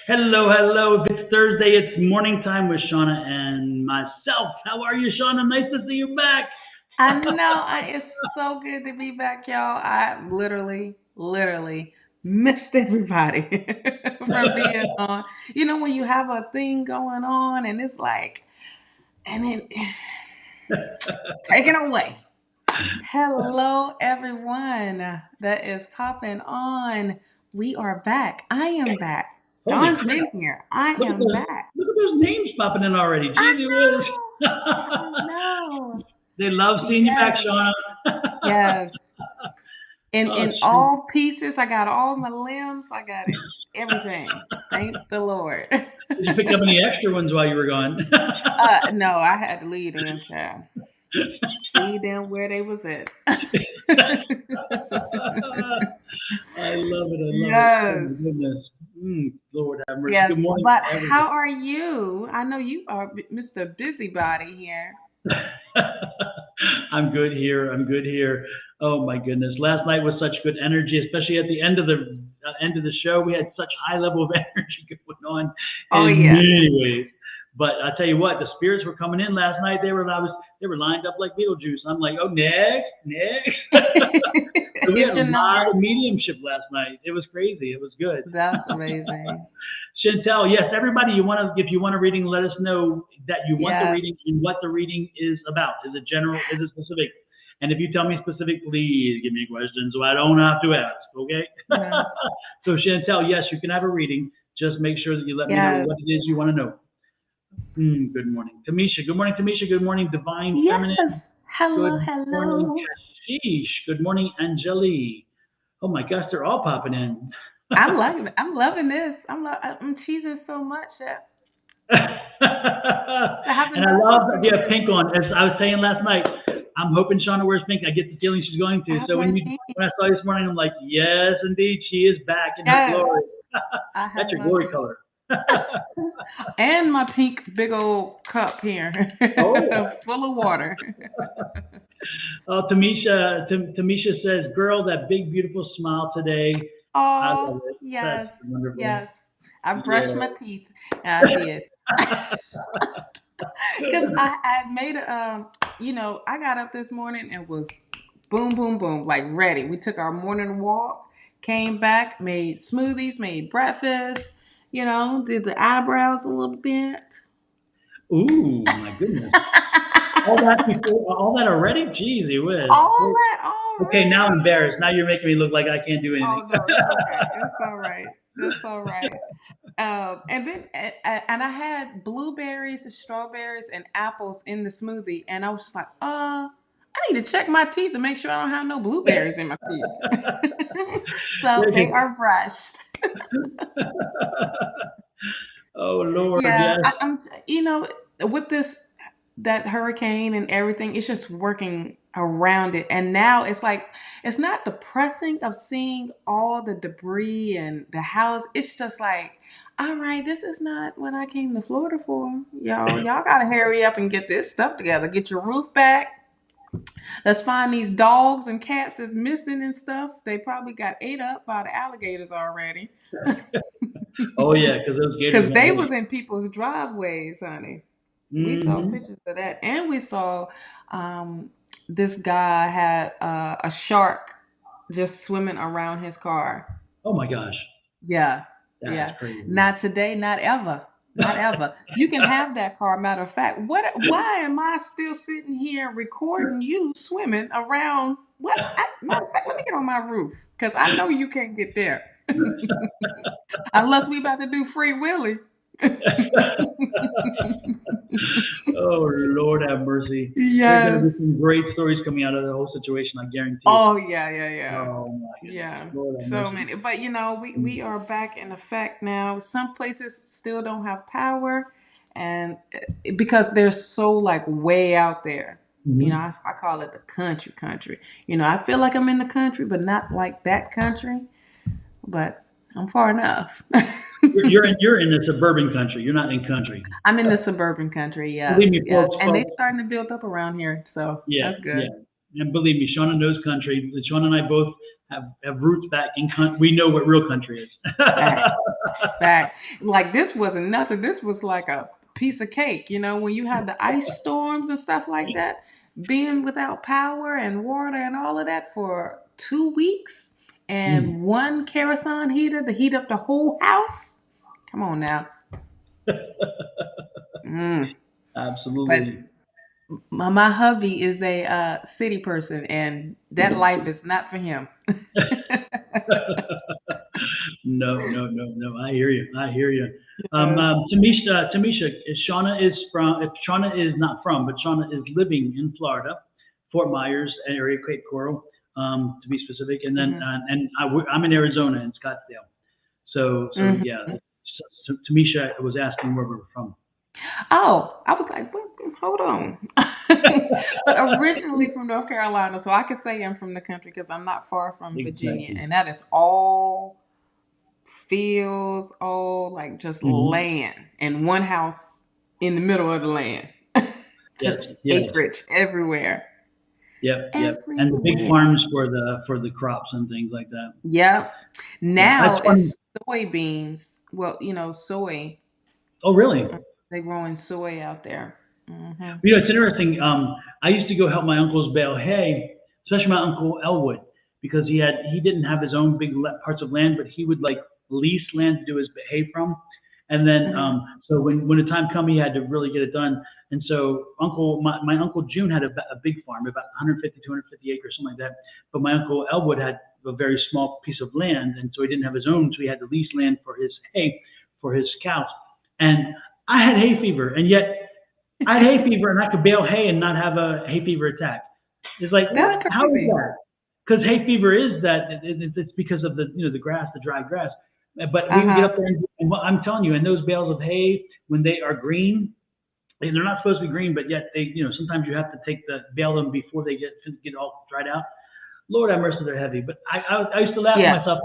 Hello, hello. If it's Thursday, it's morning time with Shauna and myself. How are you, Shauna? Nice to see you back. I know. It's so good to be back, y'all. I literally missed everybody from being on. When you have a thing going on and it's like, and then take it away. Hello, everyone that is popping on. We are back. I am back. Holy Dawn's crap. been here. I Look at am those back. look at those names popping in already. I Jeez, know. I know. they love seeing you back, Yes. Shauna. Yes. In Oh, in shoot. all pieces. I got all my limbs. I got it. Everything. Thank the Lord. Did you pick up any extra ones while you were gone? No, I had to leave them, child. Leave them where they was at. I love it. I love it. Oh, my Yes. goodness. Lord have mercy. Good Yes. morning But to everybody. how are you? I know you are Mr. Busybody here. I'm good here. I'm good here. Oh my goodness! Last night was such good energy, especially at the end of the show. We had such high level of energy going on Oh in yeah. many ways. But I tell you what, the spirits were coming in last night. They were lined up like Beetlejuice. I'm like, oh, next, next. So we had Here's a your lot number. of mediumship last night. It was crazy. It was good. That's amazing. Chantel, yes, everybody, if you want a reading, let us know that you want the Yeah. reading and what the reading is about. Is it general? Is it specific? And if you tell me specific, please give me questions so I don't have to ask. Okay. Yeah. So Chantel, yes, you can have a reading. Just make sure that you let me know Yeah. what it is you want to know. Good morning, Tamisha. Good morning, Tamisha. Good morning, Divine Feminine. Yes. Hello, Good morning, hello. Kashish. Good morning, Angeli. Oh my gosh, they're all popping in. I'm liking it. I'm loving this. I'm cheesing so much that I haven't And I done love this that in you a have minute. pink on. As I was saying last night, I'm hoping Shauna wears pink. I get the feeling she's going I to. have So my pink. when I saw you this morning, I'm like, yes, indeed, she is back in her Yes, glory. I That's have your my glory pink. color. And my pink big old cup here Oh, full of water. Tamisha says, "Girl, that big beautiful smile today. I Oh, love it. That's yes, wonderful. yes. I brushed Yeah. my teeth. I did. Because I made I got up this morning and was boom, boom, boom, like ready. We took our morning walk, came back, made smoothies, made breakfast, did the eyebrows a little bit. Ooh, my goodness. All that already? Jeez, it All was. that Okay, now I'm already, embarrassed. Now yes. you're making me look like I can't do anything. Oh no, it's okay. It's all right. It's all right. And then and I had blueberries, strawberries, and apples in the smoothie, and I was just like, I need to check my teeth to make sure I don't have no blueberries in my teeth. So Yeah, they are brushed. oh Lord, Yeah, yes. I'm. With this that hurricane and everything, it's just working around it, and now it's like it's not depressing of seeing all the debris and the house. It's just like, all right, this is not what I came to Florida for, y'all. Y'all gotta hurry up and get this stuff together. Get your roof back. Let's find these dogs and cats that's missing and stuff. They probably got ate up by the alligators already. Oh yeah, because those gators Because won't they wait. was in people's driveways, honey. We saw Hmm. pictures of that, and we saw um, this guy had a shark just swimming around his car. Oh my gosh, Yeah, that's yeah. crazy. Not today, not ever, not ever. You can have that car. Matter of fact, what? Why am I still sitting here recording you swimming around? Matter of fact, let me get on my roof because I know you can't get there unless we about to do Free Willy. Oh Lord, have mercy. There's going to be Yes. some great stories coming out of the whole situation. I guarantee it. Oh yeah, yeah, yeah. Oh my goodness, Yeah. Lord have So mercy. many. But we are back in effect now. Some places still don't have power and because they're so like way out there. Hmm. I call it the country. I feel like I'm in the country, but not like that country. But I'm far enough. You're in the suburban country. You're not in country. I'm in the suburban country, Believe yes, me, yes. folks. And they Folks. starting to build up around here, so Yeah, that's good. yeah. And believe me, Shauna knows country. Shauna and I both have roots back in we know what real country is. Back. Like this wasn't nothing. This was like a piece of cake. You know, when you have the ice storms and stuff like that, being without power and water and all of that for 2 weeks and one kerosene heater to heat up the whole house. Come on now. Absolutely. But my hubby is a city person, and that life is not for him. No. I hear you. Yes. Tamisha, Shawna is from. If Shawna is not from, but Shawna is living in Florida, Fort Myers area, Cape Coral, to be specific. And then, I'm in Arizona in Scottsdale. So yeah. So Tamisha was asking where we're from. Oh, I was like, what? Hold on. But originally from North Carolina, so I could say I'm from the country because I'm not far from Virginia, Exactly. and that is all fields, all like just land, and one house in the middle of the land, just Yes. acreage everywhere. Yep. Everywhere. And the big farms for the crops and things like that. Yep. Now Yeah, it's soybeans. Well, soy. Oh, really? They're growing soy out there. Mm-hmm. It's interesting. I used to go help my uncles bale hay, especially my uncle Elwood, because he didn't have his own big parts of land, but he would like lease land to do his hay from. And then, so when the time come, he had to really get it done. And so my uncle June had a big farm, about 150, 250 acres, something like that. But my uncle Elwood had a very small piece of land, and so he didn't have his own, so he had to lease land for his hay, for his cows. And I had hay fever, and yet I had hay fever, and I could bale hay and not have a hay fever attack. It's like, That's what? How is crazy. that? Because hay fever is that it's because of the grass, the dry grass. But we would get up there, and I'm telling you, and those bales of hay, when they are green, they're not supposed to be green, but yet they, sometimes you have to bale them before they get all dried out. Lord have mercy, they're heavy. But I used to laugh at myself.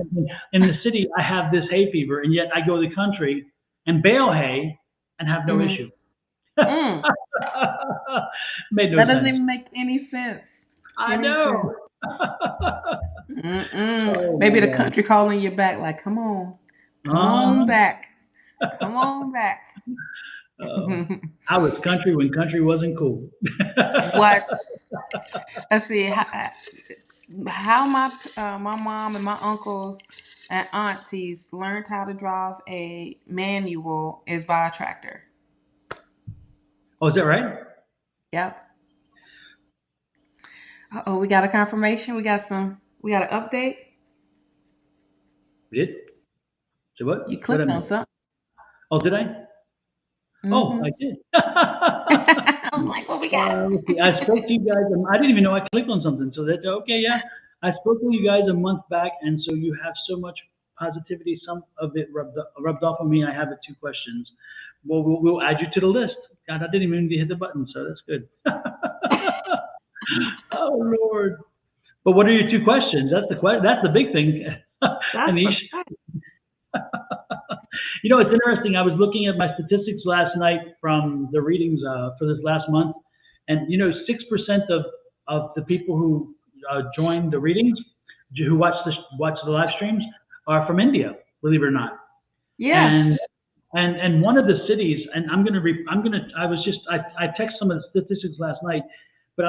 In the city, I have this hay fever, and yet I go to the country and bale hay and have no issue. Made no That sense. doesn't even make any sense. I know. Maybe the country calling you back, like, come on back, come on back. I was country when country wasn't cool. What? Let's see how my mom and my uncles and aunties learned how to drive a manual is by a tractor. Oh, is that right? Yep. Oh, we got a confirmation. We got an update. We did? So what? You clicked on something. Oh, did I? Mm-hmm. Oh, I did. I was like, what we got? I spoke to you guys. I didn't even know I clicked on something. So that's okay. Yeah. I spoke to you guys a month back. And so you have so much positivity. Some of it rubbed off on me. I have 2 questions. Well, we'll add you to the list. God, I didn't even hit the button. So that's good. Oh, Lord. But what are your 2 questions? That's the big thing. Anish. It's interesting. I was looking at my statistics last night from the readings for this last month, and 6% of the people who joined the readings, who watch the live streams, are from India. Believe it or not. Yeah. And one of the cities, and I texted some of the statistics last night, but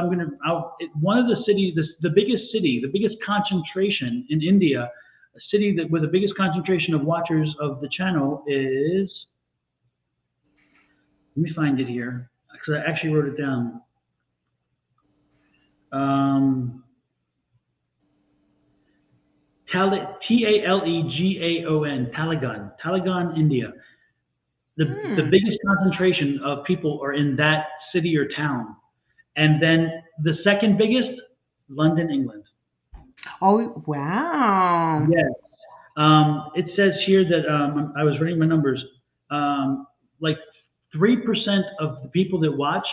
one of the cities, the biggest concentration in India. A city with the biggest concentration of watchers of the channel is, let me find it here, because I actually wrote it down. Talegaon, Talegaon, India. The biggest concentration of people are in that city or town. And then the second biggest, London, England. Oh, wow. Yes. It says here that I was reading my numbers. Like 3% of the people that watch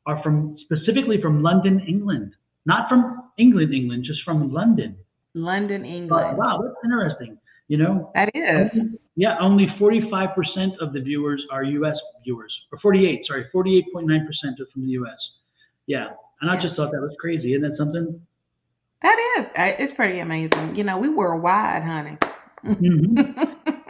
are specifically from London, England. Not from England, just from London. London, England. Wow, that's interesting. That is. Only 45% of the viewers are U.S. viewers, or 48.9% are from the U.S. Yeah, and I just thought that was crazy. Isn't that something? That is, it's pretty amazing. You know, we worldwide, honey. Hmm.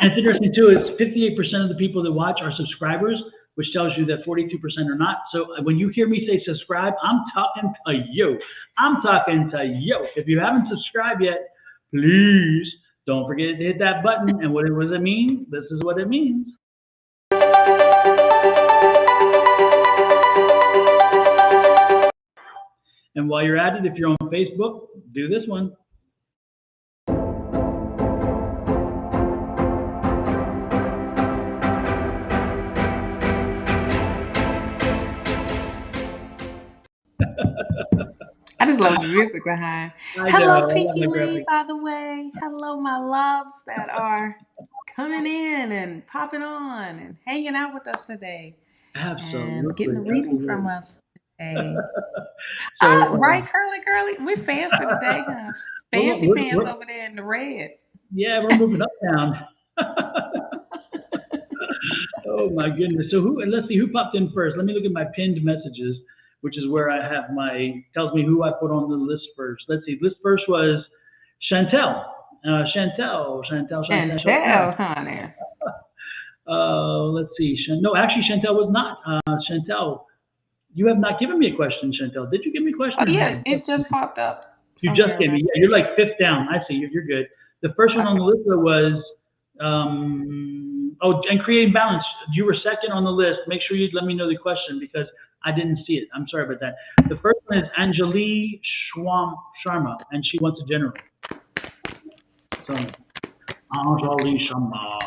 And it's interesting too, it's 58% of the people that watch are subscribers, which tells you that 42% are not. So when you hear me say subscribe, I'm talking to you. I'm talking to you. If you haven't subscribed yet, please don't forget to hit that button. And what does it mean? This is what it means. And while you're at it, if you're on Facebook, do this one. I just love the music behind. I know, I Hello, love Pinky my Lee, graphic. by the way. Hello, my loves that are coming in and popping on and hanging out with us today and getting Absolutely, a reading from absolutely. us today. So, Right, Curly Girly? We're fancy today, huh? well, Fancy pants over there in the red. yeah, we're moving uptown. Oh my goodness. So let's see who popped in first. Let me look at my pinned messages, which is where I have tells me who I put on the list first. Let's see. List first was Chantel. And Yeah. tell, honey. Let's see. No, actually, Chantel was not. Chantel, you have not given me a question, Chantel. Did you give me a Oh, question or yeah, no? it just popped up You just somewhere gave around. me. Yeah, you're like fifth down. I see. You're good. The first one on Okay. the list was, and creating balance. You were second on the list. Make sure you let me know the question because I didn't see it. I'm sorry about that. The first one is Anjali Sharma, and she wants a general. So, Anjali Sharma,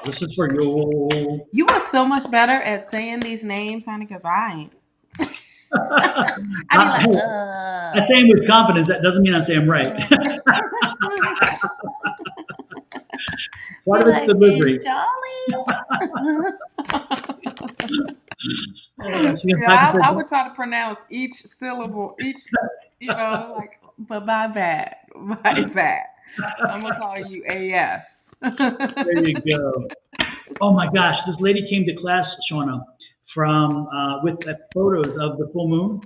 this is for you. You are so much better at saying these names, honey, because I ain't. I be like, Hey, I say them with confidence. That doesn't mean I say them right. Part be of it's like, delivery. Jolly. She can practice Yeah, her. I would try to pronounce each syllable, like, but my bad, my bad. I'm gonna call you AS. There you go. Oh my gosh, this lady came to class, Shawna, from with photos of the full moon,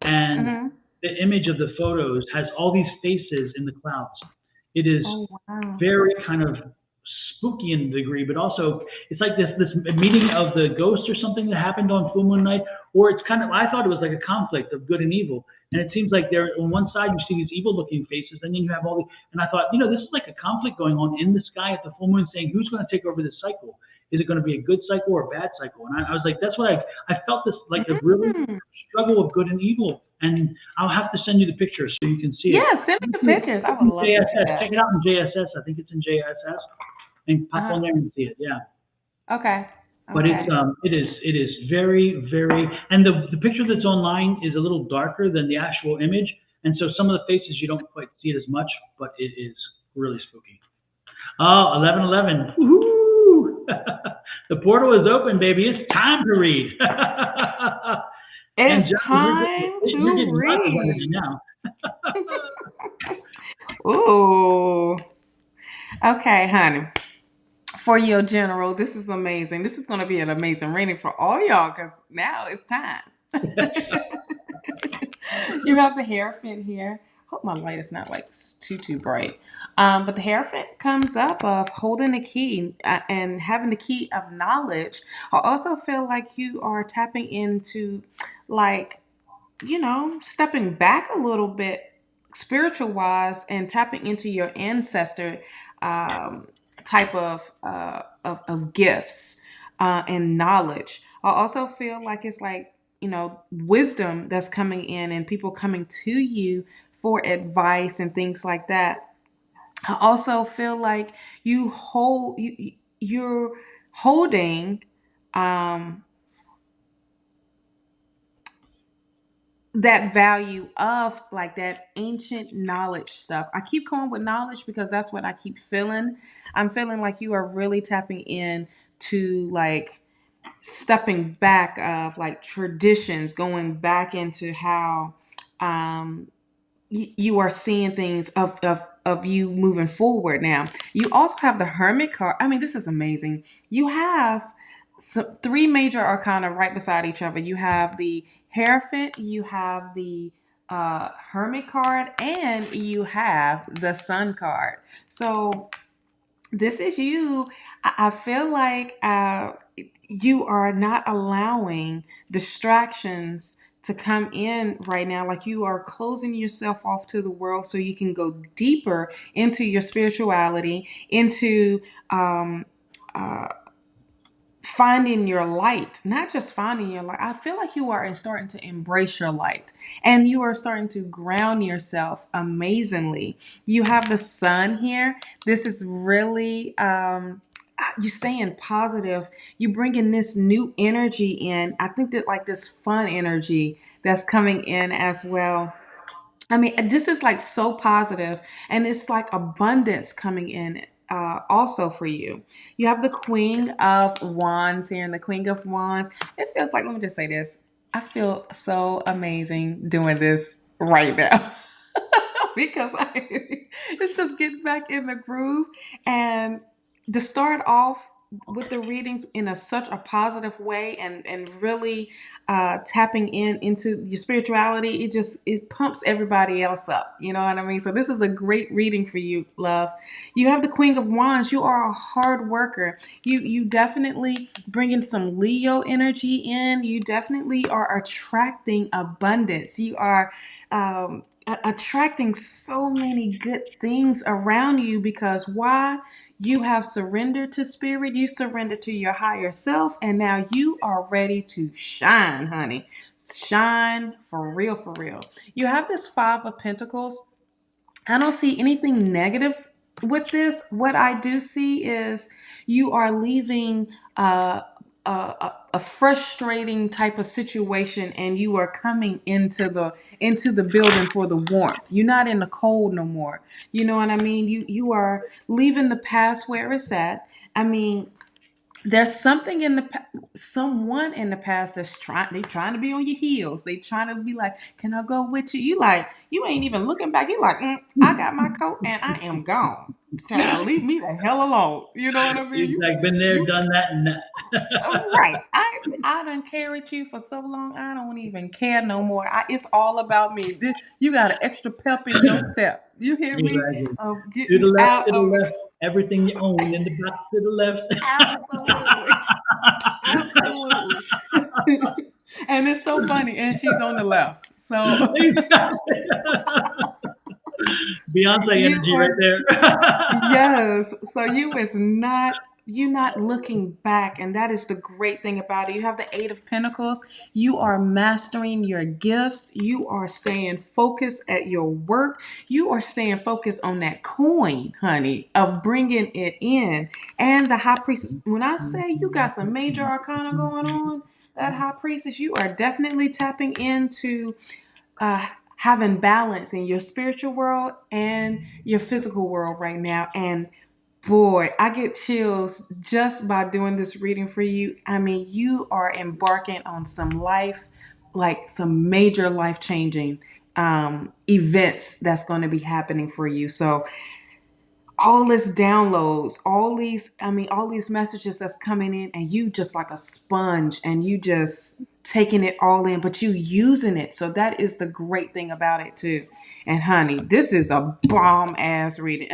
and Hmm. the image of the photos has all these faces in the clouds. It is Oh wow. very kind of spooky in a degree, but also it's like this meeting of the ghost or something that happened on full moon night, or it's kind of I thought it was like a conflict of good and evil, and it seems like there on one side you see these evil looking faces, and then you have all the and I thought this is like a conflict going on in the sky at the full moon, saying who's going to take over this cycle. Is it going to be a good cycle or a bad cycle? And I was like, that's what I felt this like a really Mm. struggle of good and evil. And I'll have to send you the pictures so you can see it. Yeah, send me the pictures. I would love to see JSS. that. Check it out in JSS. I think it's in JSS. And pop on Uh-huh. there and see it. Yeah. Okay. But Okay. it is very, very and the picture that's online is a little darker than the actual image. And so some of the faces you don't quite see it as much, but it is really spooky. Oh, 11:11. Woohoo! The portal is open, baby. It's time to read. And It's Johnny, time you're to getting lots of read. energy now. Ooh. Okay, honey. For your general, this is amazing. This is going to be an amazing reading for all y'all because now it's time. You have the Hierophant here. Hope my light is not like too bright. But the Hierophant comes up of holding the key and having the key of knowledge. I also feel like you are tapping into, like, stepping back a little bit spiritual wise and tapping into your ancestor um, type of gifts and knowledge. I also feel like it's like wisdom that's coming in and people coming to you for advice and things like that. I also feel like you're holding um, that value of like that ancient knowledge stuff. I keep going with knowledge because that's what I keep feeling. I'm feeling like you are really tapping in to like stepping back of like traditions, going back into how um you are seeing things of you moving forward. Now you also have the Hermit card. I mean, this is amazing. You have three major arcana right beside each other. You have the Hierophant, you have the Hermit card, and you have the Sun card. So this is you. I feel like you are not allowing distractions to come in right now. Like you are closing yourself off to the world so you can go deeper into your spirituality, into um, uh, finding your light, not just finding your light. I feel like you are starting to embrace your light, and you are starting to ground yourself amazingly. You have the Sun here. This is really you staying positive. You bringing this new energy in. I think that like this fun energy that's coming in as well. I mean, this is like so positive, and it's like abundance coming in also for you. You have the Queen of Wands here, and the Queen of Wands. It feels like, let me just say this. I feel so amazing doing this right now because it's just getting back in the groove. And to start off with the readings in such a positive way, and really tapping into your spirituality, it pumps everybody else up. You know what I mean? So this is a great reading for you, love. You have the Queen of Wands. You are a hard worker. You definitely bringing some Leo energy in. You definitely are attracting abundance. You are attracting so many good things around you, because why? You have surrendered to spirit, you surrendered to your higher self, and now you are ready to shine, honey. Shine for real, for real. You have this Five of Pentacles. I don't see anything negative with this. What I do see is you are leaving a frustrating type of situation, and you are coming into the building for the warmth. You're not in the cold no more. You know what I mean? You are leaving the past where it's at. I mean, there's something in someone in the past that's trying to be on your heels. They trying to be like, can I go with you? You like, you ain't even looking back. You like, I got my coat and I am gone. Child, leave me the hell alone. You know what I mean? It's like been there, You done that, and that. right. I done carried you for so long. I don't even care no more. It's all about me. You got an extra pep in your step. You hear me? Exactly. Of To the getting left, out to the of left. Everything you own in the back to the left. absolutely. Absolutely. And it's so funny. And she's on the left. So Beyonce you energy right are, there. yes. So you're not looking back. And that is the great thing about it. You have the Eight of Pentacles. You are mastering your gifts. You are staying focused at your work. You are staying focused on that coin, honey, of bringing it in. And the High Priestess, when I say you got some major arcana going on, that High Priestess, you are definitely tapping into uh, having balance in your spiritual world and your physical world right now. And boy, I get chills just by doing this reading for you. I mean, you are embarking on some life, like some major life changing events that's going to be happening for you. So all this downloads, all these messages that's coming in, and you just like a sponge, and you just taking it all in, but you using it. So that is the great thing about it too. And honey, this is a bomb ass reading.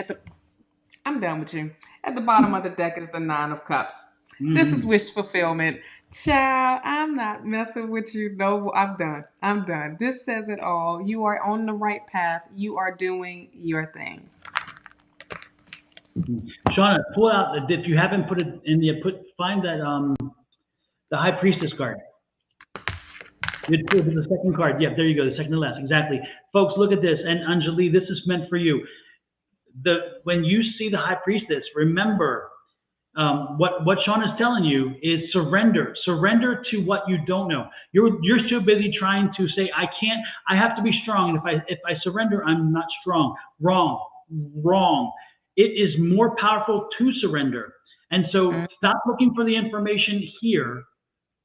I'm done with you. At the bottom of the deck is the Nine of Cups. This is Mhm. wish fulfillment. Child, I'm not messing with you. No, I'm done. I'm done. This says it all. You are on the right path. You are doing your thing. Shawna, pull out if you haven't put it in the find that the High Priestess card. It was the second card. Yeah, there you go. The second to last. Exactly. Folks, look at this. And Anjali, this is meant for you. When you see the High Priestess, remember what Sean is telling you is surrender. Surrender to what you don't know. You're too busy trying to say, I can't. I have to be strong. And if I surrender, I'm not strong. Wrong. Wrong. It is more powerful to surrender. And so stop looking for the information here,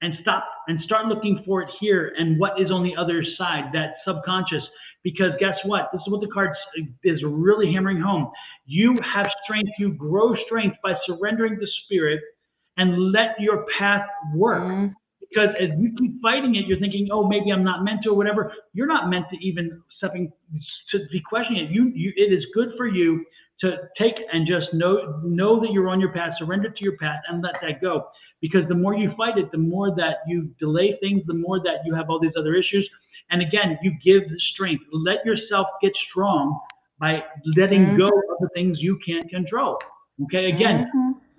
and start looking for it here, and what is on the other side, that subconscious. Because guess what? This is what the card is really hammering home. You have strength. You grow strength by surrendering to spirit and let your path work. Mm, Because as you keep fighting it, you're thinking, oh, maybe I'm not meant to, or whatever. You're not meant to even stepping to be questioning it. It is good for you to take and just know that you're on your path, surrender to your path, and let that go. Because the more you fight it, the more that you delay things, the more that you have all these other issues. And again, you give the strength. Let yourself get strong by letting go of the things you can't control. Okay, again,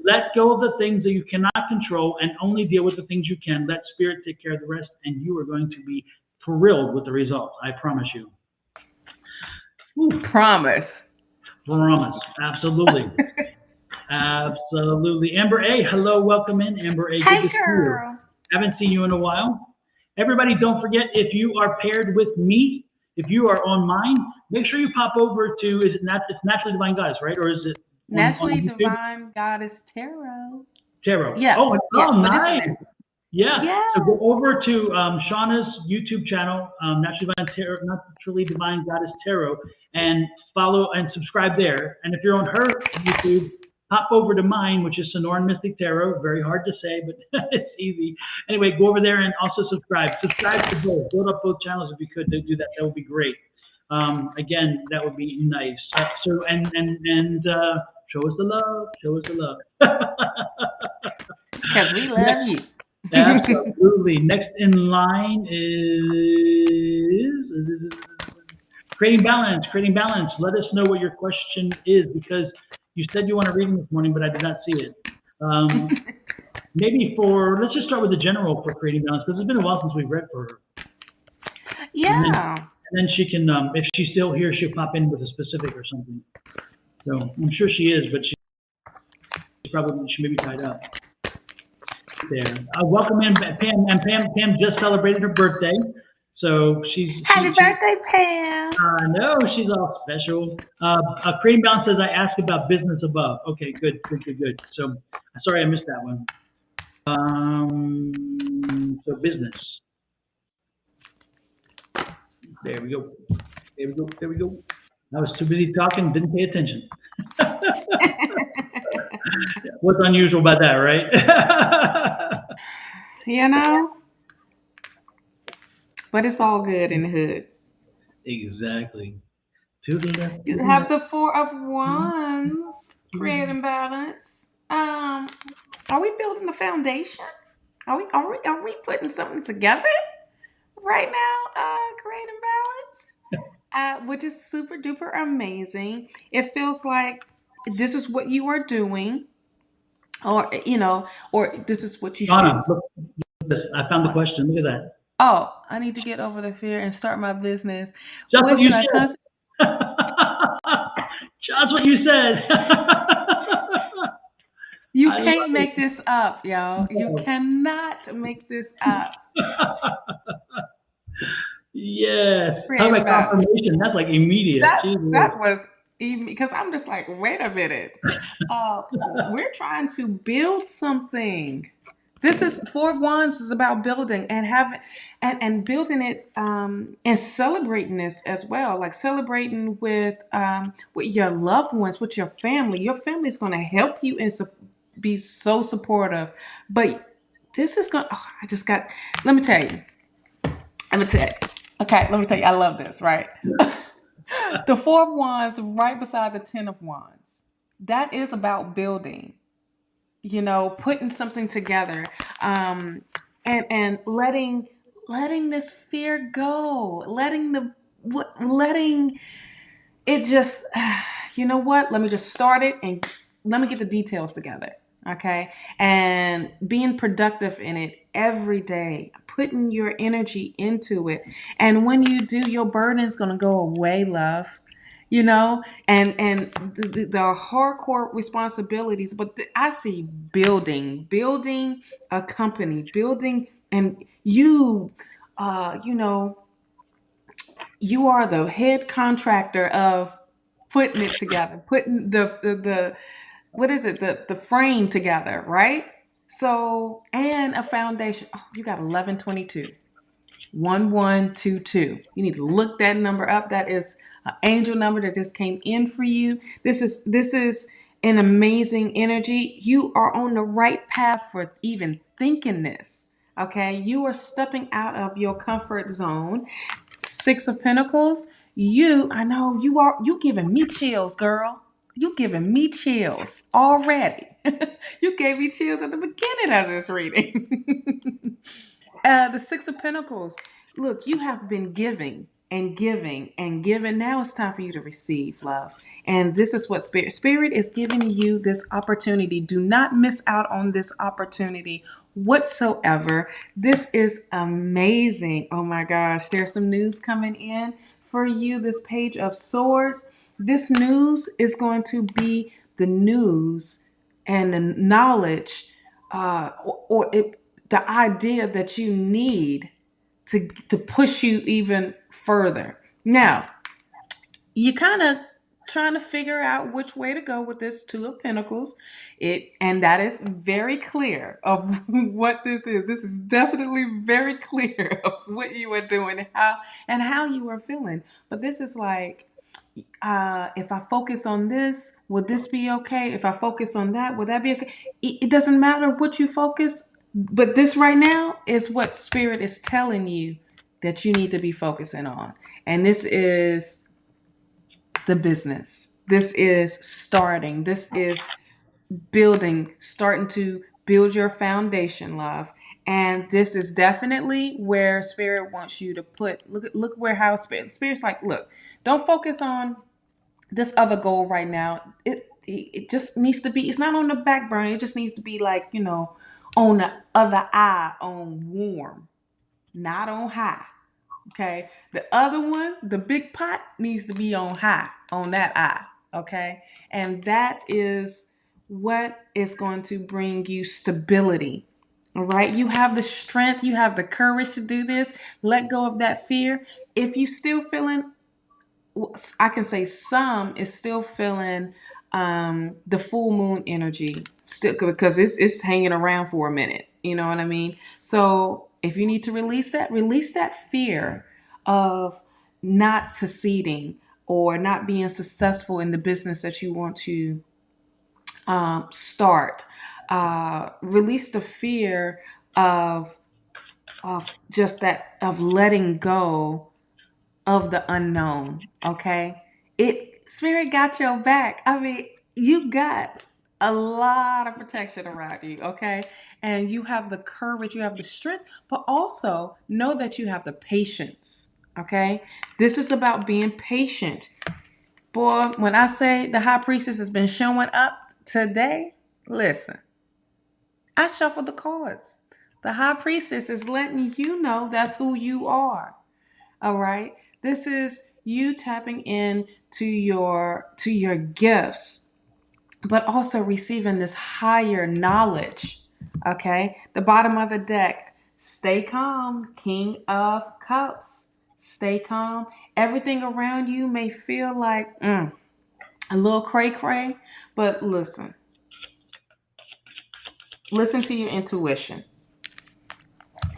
let go of the things that you cannot control and only deal with the things you can. Let spirit take care of the rest, and you are going to be thrilled with the results. I promise you. Ooh. Promise. Absolutely. Absolutely. Amber A, hello, welcome in. Amber A, Hey, good to see you. girl. Haven't seen you in a while. Everybody, don't forget, if you are paired with me, if you are on mine, make sure you pop over to, it's Naturally Divine Goddess, right? Or is it Naturally on YouTube? Divine Goddess Tarot. Tarot. Yeah. Oh, Yeah, but it's in nice. there. Yeah. Yes. So go over to Shawna's YouTube channel, Naturally Divine Goddess Tarot, and follow and subscribe there. And if you're on her YouTube, hop over to mine, which is Sonoran Mystic Tarot. Very hard to say, but it's easy. Anyway, go over there and also subscribe. Subscribe to both. Build up both channels if you could do that. That would be great. Again, that would be nice. So and show us the love. Show us the love. Because we love you. Absolutely. Next in line is creating balance. Creating balance. Let us know what your question is, because you said you want a reading this morning, but I did not see it. Maybe let's just start with the general for creating balance, because it's been a while since we've read for her. Yeah. And then she can, if she's still here, she'll pop in with a specific or something. So I'm sure she is, but she may be tied up. There. Welcome in, Pam. And Pam just celebrated her birthday. So Happy birthday, Pam. I know, she's all special. Creating Balance says, I asked about business above. Okay, good. So, sorry I missed that one. So business. There we go. I was too busy talking, didn't pay attention. What's unusual about that, right? You know? But it's all good in the hood. Exactly. To the left. You have the Four of Wands, creating balance. Are we building a foundation? Are we putting something together right now? Creating balance, which is super duper amazing. It feels like this is what you are doing, or or this is what you Shawna, should. look this. I found the question. Look at that. Oh, I need to get over the fear and start my business. Just What what you should I said. concentrate? Just what you said. You can't make this up, y'all. You cannot make this up. Yes. Talk about confirmation. That's like immediate. That was because I'm just like, wait a minute. We're trying to build something. This is Four of Wands is about building and having and building it and celebrating this as well. Like celebrating with your loved ones, with your family. Your family is going to help you and be so supportive. But this is going. Oh, I just got. Let me tell you. Okay, let me tell you. I love this. Right. The Four of Wands right beside the Ten of Wands. That is about building. Putting something together, and letting this fear go, letting it just, you know what? Let me just start it and let me get the details together. Okay. And being productive in it every day, putting your energy into it. And when you do, your burden's going to go away, love. And the hardcore responsibilities, but I see building a company, building, and you are the head contractor of putting it together, putting the what is it, the frame together, right? So, and a foundation. Oh, you got 1122. 1122. You need to look that number up. That is an angel number that just came in for you. This is an amazing energy. You are on the right path for even thinking this. Okay, you are stepping out of your comfort zone. Six of Pentacles. I know you giving me chills, girl. You giving me chills already. You gave me chills at the beginning of this reading. The Six of Pentacles. Look, you have been giving and giving and giving. Now it's time for you to receive, love. And this is what Spirit is giving you, this opportunity. Do not miss out on this opportunity whatsoever. This is amazing. Oh my gosh, there's some news coming in for you. This Page of Swords. This news is going to be the news and the knowledge, the idea that you need to push you even further. Now, you kind of trying to figure out which way to go with this Two of Pentacles. And that is very clear of what this is. This is definitely very clear of what you are doing and how you are feeling. But this is like, if I focus on this, would this be okay? If I focus on that, would that be okay? It doesn't matter what you focus, but this right now is what Spirit is telling you that you need to be focusing on. And this is the business. This is starting. This is building, starting to build your foundation, love. And this is definitely where Spirit wants you to put. Look where how Spirit's like, look, don't focus on this other goal right now. It just needs to be, it's not on the back burner. It just needs to be like, on the other eye, on warm, not on high. Okay. The other one, the big pot, needs to be on high, on that eye. Okay. And that is what is going to bring you stability. All right. You have the strength, you have the courage to do this. Let go of that fear. If you still feeling, I can say some is still feeling the full moon energy still, because it's hanging around for a minute. You know what I mean? So if you need to release that fear of not succeeding or not being successful in the business that you want to start. Release the fear of just that, of letting go of the unknown. Okay. Spirit got your back. I mean, you got a lot of protection around you. Okay. And you have the courage, you have the strength, but also know that you have the patience. Okay. This is about being patient. Boy, when I say the High Priestess has been showing up today, listen, I shuffled the cards. The High Priestess is letting you know that's who you are. All right. This is you tapping in to your gifts, but also receiving this higher knowledge. Okay. The bottom of the deck, stay calm, King of Cups. Stay calm. Everything around you may feel like a little cray-cray, but listen to your intuition.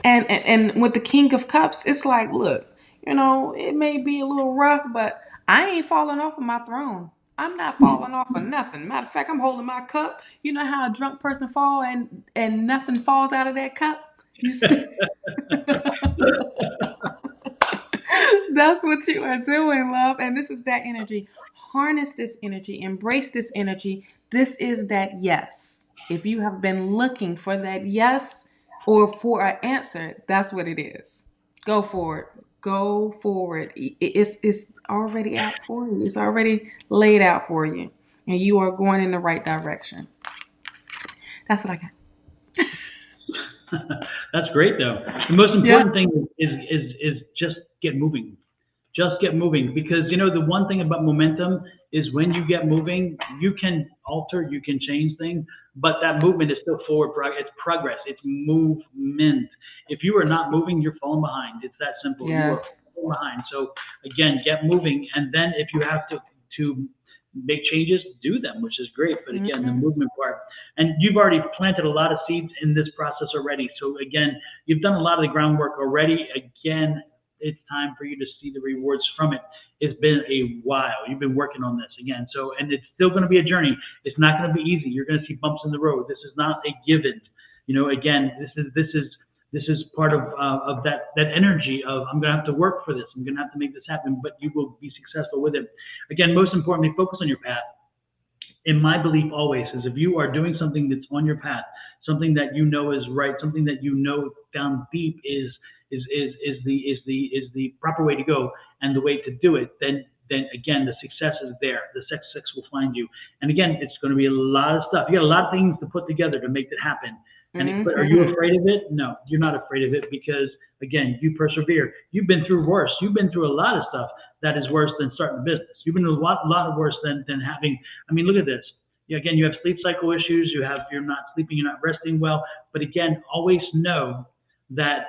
And with the King of Cups, it's like, look, it may be a little rough, but I ain't falling off of my throne. I'm not falling off of nothing. Matter of fact, I'm holding my cup. You know how a drunk person fall and nothing falls out of that cup? You see? That's what you are doing, love. And this is that energy. Harness this energy. Embrace this energy. This is that yes. If you have been looking for that yes or for an answer, that's what it is. Go for it. Go forward. It's already out for you. It's already laid out for you. And you are going in the right direction. That's what I got. That's great, though. The most important thing is just get moving. Just get moving, because the one thing about momentum is when you get moving, you can alter, you can change things, but that movement is still forward. It's progress. It's movement. If you are not moving, you're falling behind. It's that simple. Yes. You are falling behind. So again, get moving, and then if you have to make changes, do them, which is great. But again, the movement part, and you've already planted a lot of seeds in this process already. So again, you've done a lot of the groundwork already. Again, it's time for you to see the rewards from it. It's been a while. You've been working on this again. So, and it's still going to be a journey. It's not going to be easy. You're going to see bumps in the road. This is not a given. Again, this is This is part of that energy of I'm going to have to work for this. I'm going to have to make this happen, but you will be successful with it. Again, most importantly, focus on your path. In my belief always is if you are doing something that's on your path, something that you know is right, something that you know down deep is the proper way to go and the way to do it, then again the success is there. The success will find you. And again, it's going to be a lot of stuff. You got a lot of things to put together to make it happen. But are you Mm-hmm. afraid of it? No, you're not afraid of it because again, you persevere. You've been through worse. You've been through a lot of stuff that is worse than starting a business. You've been through a lot of worse than having. I mean, look at this. Again, you have sleep cycle issues. You're not sleeping. You're not resting well. But again, always know that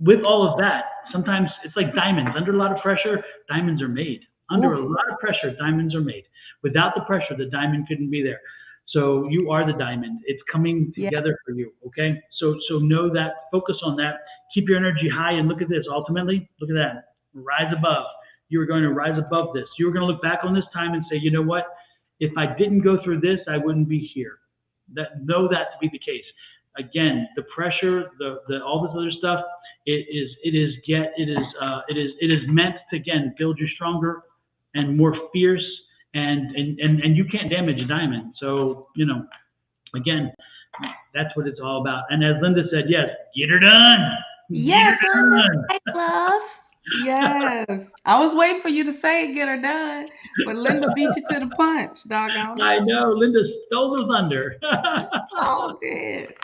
with all of that, sometimes it's like diamonds. Under a lot of pressure, diamonds are made. Under a Oof. lot of pressure, diamonds are made. Without the pressure, the diamond couldn't be there. So you are the diamond. It's coming Yeah. together for you. Okay. So know that. Focus on that. Keep your energy high. And look at this. Ultimately, look at that. Rise above. You are going to rise above this. You are going to look back on this time and say, you know what? If I didn't go through this, I wouldn't be here. Know that to be the case. Again, the pressure, the all this other stuff, it is meant to again build you stronger and more fierce, and you can't damage a diamond. So again, that's what it's all about. And as Linda said, yes, get her done. Get Yes, her Linda. done. Hey, love. Yes. I was waiting for you to say get her done, but Linda beat you to the punch, doggone it. I know Linda stole the thunder. Oh, shit.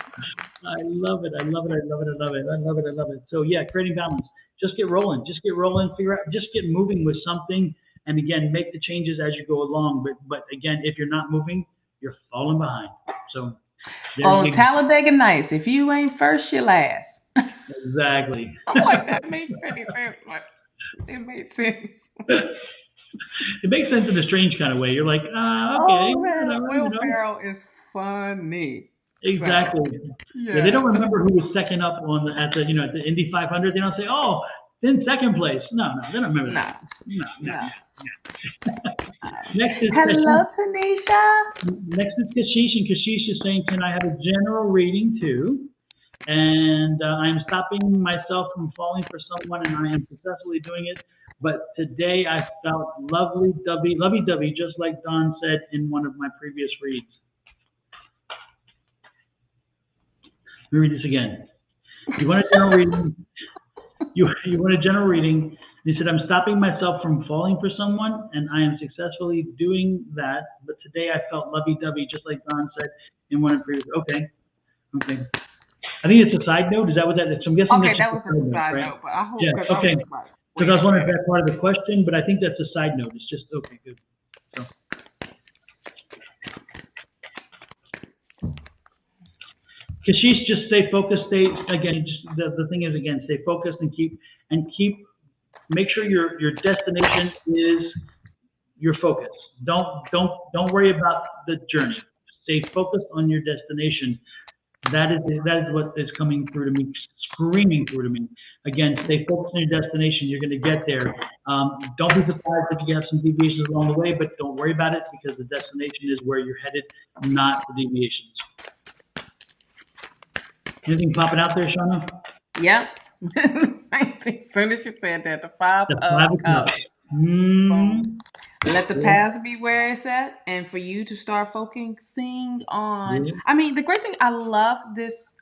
I love it. I love it. I love it. I love it. I love it. I love it. So yeah, creating balance. Just get rolling. Just get rolling. Figure out. Just get moving with something. And again, make the changes as you go along. But again, if you're not moving, you're falling behind. So there Oh, you go. Talladega Nights. If you ain't first, you last. Exactly. I'm like, that makes any sense, but it makes sense. It makes sense in a strange kind of way. You're like, okay, Oh man, whatever, Will Ferrell is funny. So Exactly. Yeah, they yeah. don't remember who was second up at the Indy 500. They don't say, oh, in second place. No, no, they don't remember No, that. No, no, no. no. Next is Hello, Kashish. Tanisha. Next is Kashish, and Kashish is saying, can I have a general reading too? And I'm stopping myself from falling for someone, and I am successfully doing it. But today I felt lovey-dovey, just like Don said in one of my previous reads. Let me read this again. You want a general reading? You want a general reading? He said, I'm stopping myself from falling for someone, and I am successfully doing that. But today I felt lovey-dovey, just like Don said in one of the previous. Okay. I think it's a side note. Is that what that is? So I'm guessing Okay, that's just that a was just a side note, side right? note, but I hope Yeah. because I Okay. was like, Because wait I a was wondering if minute. that's part of the question, but I think that's a side note. It's just okay, good. So Kashish, just stay focused. Stay again. Just the thing is again, stay focused and keep. Make sure your destination is your focus. Don't worry about the journey. Stay focused on your destination. That is what is coming through to me, screaming through to me. Again, stay focused on your destination. You're going to get there. Don't be surprised if you have some deviations along the way, but don't worry about it because the destination is where you're headed, not the deviations. Anything popping out there, Shawna? Yep. Same thing. As soon as you said that, the Five The Five of of Cups. Cups. Boom. Let the Yeah. past be where it's at, and for you to start focusing on. Yeah. I mean, the great thing, I love this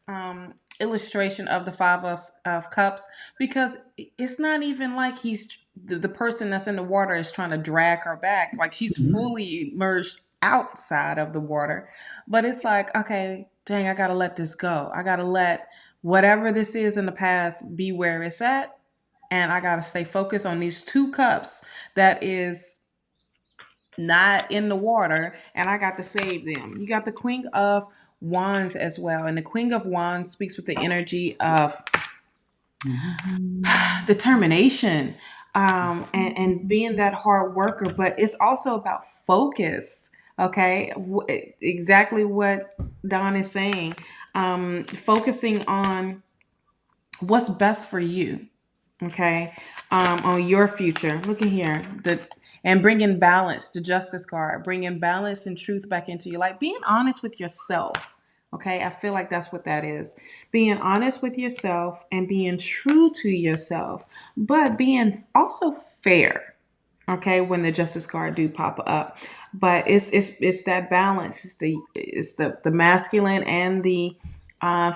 illustration of the Five of Cups because it's not even like the person that's in the water is trying to drag her back. Like she's Mhm. fully immersed outside of the water. But it's like, okay, dang, I got to let this go. I got to let whatever this is in the past be where it's at. And I got to stay focused on these two cups that is not in the water, and I got to save them. You got the Queen of Wands as well, and the Queen of Wands speaks with the energy of determination, and being that hard worker. But it's also about focus. Okay, exactly what Don is saying. Focusing on what's best for you. Okay, on your future. Look at here, and bringing balance, the Justice card, bringing balance and truth back into your life. Being honest with yourself. Okay, I feel like that's what that is. Being honest with yourself and being true to yourself, but being also fair. Okay, when the justice card do pop up, but it's that balance. It's the masculine and the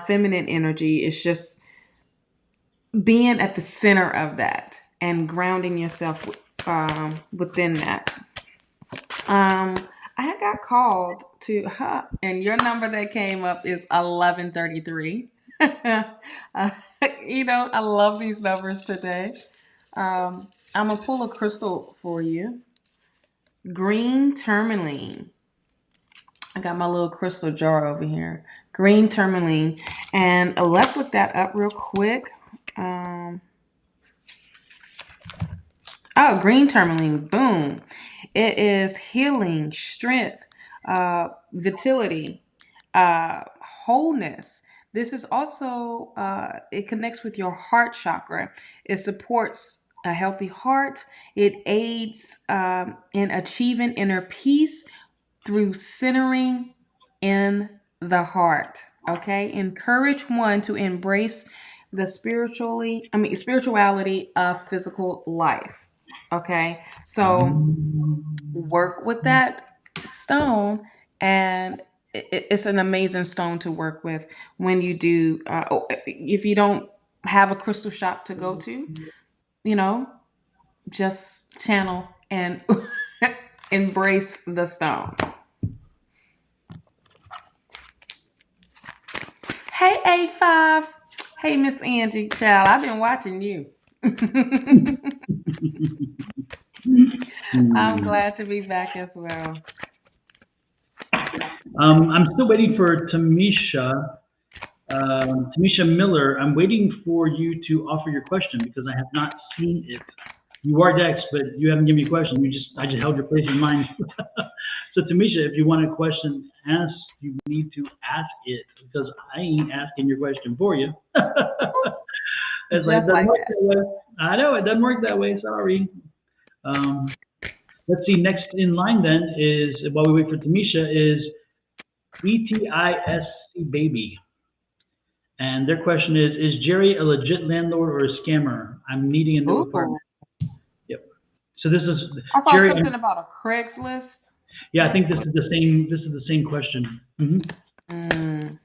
feminine energy. It's just being at the center of that and grounding yourself within that. Um, I got called to, and your number that came up is 1133. I love these numbers today. I'm gonna pull a crystal for you. Green tourmaline. I got my little crystal jar over here. Green tourmaline, and let's look that up real quick. Um, Green tourmaline. Boom. It is healing, strength, vitality, wholeness. This is also, it connects with your heart chakra. It supports a healthy heart. It aids in achieving inner peace through centering in the heart. Okay. Encourage one to embrace the spirituality of physical life. Okay. So work with that stone, and it's an amazing stone to work with when you do. If you don't have a crystal shop to go to, you know, just channel and embrace the stone. Hey, A5. Hey, Miss Angie. Child, I've been watching you. I'm glad to be back as well. I'm still waiting for Tamisha. Tamisha Miller, I'm waiting for you to offer your question because I have not seen it. You are Dex, but you haven't given me a question. I just held your place in mind. So Tamisha, if you want a question asked, you need to ask it because I ain't asking your question for you. It's like, it Just doesn't like work that. that way. I know it doesn't work that way. Sorry. Um, let's see. Next in line then is while we wait for Tamisha is ETISC baby. And their question is Jerry a legit landlord or a scammer? I'm needing a new Ooh. apartment. Yep. So this is I saw Jerry. something about a Craigslist. Yeah, I What? think this is the same. This is the same question. Mm, mm,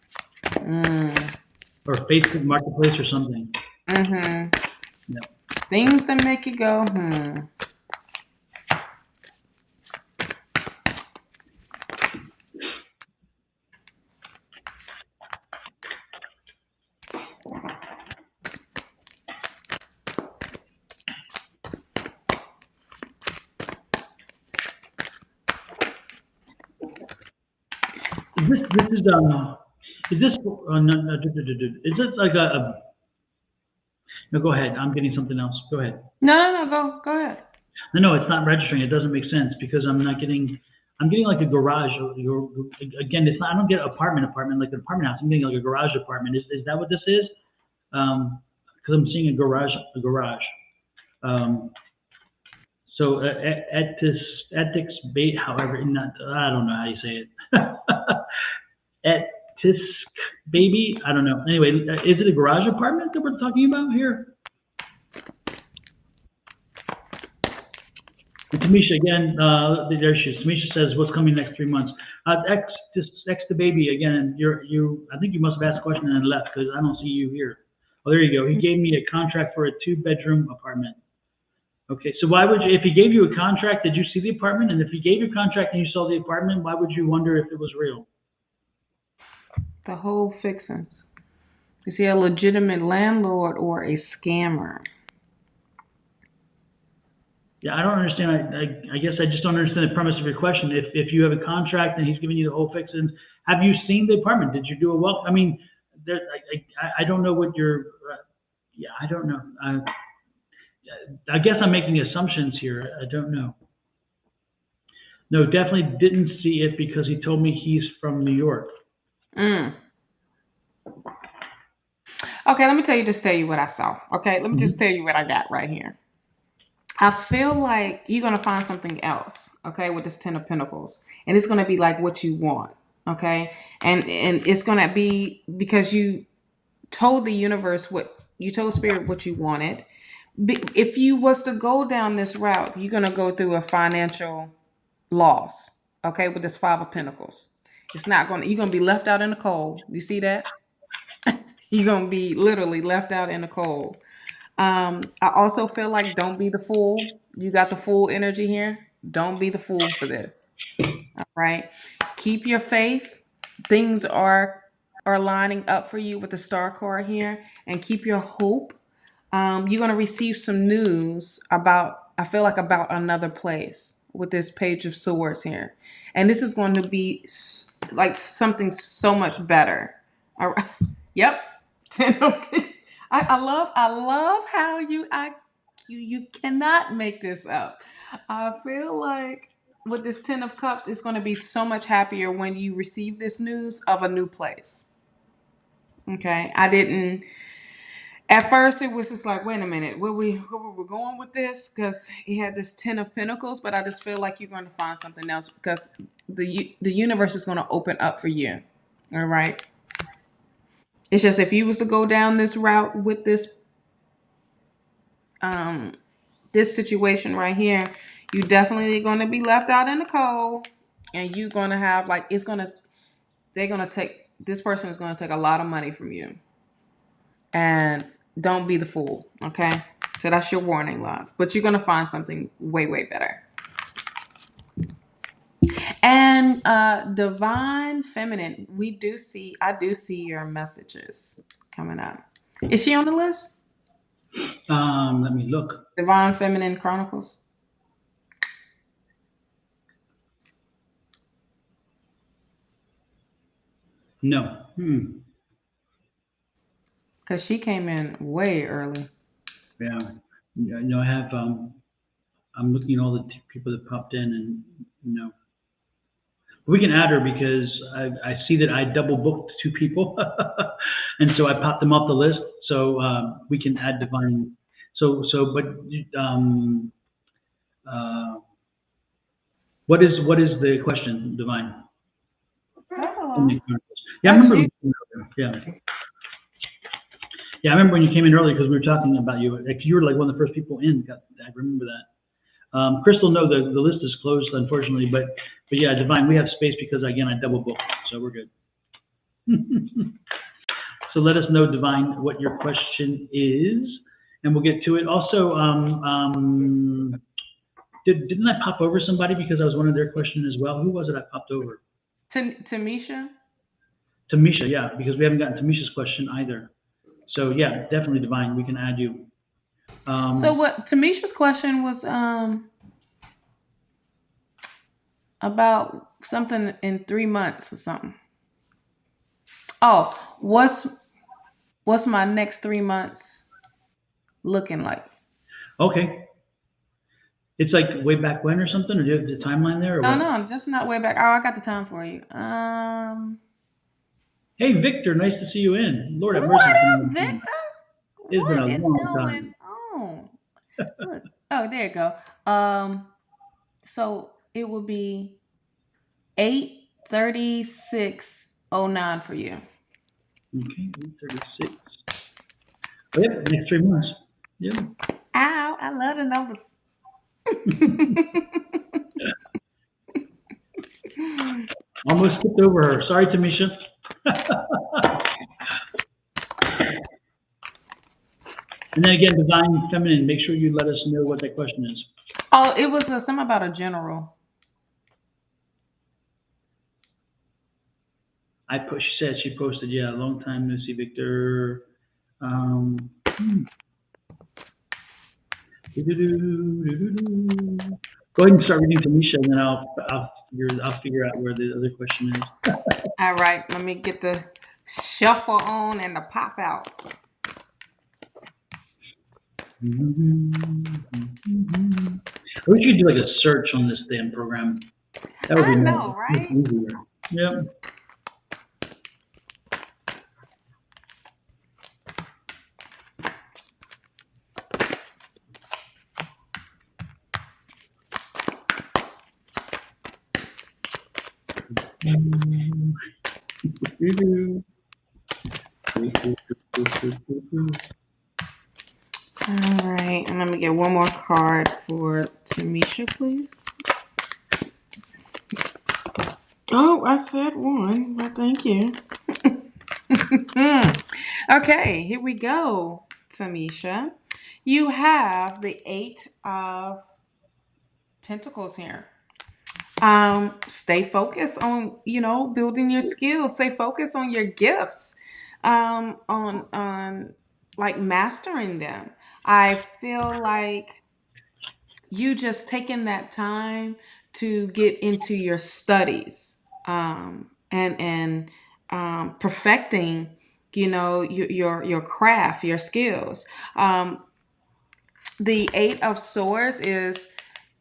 Or Facebook Marketplace or something. mm-hmm. Yeah. Things that make you go, hmm. This is this no, is this like a no? Go ahead. I'm getting something else. Go ahead. No, go ahead. No, it's not registering. It doesn't make sense because I'm not getting. I'm getting like a garage. Again, it's not. I don't get apartment like an apartment house. I'm getting like a garage apartment. Is that what this is? Because I'm seeing a garage. Um, so ethics bait. However, not. I don't know how you say it. Etisk baby. I don't know. Anyway, is it a garage apartment that we're talking about here? And Tamisha again, there she is. Tamisha says, "What's coming next 3 months?" X the baby again. You. I think you must have asked a question and then left because I don't see you here. Oh, there you go. He gave me a contract for a 2-bedroom apartment. Okay, so why would you, if he gave you a contract, did you see the apartment? And if he gave you a contract and you saw the apartment, why would you wonder if it was real? The whole fixings. Is he a legitimate landlord or a scammer? Yeah, I don't understand. I guess I just don't understand the premise of your question. If you have a contract and he's giving you the whole fixings, have you seen the apartment? Did you do a well? I mean, there, I don't know what your, yeah, I don't know. I guess I'm making assumptions here. I don't know. No, definitely didn't see it because he told me he's from New York. Mm. Okay, let me tell you what I saw. Okay, let me just tell you what I got right here. I feel like you're gonna find something else, okay, with this Ten of Pentacles, and it's gonna be like what you want, Okay. And it's going to be because you told the universe what you told spirit what you wanted. If you was to go down this route, you're going to go through a financial loss. Okay. With this Five of Pentacles, it's not going to, you're going to be left out in the cold. You see that? You're going to be literally left out in the cold. I also feel like don't be the fool. You got the fool energy here. Don't be the fool for this. All right. Keep your faith. Things are lining up for you with the star card here, and keep your hope. You're going to receive some news about, I feel like, about another place with this Page of Swords here. And this is going to be like something so much better. All right. Yep. I love how you cannot make this up. I feel like with this Ten of Cups, it's going to be so much happier when you receive this news of a new place. Okay. I didn't, at first it was just like, wait a minute, where we going with this? Because he had this Ten of Pentacles, but I just feel like you're going to find something else because the universe is going to open up for you. All right. It's just if you was to go down this route with this this situation right here, you definitely going to be left out in the cold, and you're going to have like this person is going to take a lot of money from you, and don't be the fool. Okay, so that's your warning, love. But you're going to find something way better. And Divine Feminine, I do see your messages coming up. Is she on the list? Let me look. Divine Feminine Chronicles. No. Because she came in way early. Yeah. No, I have. I'm looking at all the people that popped in, and we can add her because I see that I double booked 2 people, and so I popped them off the list. So we can add Divine. But what is the question, Divine? That's a lot. Yeah, I remember. Yeah, I remember when you came in early because we were talking about you. Like, you were like one of the first people in. I remember that. Crystal, no, the list is closed, unfortunately. But yeah, Divine, we have space because, again, I double booked, so we're good. So let us know, Divine, what your question is, and we'll get to it. Also, didn't I pop over somebody because I was one of their questions as well? Who was it I popped over? Tamisha? Tamisha, yeah, because we haven't gotten Tamisha's question either. So yeah, definitely, Divine, we can add you. So what Tamisha's question was about something in 3 months or something. Oh, what's my next 3 months looking like? Okay. It's like way back when or something, or do you have the timeline there? Or what? No, just not way back. Oh, I got the time for you. Hey, Victor, nice to see you in. Lord have mercy. What up, Victor? It's been a What is long going time. on? Look. Oh, there you go. So it will be 8/36/09 for you. Okay, 8/36. Yep, next 3 months. Yep. Ow, I love the numbers. Almost skipped over her. Sorry, Tamisha. And then again, Divine Feminine, make sure you let us know what that question is. Oh, it was something about a general. She said she posted, yeah, long time no see, Victor. Go ahead and start reading Tamisha, and then I'll figure out where the other question is. All right, let me get the shuffle on and the pop outs. I wish you could do like a search on this damn program. That would be know, right? Easier. Yep. All right, and let me get one more card for Tamisha, please. Oh, I said one, but thank you. Okay, here we go, Tamisha. You have the Eight of Pentacles here. Stay focused on, building your skills. Stay focused on your gifts. On like mastering them. I feel like you just taking that time to get into your studies, and perfecting, your craft, your skills. The Eight of Swords is,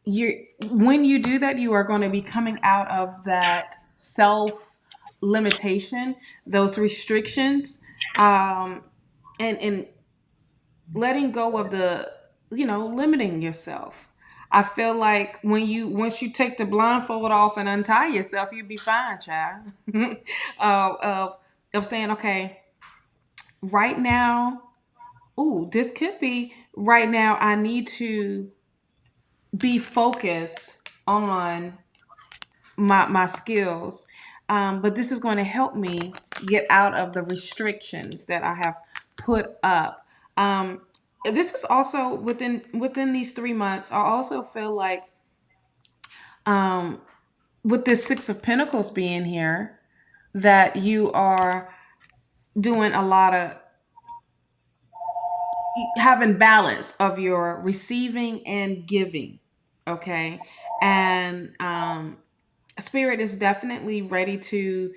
you when you do that, you are going to be coming out of that self limitation, those restrictions, and letting go of the, limiting yourself. I feel like once you take the blindfold off and untie yourself, you'll be fine, child. Of saying, okay, right now, ooh, this could be right now. I need to be focused on my skills, but this is going to help me get out of the restrictions that I have put up. This is also within these 3 months. I also feel like, with this Six of Pentacles being here, that you are doing a lot of having balance of your receiving and giving. Okay. And Spirit is definitely ready to,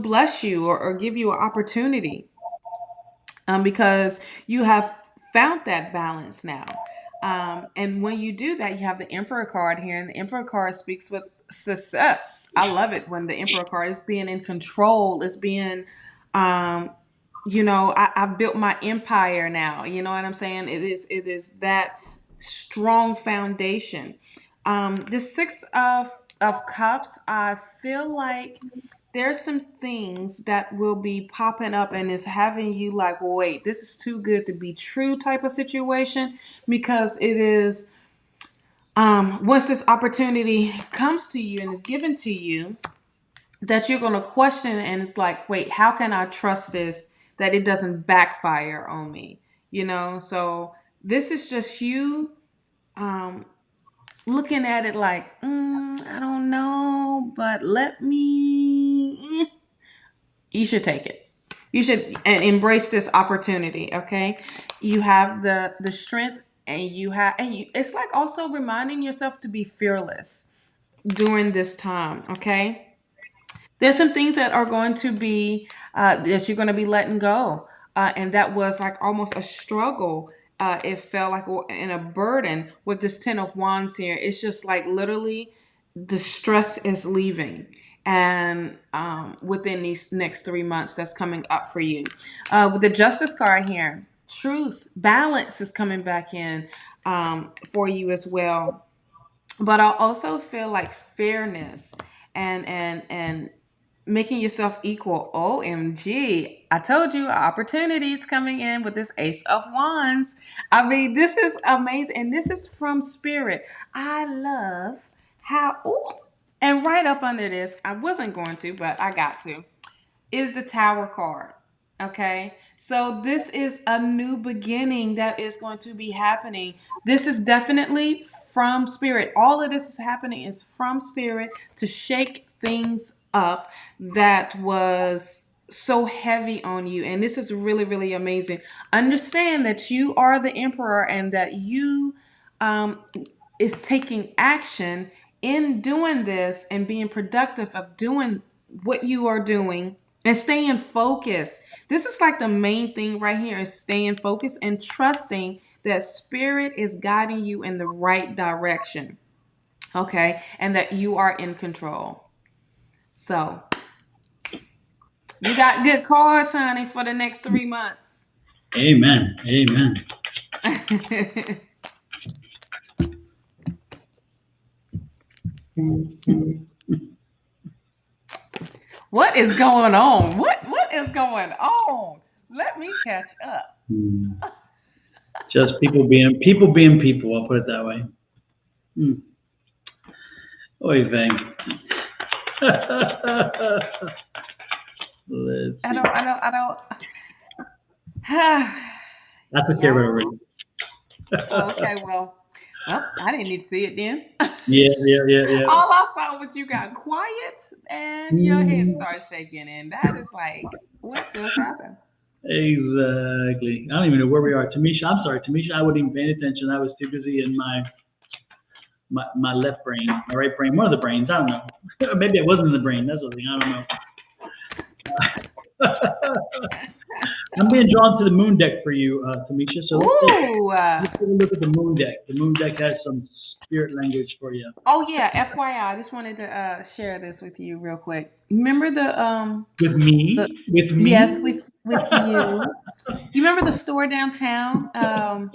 bless you, or give you an opportunity, because you have found that balance now. And when you do that, you have the Emperor card here, and the Emperor card speaks with success. I love it when the Emperor card is being in control, is being, I've built my empire now. You know what I'm saying? It is that strong foundation. This Six of Cups, I feel like there's some things that will be popping up and is having you like, wait, this is too good to be true type of situation, because it is, once this opportunity comes to you and is given to you, that you're going to question, and it's like, wait, how can I trust this, that it doesn't backfire on me? So this is just you, looking at it like, I don't know, but you should take it. You should embrace this opportunity. Okay. You have the strength, and it's like also reminding yourself to be fearless during this time. Okay. There's some things that are going to be, that you're going to be letting go. And that was like almost a struggle. It felt like in a burden with this Ten of Wands here. It's just like literally the stress is leaving. And within these next 3 months, that's coming up for you. With the Justice card here, truth, balance is coming back in, for you as well. But I also feel like fairness and making yourself equal. OMG. I told you, opportunities coming in with this Ace of Wands. I mean, this is amazing. And this is from Spirit. I love how, ooh, and right up under this, I wasn't going to, but I got to, is the Tower card. Okay. So this is a new beginning that is going to be happening. This is definitely from Spirit. All of this is happening is from Spirit to shake things up that was so heavy on you. And this is really, really amazing. Understand that you are the Emperor, and that you is taking action in doing this and being productive of doing what you are doing and staying focused. This is like the main thing right here, is staying focused and trusting that Spirit is guiding you in the right direction. Okay. And that you are in control. So you got good cards, honey, for the next 3 months. Amen. Amen. What is going on? What is going on? Let me catch up. Hmm. Just people being people. I'll put it that way. Hmm. Oy vey. Let's I see. don't. That's okay, Y'all. already. Okay, well, I didn't need to see it then. Yeah, yeah, yeah, yeah. All I saw was you got quiet and your head Mm, started shaking, and that is like, what just happened? exactly. I don't even know where we are. Tamisha, I'm sorry, Tamisha. I wasn't even paying attention. I was too busy in my left brain, my right brain, one of the brains. I don't know. Maybe it wasn't in the brain. That's the thing. I don't know. I'm being drawn to the moon deck for you, Tamisha. So Ooh. let's take a look at the moon deck. The moon deck has some spirit language for you. Oh yeah, FYI, I just wanted to share this with you real quick. Remember With the me? With yes, me? with you. You remember the store downtown? The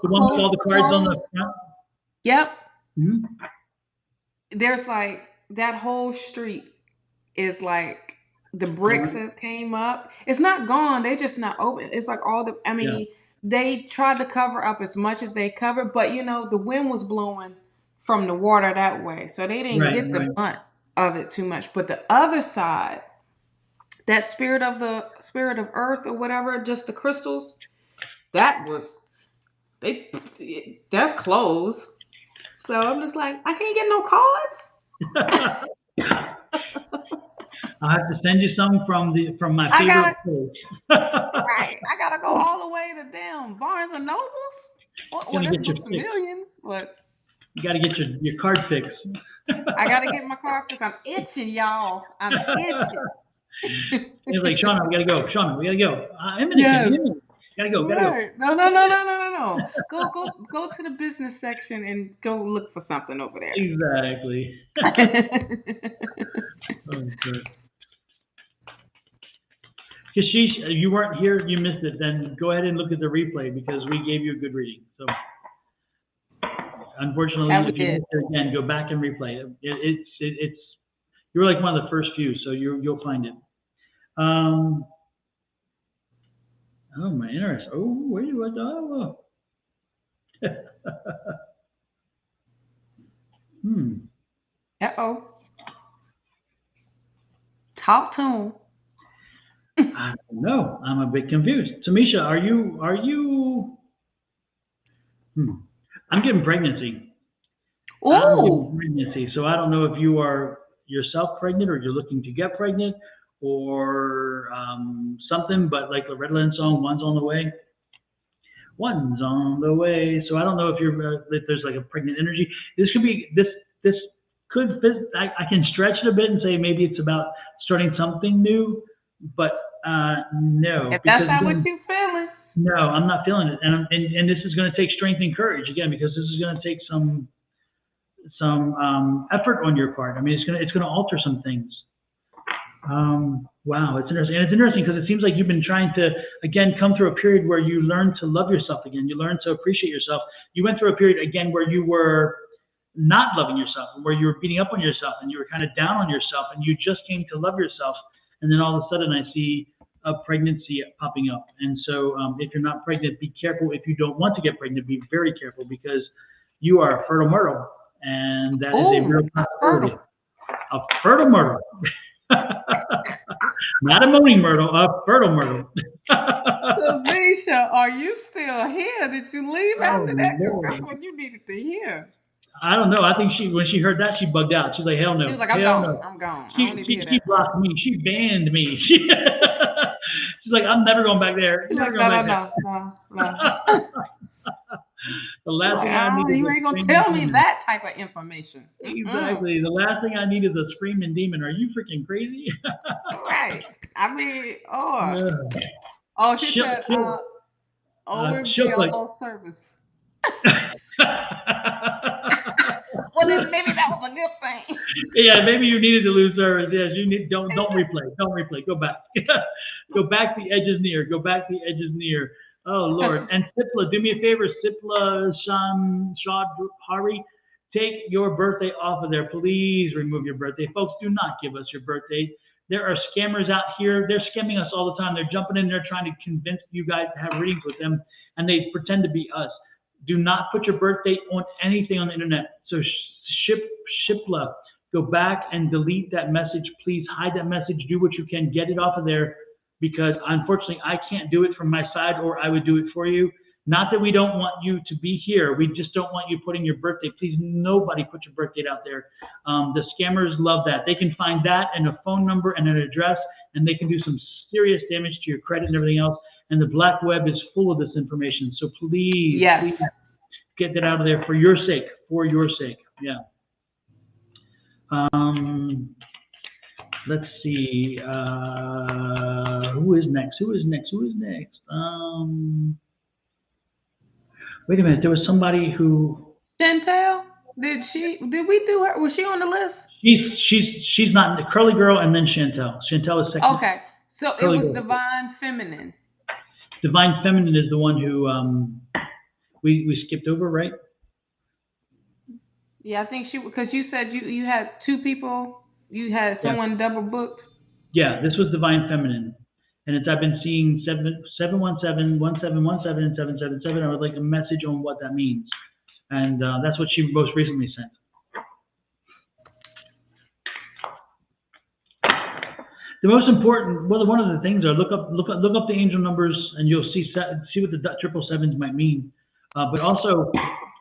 one with all the cards on the Clothes. front? Yep. Hmm. There's like that whole street is like the bricks that came up. It's not gone. They just not open. It's like all the. I Yeah. mean, they tried to cover up as much as they covered, but you know the wind was blowing from the water that way, so they didn't Right, get the right. brunt of it too much. But the other side, that spirit of earth or whatever, just the crystals, that was they. That's closed. So I'm just like, I can't get no cards. I'll have to send you some from my I favorite gotta place. right. I gotta go all the way to damn Barnes and Nobles. Well, Gonna this get your Books a fix. Millions, but You got to get your card fix. I gotta get my car fixed. I'm itching, y'all. I'm itching. He's like, Shauna, we gotta go. Shauna, we gotta go. Imminent, Yes. imminent. Gotta go, gotta go. Right. No. Go to the business section and go look for something over there. Exactly. Oh, because you weren't here, you missed it. Then go ahead and look at the replay because we gave you a good reading. So unfortunately, Yeah, we if you did. missed it again, go back and replay it. It's you were like one of the first few, so you'll find it. Um, oh my interest. Oh, where you at? Oh, hmm. Uh-oh. Talk to him. I don't know. I'm a bit confused. Tamisha, are you? Hmm. I'm getting pregnancy. I'm getting Ooh. pregnancy. So I don't know if you are yourself pregnant or you're looking to get pregnant or something, but like the Redland song, One's on the Way. One's on the way. So I don't know if there's like a pregnant energy. This could be, this could fit. I can stretch it a bit and say maybe it's about starting something new, but no, If that's because not what again, you feeling. no, I'm not feeling it. And this is going to take strength and courage again, because this is going to take some effort on your part. I mean, it's gonna alter some things. Wow, it's interesting, and it's interesting because it seems like you've been trying to again come through a period where you learn to love yourself again. You learn to appreciate yourself. You went through a period again where you were not loving yourself, and where you were beating up on yourself, and you were kind of down on yourself, and you just came to love yourself. And then all of a sudden, I see a pregnancy popping up. And so, if you're not pregnant, be careful. If you don't want to get pregnant, be very careful because you are a fertile myrtle, and that is a Ooh, real a fertile. possibility. A fertile myrtle. Not a moaning myrtle, a fertile myrtle. Tamisha, are you still here? Did you leave Oh after that? Because Lord. that's what you needed to hear. I don't know. I think when she heard that, she bugged out. She's like, hell She was no, like, I'm hell gone. no. I'm gone. I don't She need to she hear she that part. blocked me. She banned me. She's like, I'm never going back there. She's Never like, going back there. No. The She's last like, thing I need oh, is you a ain't gonna screaming tell me demon. that type of information. Mm-mm. Exactly. The last thing I need is a screaming demon. Are you freaking crazy? Right. I mean, No. she She'll, said, she'll, OMG, she'll like. almost service. Well, then maybe that was a good thing. Yeah, maybe you needed to lose service. Yes, you need. Don't replay. Don't replay. Go back. Go back. The edge is near. Go back. The edge is near. Oh Lord. And Sipla, do me a favor, Sipla Shadhari. take your birthday off of there. Please remove your birthday. Folks, do not give us your birthday. There are scammers out here. They're scamming us all the time. They're jumping in there trying to convince you guys to have readings with them, and they pretend to be us. Do not put your birthday on anything on the internet. So Shipla, go back and delete that message. Please hide that message. Do what you can. Get it off of there, because unfortunately I can't do it from my side, or I would do it for you. Not that we don't want you to be here. We just don't want you putting your birthday. Please, nobody put your birthday out there. The scammers love that. They can find that and a phone number and an address, and they can do some serious damage to your credit and everything else. And the black web is full of this information. So please, Yes. please get that out of there for your sake. For your sake. Yeah. Let's see. Who is next? Who is next? Who is next? Wait a minute. There was somebody who. Chantel, did we do her? Was she on the list? She's not the curly girl, and then Chantel. Chantel is second. Okay, so it Curly was girl. Divine Feminine. Divine Feminine is the one who we skipped over, right? Yeah, I think because you said you had two people. You had someone double booked. Yeah, this was Divine Feminine, and I've been seeing 717, 1717, and 777. I would like a message on what that means, and that's what she most recently sent. The most important, well, one of the things are look up the angel numbers, and you'll see what the 777s might mean. But also,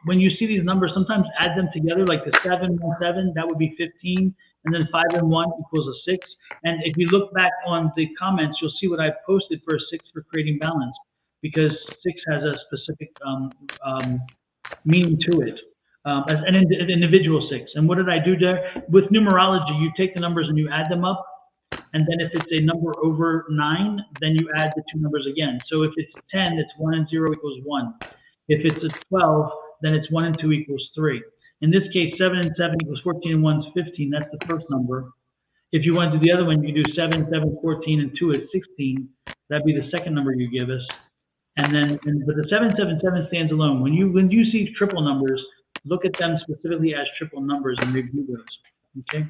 when you see these numbers, sometimes add them together, like the 717, that would be 15, and then 5 and 1 equals a 6. And if you look back on the comments, you'll see what I posted for a 6 for creating balance, because 6 has a specific meaning to it. As an individual 6. And what did I do there? With numerology, you take the numbers and you add them up. And then if it's a number over 9, then you add the two numbers again. So if it's 10, it's 1 and 0 equals 1. If it's a 12, then it's 1 and 2 equals 3. In this case, 7 and 7 equals 14 and 1 is 15. That's the first number. If you want to do the other one, you do 7, 7, 14, and 2 is 16. That'd be the second number you give us. And then, but the 777 stands alone. When you see triple numbers, look at them specifically as triple numbers and review those. Okay?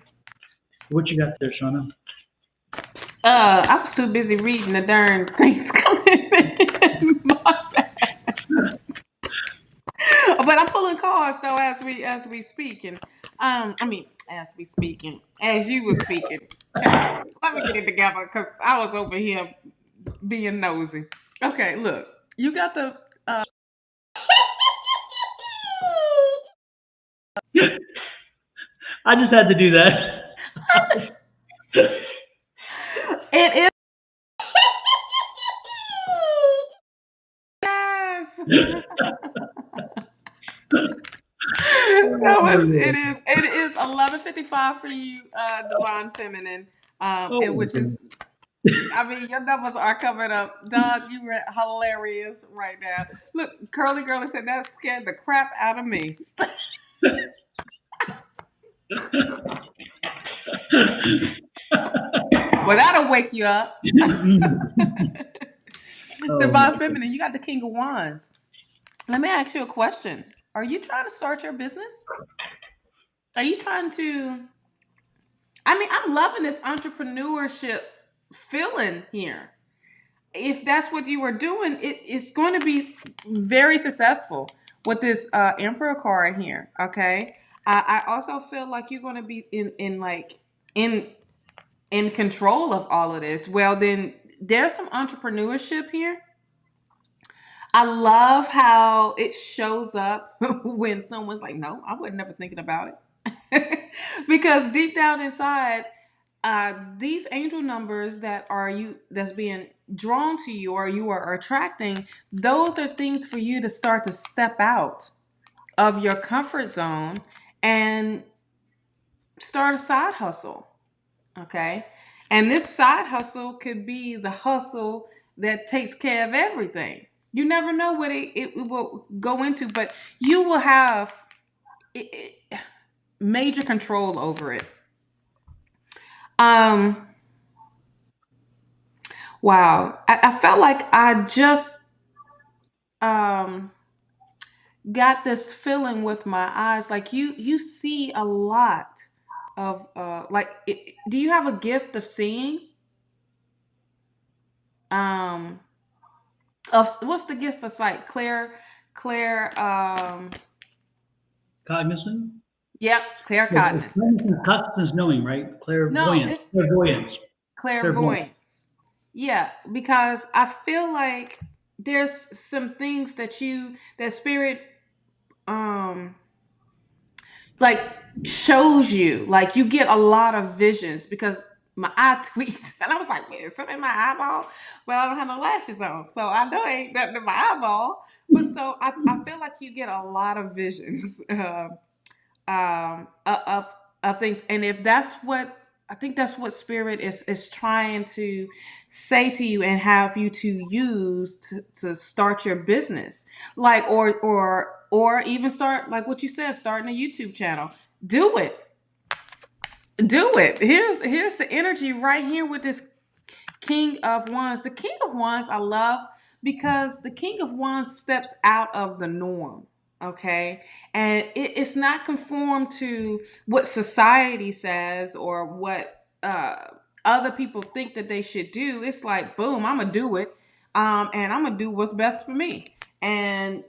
What you got there, Shawna? I was too busy reading the darn things coming in. But I'm pulling cards though as we speak, and as you were speaking. Child, let me get it together because I was over here being nosy. Okay, look, you got the. I just had to do that. It is. Yes. It is 11:55 for you, Divine Feminine, which is, I mean, your numbers are coming up. Doug, you were hilarious right now. Look, Curly Girl said that scared the crap out of me. Well, that'll wake you up. Divine Feminine, you got the King of Wands. Let me ask you a question. Are you trying to start your business? Are you trying to... I mean, I'm loving this entrepreneurship feeling here. If that's what you were doing, it's going to be very successful with this Emperor card here, okay? I also feel like you're going to be in control of all of this. Well, then there's some entrepreneurship here. I love how it shows up when someone's like, no, I wasn't never thinking about it. Because deep down inside, these angel numbers that's being drawn to you or you are attracting, those are things for you to start to step out of your comfort zone and start a side hustle. Okay. And this side hustle could be the hustle that takes care of everything. You never know what it will go into, but you will have major control over it. Wow. I felt like I just, got this feeling with my eyes, like you see a lot of do you have a gift of seeing? Um, of what's the gift for sight? Clear. Cognizant? Yep, claircognizant. Cognizant is knowing, right? No, Clairvoyance. it's Clairvoyance. Clairvoyance. clairvoyance. Yeah, because I feel like there's some things that spirit um like shows you. Like you get a lot of visions because my eye tweaks and I was like, wait, is something in my eyeball? Well, I don't have no lashes on, so I know it ain't nothing in my eyeball. But so I feel like you get a lot of visions of things, and if that's what I think, that's what spirit is trying to say to you and have you to use to start your business, like or even start, like what you said, starting a YouTube channel. Do it. Do it. Here's the energy right here with this King of Wands. The King of Wands I love because the King of Wands steps out of the norm. Okay. And it's not conformed to what society says or what other people think that they should do. It's like, boom, I'm going to do it. And I'm going to do what's best for me. And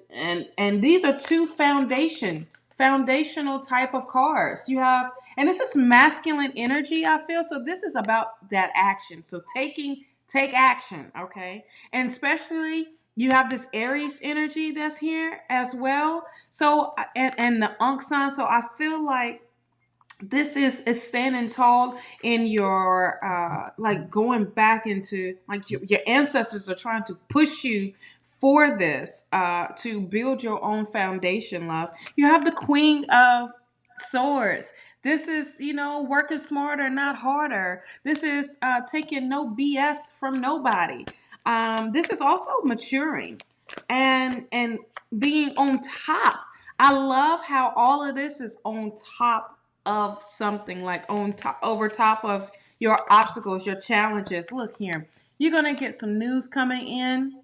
these are two foundational type of cards. You have, and this is masculine energy, I feel. So this is about that action. So take action, okay? And especially you have this Aries energy that's here as well. So and the Ankh sign. So I feel like this is standing tall in your like going back into like your ancestors are trying to push you for this to build your own foundation, love. You have the Queen of Swords. This is, working smarter, not harder. This is taking no BS from nobody. This is also maturing and being on top. I love how all of this is on top of something, like on top, over top of your obstacles, your challenges. Look here, you're gonna get some news coming in.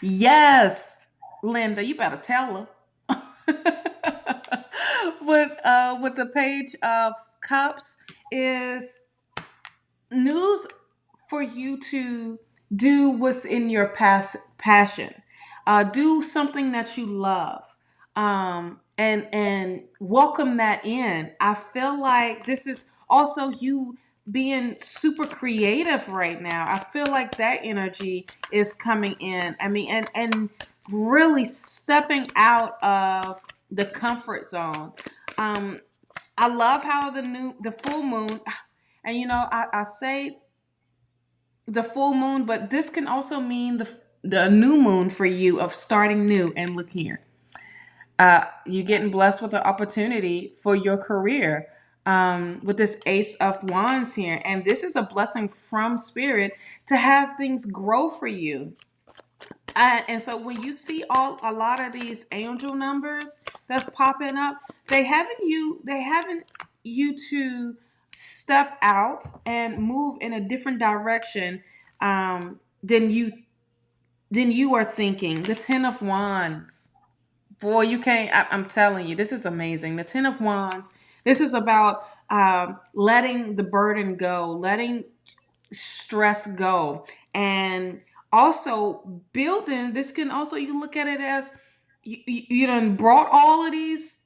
Yes, Linda, you better tell them. With the Page of Cups is news for you to do what's in your passion. Do something that you love, and welcome that in. I feel like this is also you being super creative right now. I feel like that energy is coming in. I mean, and really stepping out of the comfort zone. Um, I love how the full moon, and I say the full moon, but this can also mean the new moon for you of starting new. And look here, you're getting blessed with an opportunity for your career with this Ace of Wands here, and this is a blessing from Spirit to have things grow for you. And so when you see a lot of these angel numbers that's popping up, they haven't you to step out and move in a different direction than you are thinking. The Ten of Wands. Boy, you can't. I'm telling you, this is amazing. The Ten of Wands. This is about letting the burden go, letting stress go, and also building. This can also, you look at it as you done brought all of these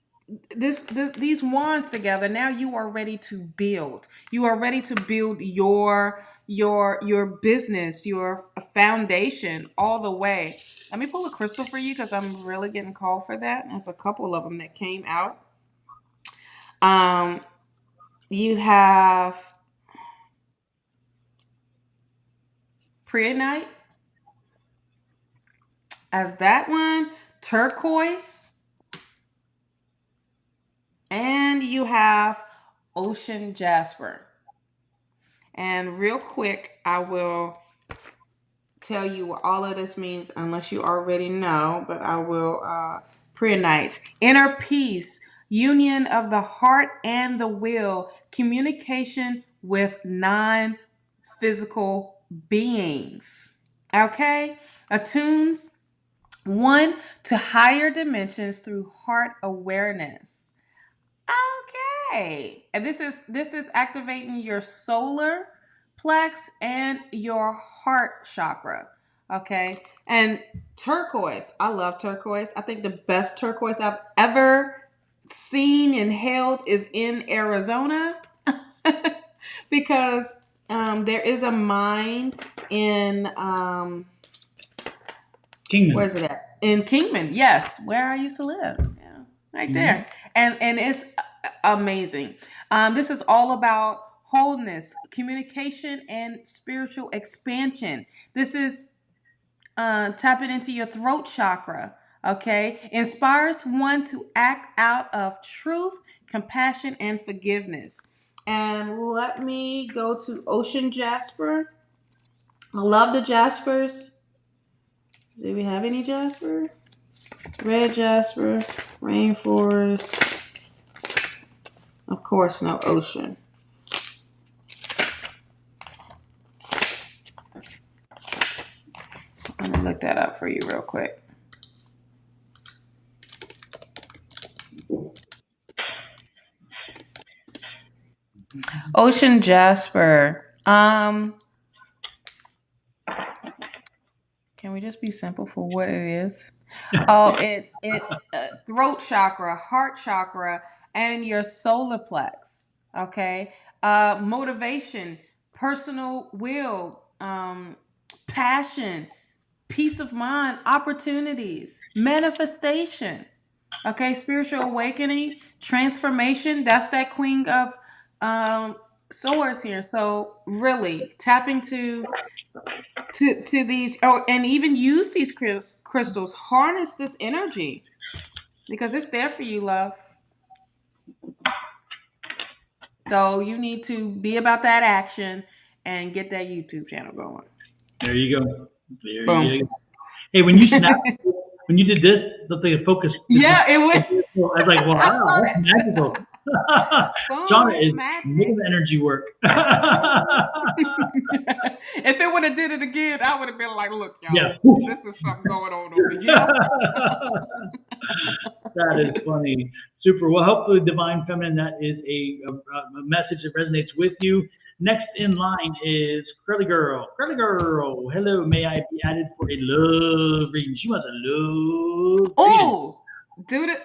wands together. Now you are ready to build. You are ready to build your business, your foundation all the way. Let me pull a crystal for you because I'm really getting called for that. There's a couple of them that came out. You have Preonite as that one, turquoise, and you have ocean jasper. And real quick, I will tell you what all of this means, unless you already know, but I will. Preonite, inner peace, union of the heart and the will, communication with non-physical beings. Okay, attunes One, to higher dimensions through heart awareness. Okay. And this is activating your solar plex and your heart chakra. Okay. And turquoise. I love turquoise. I think the best turquoise I've ever seen and held is in Arizona because there is a mine in Kingman. where's it at? In Kingman, yes, where I used to live. Yeah, right there. And it's amazing. This is all about wholeness, communication, and spiritual expansion. This is tapping into your throat chakra. Okay, inspires one to act out of truth, compassion, and forgiveness. And let me go to Ocean Jasper. I love the Jaspers. Do we have any Jasper? Red Jasper, Rainforest. Of course, no Ocean. Let me look that up for you real quick. Ocean Jasper. Can we just be simple for what it is? Oh, it throat chakra, heart chakra, and your solar plex. Okay, motivation, personal will, passion, peace of mind, opportunities, manifestation. Okay, spiritual awakening, transformation. That's that queen of swords here. So really tap into to these, and even use these crystals. Harness this energy because it's there for you, love. So you need to be about that action and get that YouTube channel going. There you go. There Boom. you go. Hey, when you snapped, when you did this, it looked like a focus. Yeah, it was. I was like, wow, I saw that's that. magical. Boom, Shawna is magic. making the energy work. If it would have did it again, I would have been like, look, y'all, Yeah. this is something going on over here. That is funny. Super. Well, hopefully, Divine Feminine, that is a message that resonates with you. Next in line is Curly Girl. Curly Girl, hello. May I be added for a love reading? She wants a love reading. Oh, Duda.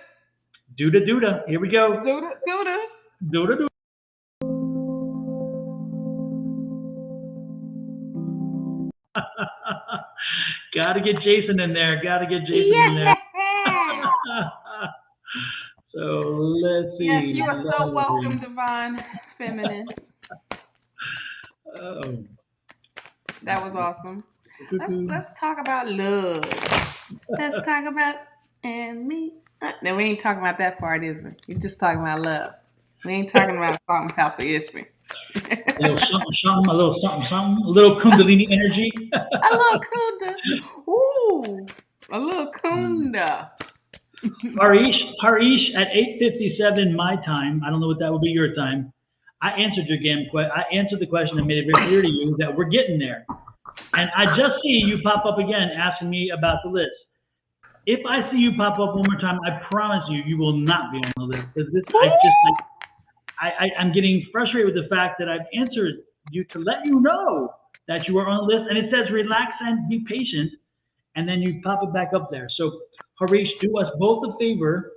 Duda Duda. Here we go. Duda. Duda Duda. Gotta get Jason in there. Gotta get Jason in there. So let's see. Yes, you are so welcome, Divine Feminine. Oh. That was awesome. Let's talk about love. Let's talk about and me. No, we ain't talking about that part, is we? We're just talking about love. We ain't talking about salt and pepper, is we? A little something, a little something, a little Kundalini energy. A little kunda. Ooh, a little kunda. Harish at 8:57 my time. I don't know what that would be your time. I answered I answered the question and made it very clear to you that we're getting there. And I just see you pop up again asking me about the list. If I see you pop up one more time, I promise you, you will not be on the list. Because this, I'm getting frustrated with the fact that I've answered you to let you know that you are on the list, and it says relax and be patient, and then you pop it back up there. So, Harish, do us both a favor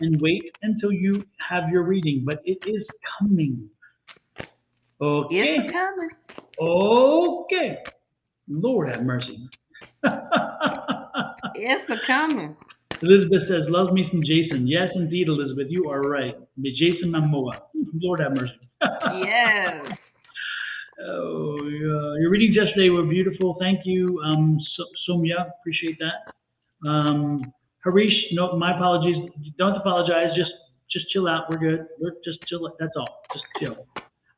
and wait until you have your reading, but it is coming. Okay. It's coming. Okay. Lord have mercy. It's a coming. Elizabeth says, loves me some Jason. Yes, indeed, Elizabeth, you are right. Jason Momoa. Lord have mercy. Yes. Oh, your readings yesterday were beautiful. Thank you, Somya. Appreciate that. Harish, no, my apologies. Don't apologize. Just chill out. We're good. We're just chill. That's all. Just chill.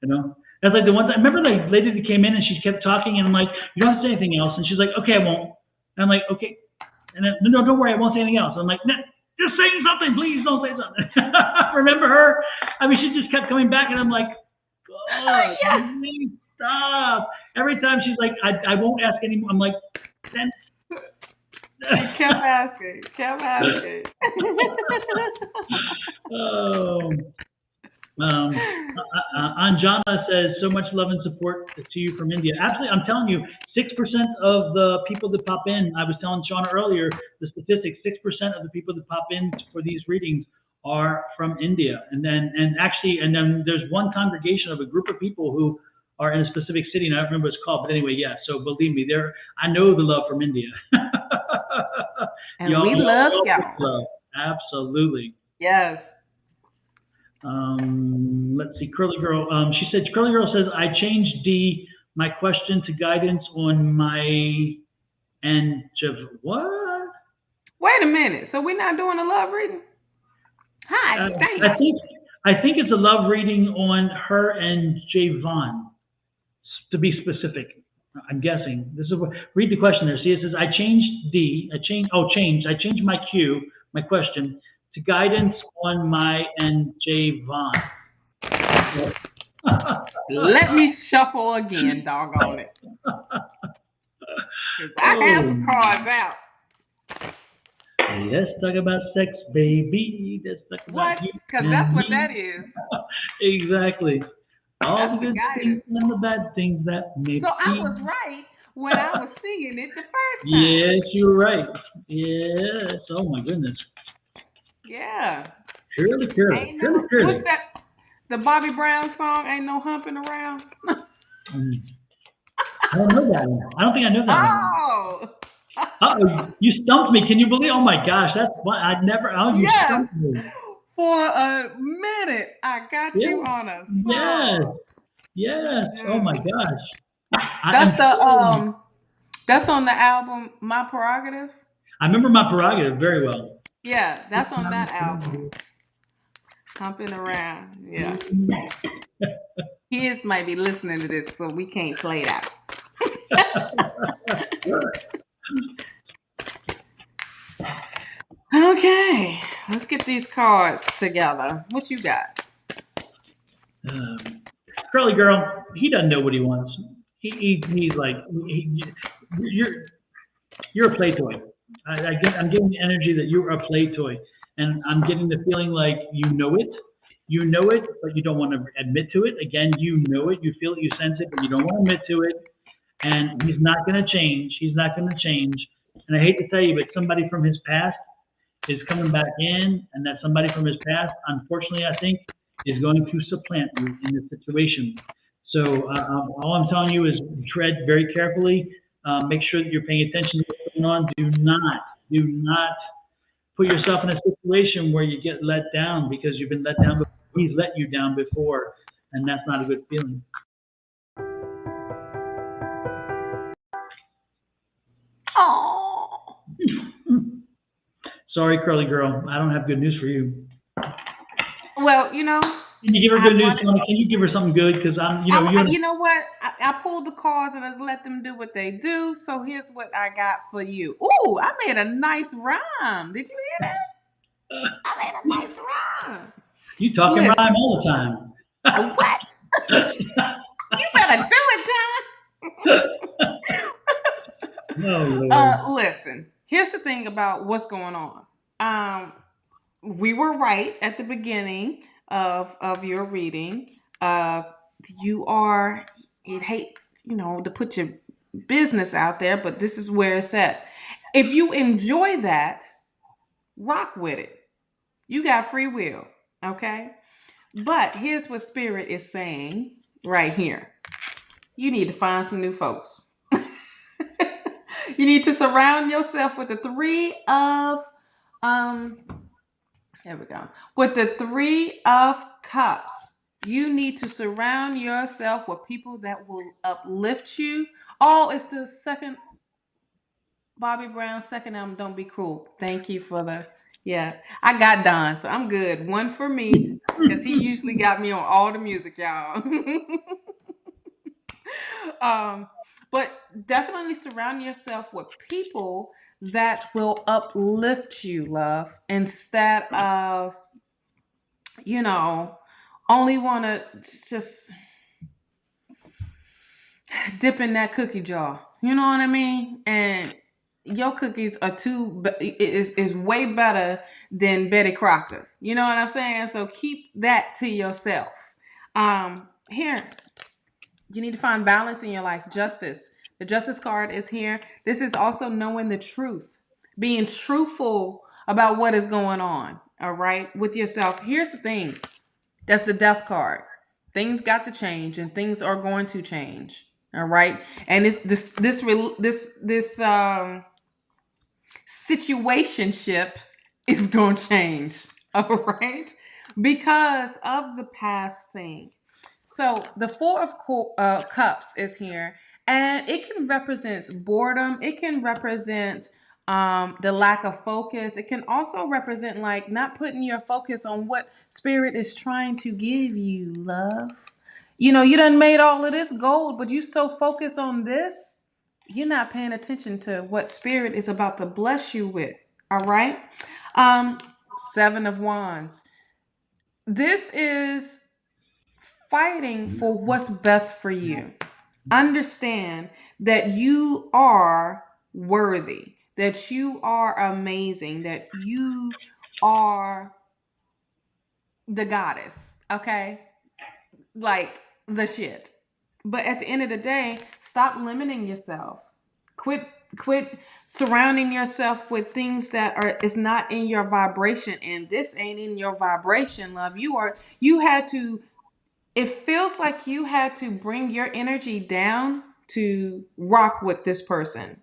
You know. That's like the one time. I remember the lady that came in and she kept talking, and I'm like, you don't have to say anything else. And she's like, okay, I won't. And I'm like, okay. And then, no, don't worry, I won't say anything else. I'm like, no, just say something, please. Don't say something. Remember her? I mean, she just kept coming back, and I'm like, God, please stop. Every time she's like, I won't ask anymore. I'm like, then He kept asking. Kept asking. Oh, Anjana says, so much love and support to you from India. Absolutely, I'm telling you, 6% of the people that pop in, I was telling Shawna earlier, the statistics, 6% of the people that pop in for these readings are from India. And then there's one congregation of a group of people who are in a specific city, and I don't remember what it's called, but anyway, yeah, so believe me, I know the love from India. And we love y'all. Love. Absolutely. Yes. Let's see, Curly Girl. Curly Girl says, I changed D, my question to guidance on my and what? Wait a minute. So we're not doing a love reading? Hi, damn. I think it's a love reading on her and Javon, to be specific. I'm guessing. Read the question there. See, it says, I changed my cue, my question, to guidance on my and Javon. Let me shuffle again, doggone it. Because I have some cards out. Let's talk about sex, baby. Let's talk about what? Because that's what that is. Exactly. All that's the good things and the bad things that make. So I was right when I was singing it the first time. Yes, you're right. Yes. Oh my goodness. Yeah. Purely. What's that? The Bobby Brown song, Ain't No Humping Around? I don't know that one. I don't think I know that one. Oh, you stumped me. Can you believe? Oh my gosh, that's what I never. Oh, you stumped me. For a minute, I got you on a song. Yes. Oh my gosh. That's on the album My Prerogative. I remember My Prerogative very well. Yeah, that's on that album. Humping Around. Yeah. Kids might be listening to this, so we can't play that. Okay, let's get these cards together. What you got? Curly Girl, he doesn't know what he wants. He's like, you're a play toy. I'm getting the energy that you're a play toy, and I'm getting the feeling like you know it, but you don't want to admit to it. Again, you know it, you feel it, you sense it, but you don't want to admit to it. And he's not going to change. He's not going to change. And I hate to tell you, but somebody from his past is coming back in, and that somebody from his past, unfortunately, I think, is going to supplant you in this situation. So all I'm telling you is tread very carefully. Make sure that you're paying attention to what's going on. Do not put yourself in a situation where you get let down because you've been let down before. He's let you down before, and that's not a good feeling. Oh. Sorry, Curly Girl. I don't have good news for you. Well, you know. Can you give her good news? Can you give her something good? Because you know what? I pulled the cards and just let them do what they do. So here's what I got for you. Ooh, I made a nice rhyme. Did you hear that? I made a nice rhyme. You talking rhyme all the time. What? You better do it, Tom. No, listen. Here's the thing about what's going on. We were right at the beginning of your reading. It hates, to put your business out there, but this is where it's at. If you enjoy that, rock with it. You got free will, okay? But here's what Spirit is saying right here. You need to find some new folks. You need to surround yourself with the Three of there we go. With the Three of Cups, you need to surround yourself with people that will uplift you. Oh, it's the second Bobby Brown second album, Don't Be Cruel. Thank you for I got Don, so I'm good. One for me, because he usually got me on all the music, y'all. But definitely surround yourself with people that will uplift you, love, instead of, only want to just dip in that cookie jar. You know what I mean? And your cookies are is way better than Betty Crocker's. You know what I'm saying? So keep that to yourself. Here, you need to find balance in your life. Justice. The justice card is here. This is also knowing the truth, being truthful about what is going on. All right, with yourself. Here's the thing. That's the death card. Things got to change, and things are going to change. All right, and it's this situationship is going to change. All right, because of the past thing. So the Four of Cups is here, and it can represent boredom. It can represent the lack of focus. It can also represent like not putting your focus on what spirit is trying to give you, love. You know, you done made all of this gold, but you so focused on this, you're not paying attention to what spirit is about to bless you with. All right. Um, Seven of Wands. This is fighting for what's best for you. Understand that you are worthy, that you are amazing, that you are the goddess, okay? Like the shit. But at the end of the day, stop limiting yourself. Quit surrounding yourself with things that are is not in your vibration, and this ain't in your vibration, love. You had to, it feels like you had to bring your energy down to rock with this person.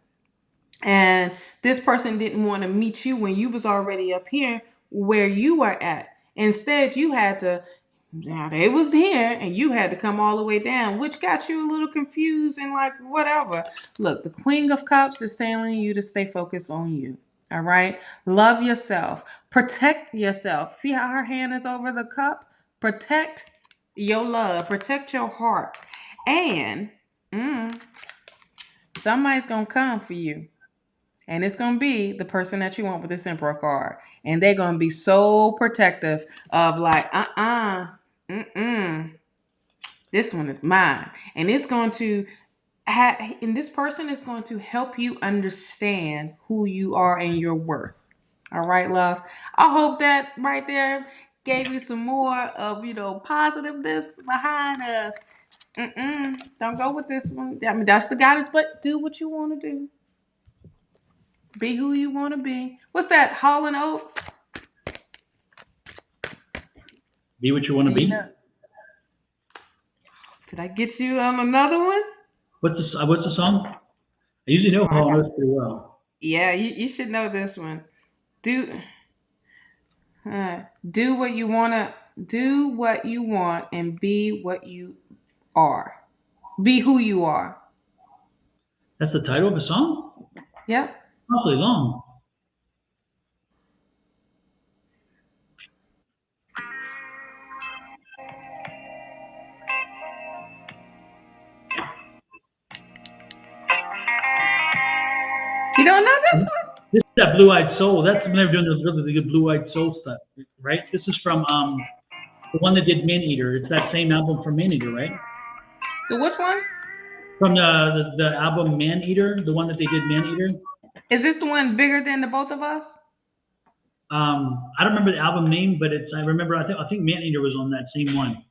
And this person didn't want to meet you when you was already up here where you were at. Instead, you had to, yeah, they was here and you had to come all the way down, which got you a little confused and like whatever. Look, the Queen of Cups is telling you to stay focused on you. All right. Love yourself. Protect yourself. See how her hand is over the cup? Protect your love. Protect your heart. And somebody's going to come for you. And it's going to be the person that you want with this Emperor card. And they're going to be so protective of like, this one is mine. And it's going to and this person is going to help you understand who you are and your worth. All right, love. I hope that right there gave you some more of, positiveness behind don't go with this one. I mean, that's the guidance, but do what you want to do. Be who you want to be. What's that? Hall and Oates? Be what you want to be. Did I get you on another one? What's the song? I usually know Hall and Oates pretty well. Yeah, you should know this one. Do what you wanna do, what you want, and be what you are. Be who you are. That's the title of a song? Yep. Awfully long. You don't know this one? This is that Blue-Eyed Soul. That's when they were doing those really good Blue-Eyed Soul stuff, right? This is from the one that did Man Eater. It's that same album from Man Eater, right? The which one? From the album Man Eater, the one that they did Man Eater. Is this the one Bigger Than the Both of Us? I don't remember the album name, but I remember. I think Man Eater was on that same one.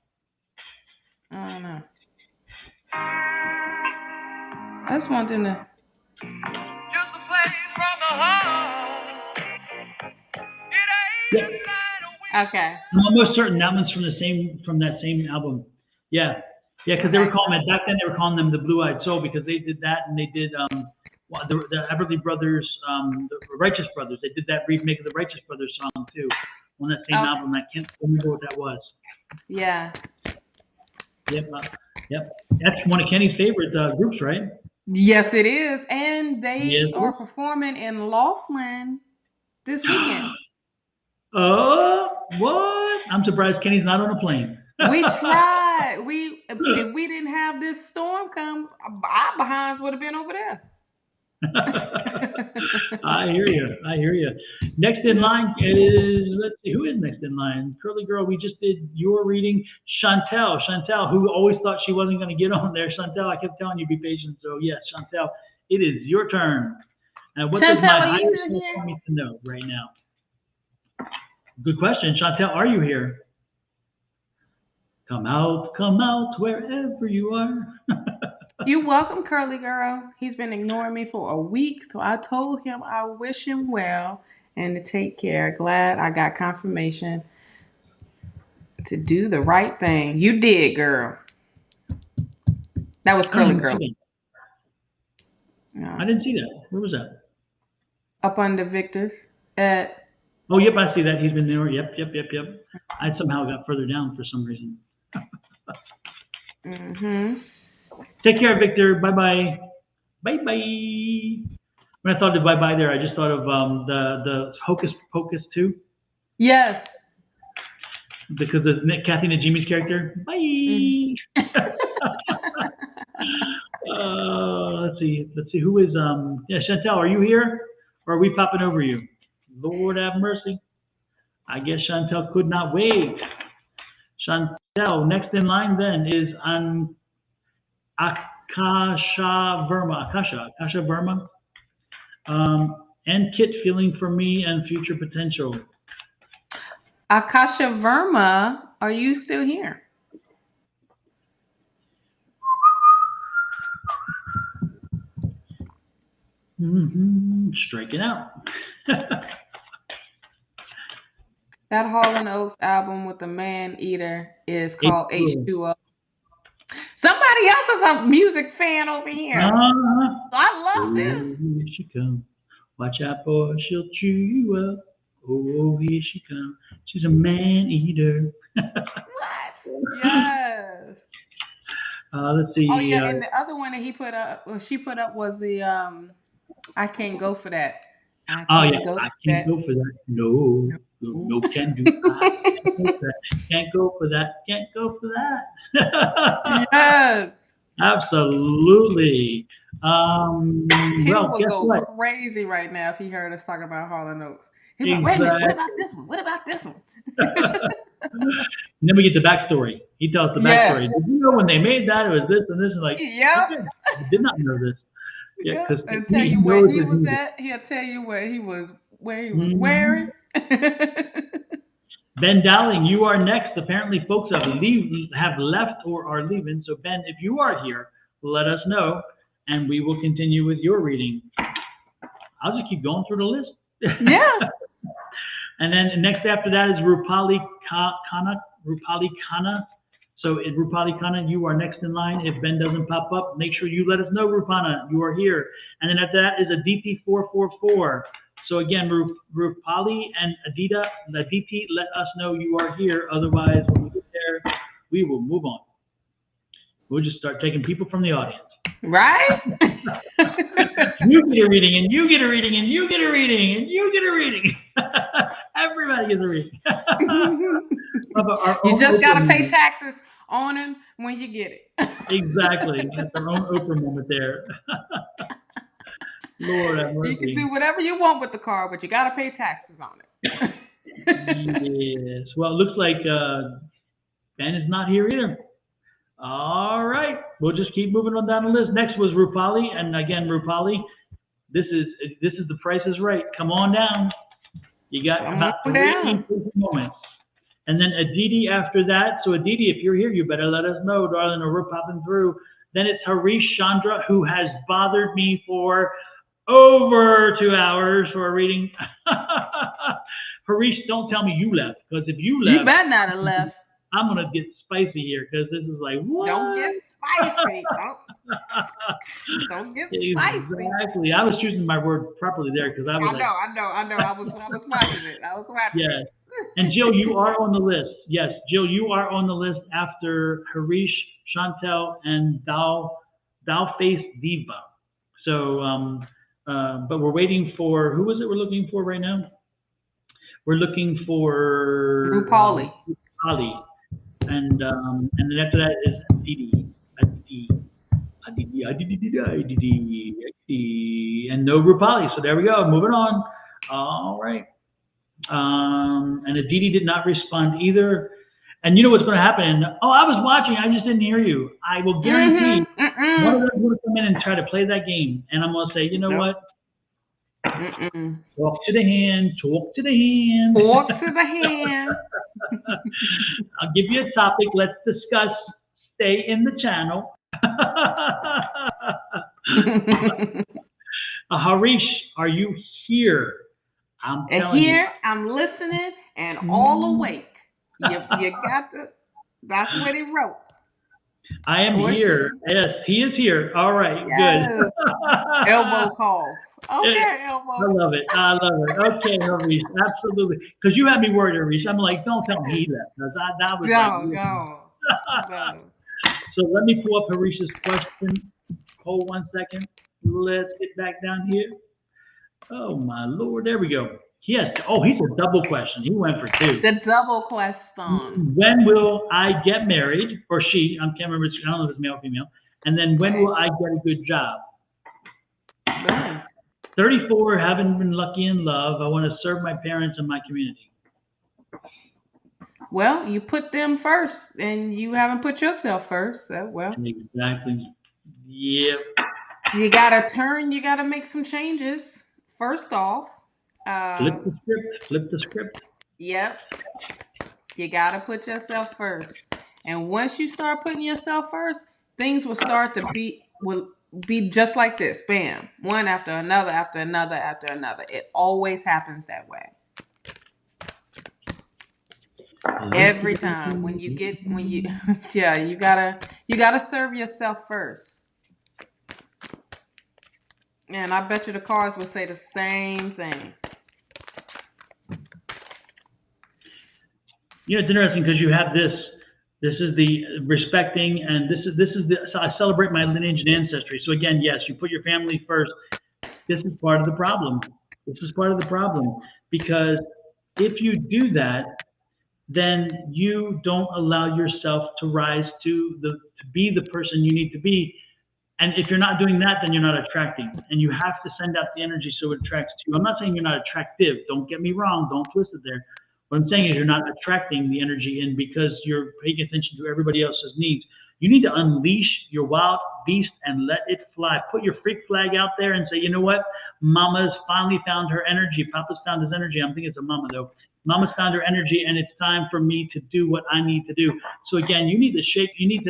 I don't know. I just want them to. Just a play from the heart. Yep. Okay. I'm almost certain that one's from that same album. Yeah, because they were calling it back then. They were calling them the Blue-Eyed Soul because they did that, and they did the Everly Brothers, the Righteous Brothers. They did that remake of the Righteous Brothers song too on that same album. I can't remember what that was. Yeah. Yep. That's one of Kenny's favorite groups, right? Yes, it is, and they are performing in Laughlin this weekend. Oh, what? I'm surprised Kenny's not on a plane. We tried. If we didn't have this storm come, our behinds would have been over there. I hear you. Next in line is, let's see, who is next in line? Curly girl, we just did your reading. Chantel, who always thought she wasn't going to get on there. Chantel, I kept telling you, be patient. So yes, Chantel, it is your turn. And what does Chantel, my are you higher still self here? want me to know right now? Good question. Chantel, are you here? Come out, wherever you are. You welcome, Curly Girl. He's been ignoring me for a week, so I told him I wish him well and to take care. Glad I got confirmation to do the right thing. You did, girl. That was I don't Curly even Girl. see that. No. I didn't see that. Where was that? Up under Victor's at Oh, yep, I see that. He's been there. Yep. I somehow got further down for some reason. Take care, Victor. Bye bye. Bye bye. When I thought of bye bye there, I just thought of the Hocus Pocus 2 yes. because of Kathy Najimy's character. Bye. Let's see. Who is yeah, Chantel, are you here? Or are we popping over you? Lord have mercy. I guess Chantel could not wait. Chantel, next in line then is Akasha Verma. Akasha Verma. And Kit feeling for me and future potential. Akasha Verma, are you still here? Striking out. That Hall & Oates album with the Man Eater is called H2O. Somebody else is a music fan over here. I love this. Here she comes. Watch out, boy, she'll chew you up. Oh, here she comes. She's a man eater. What? Yes. Let's see. Oh yeah, and the other one that he put up, or she put up, was the I Can't Go For That. I can't go for that. No, can do. Can't go for that. Can't go for that. Yes. Absolutely. Kim Well, would guess go what? crazy right now if he heard us talking about Hall & Oates. He'd be like, Exactly. wait a minute, what about this one? What about this one? And then we get the backstory. He tells the backstory. Yes. Did you know when they made that, it was this and this? And like, Yep. okay, I did not know this. Yeah, because And tell you where he was at. He'll tell you where he was wearing. Ben Dowling, you are next. Apparently, folks have left or are leaving. So, Ben, if you are here, let us know, and we will continue with your reading. I'll just keep going through the list. Yeah. And then next after that is Rupali Khanna. So, Rupali Khanna, you are next in line. If Ben doesn't pop up, make sure you let us know, Rupana, you are here. And then after that is a DP444. So again, Rupali and Aditi, let us know you are here. Otherwise, when we get there, we will move on. We'll just start taking people from the audience. Right? You get a reading, and you get a reading, and you get a reading, and you get a reading. Everybody gets a reading. You just got to pay taxes on it when you get it. Exactly. That's our own Oprah moment there. Lord have mercy. You can do whatever you want with the car, but you got to pay taxes on it. Yes. Well, it looks like Ben is not here either. All right. We'll just keep moving on down the list. Next was Rupali. And again, Rupali, this is the Price is Right. Come on down. You got about 3 moments. And then Aditi after that. So Aditi, if you're here, you better let us know, darling, or we're popping through. Then it's Harish Chandra, who has bothered me for over 2 hours for a reading. Harish, don't tell me you left, because if you left, you better not have left. I'm gonna get spicy here, because this is like, what? Don't get spicy. Don't get spicy. Exactly. I was choosing my word properly there, because I was I know. I was watching it. Yeah. And Jill, you are on the list. Yes, Jill, you are on the list after Harish, Chantel, and Thou Face Diva. So, but we're waiting for, who is it we're looking for right now? We're looking for Rupali. And then after that is Aditi. And no Rupali. So there we go. Moving on. All right. And Aditi did not respond either. And you know what's going to happen? Oh, I was watching. I just didn't hear you. I will guarantee one of them is going to come in and try to play that game. And I'm going to say, you know what? Mm-mm. Talk to the hand. Talk to the hand. Talk to the hand. I'll give you a topic. Let's discuss. Stay in the channel. Harish, are you here? I'm And telling you. here I'm listening and all Mm, awake. You got to. That's what he wrote. I am Or here. she. Yes, he is here. All right, good. Yes. Elbow cough. Okay, I elbow. love it. I love it. Okay, Harish, absolutely. Because you had me worried, Harish. I'm like, don't tell me that. Because that was like, Go, go, go. so let me pull up Harish's question. Hold 1 second. Let's get back down here. Oh my Lord, there we go. Yes. Oh, he's a double question. He went for two. The double question. When will I get married? Or she? I can't remember. I don't know if it's male or female. And then when Okay. will I get a good job? Boom. 34, haven't been lucky in love. I want to serve my parents and my community. Well, you put them first, and you haven't put yourself first. So, well, Exactly. Yep. you gotta turn. You gotta make some changes. First off, Flip the script. Flip the script. yep, you gotta put yourself first. And once you start putting yourself first, things will start to be just like this. Bam, one after another, after another, after another. It always happens that way. Every time when you yeah, you gotta serve yourself first. And I bet you the cards would say the same thing. You know, it's interesting because you have this. This is the respecting, and this is the. So I celebrate my lineage and ancestry. So again, yes, you put your family first. This is part of the problem. This is part of the problem because if you do that, then you don't allow yourself to rise to be the person you need to be. And if you're not doing that, then you're not attracting. And you have to send out the energy so it attracts to you. I'm not saying you're not attractive. Don't get me wrong. Don't twist it there. What I'm saying is you're not attracting the energy in because you're paying attention to everybody else's needs. You need to unleash your wild beast and let it fly. Put your freak flag out there and say, you know what? Mama's finally found her energy. Papa's found his energy. I'm thinking it's a mama though. Mama's found her energy, and it's time for me to do what I need to do. So again, you need to shake. You need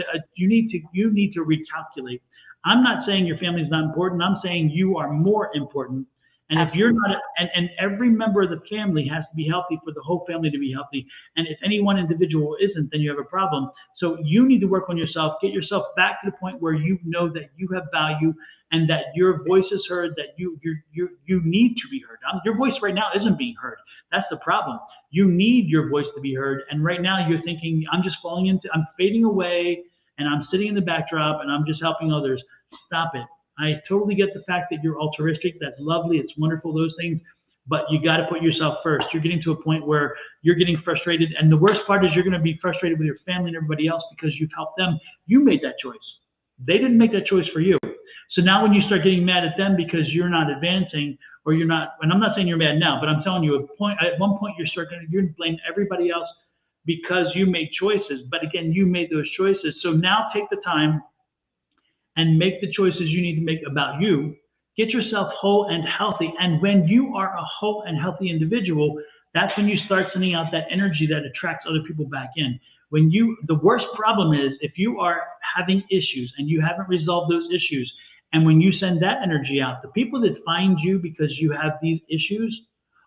to recalculate. I'm not saying your family is not important. I'm saying you are more important. And if you're Absolutely. not, and every member of the family has to be healthy for the whole family to be healthy. And if any one individual isn't, then you have a problem. So you need to work on yourself, get yourself back to the point where you know that you have value and that your voice is heard, that you need to be heard. Your voice right now isn't being heard. That's the problem. You need your voice to be heard. And right now you're thinking, I'm fading away and I'm sitting in the backdrop and I'm just helping others. Stop it. I totally get the fact that you're altruistic. That's lovely. It's wonderful, those things. But you got to put yourself first. You're getting to a point where you're getting frustrated. And the worst part is you're going to be frustrated with your family and everybody else because you've helped them. You made that choice. They didn't make that choice for you. So now when you start getting mad at them because you're not advancing or you're not, and I'm not saying you're mad now, but I'm telling you at one point you're going to blame everybody else because you made choices. But again, you made those choices. So now take the time and make the choices you need to make about you. Get yourself whole and healthy. And when you are a whole and healthy individual, that's when you start sending out that energy that attracts other people back in. The worst problem is if you are having issues and you haven't resolved those issues, and when you send that energy out, the people that find you because you have these issues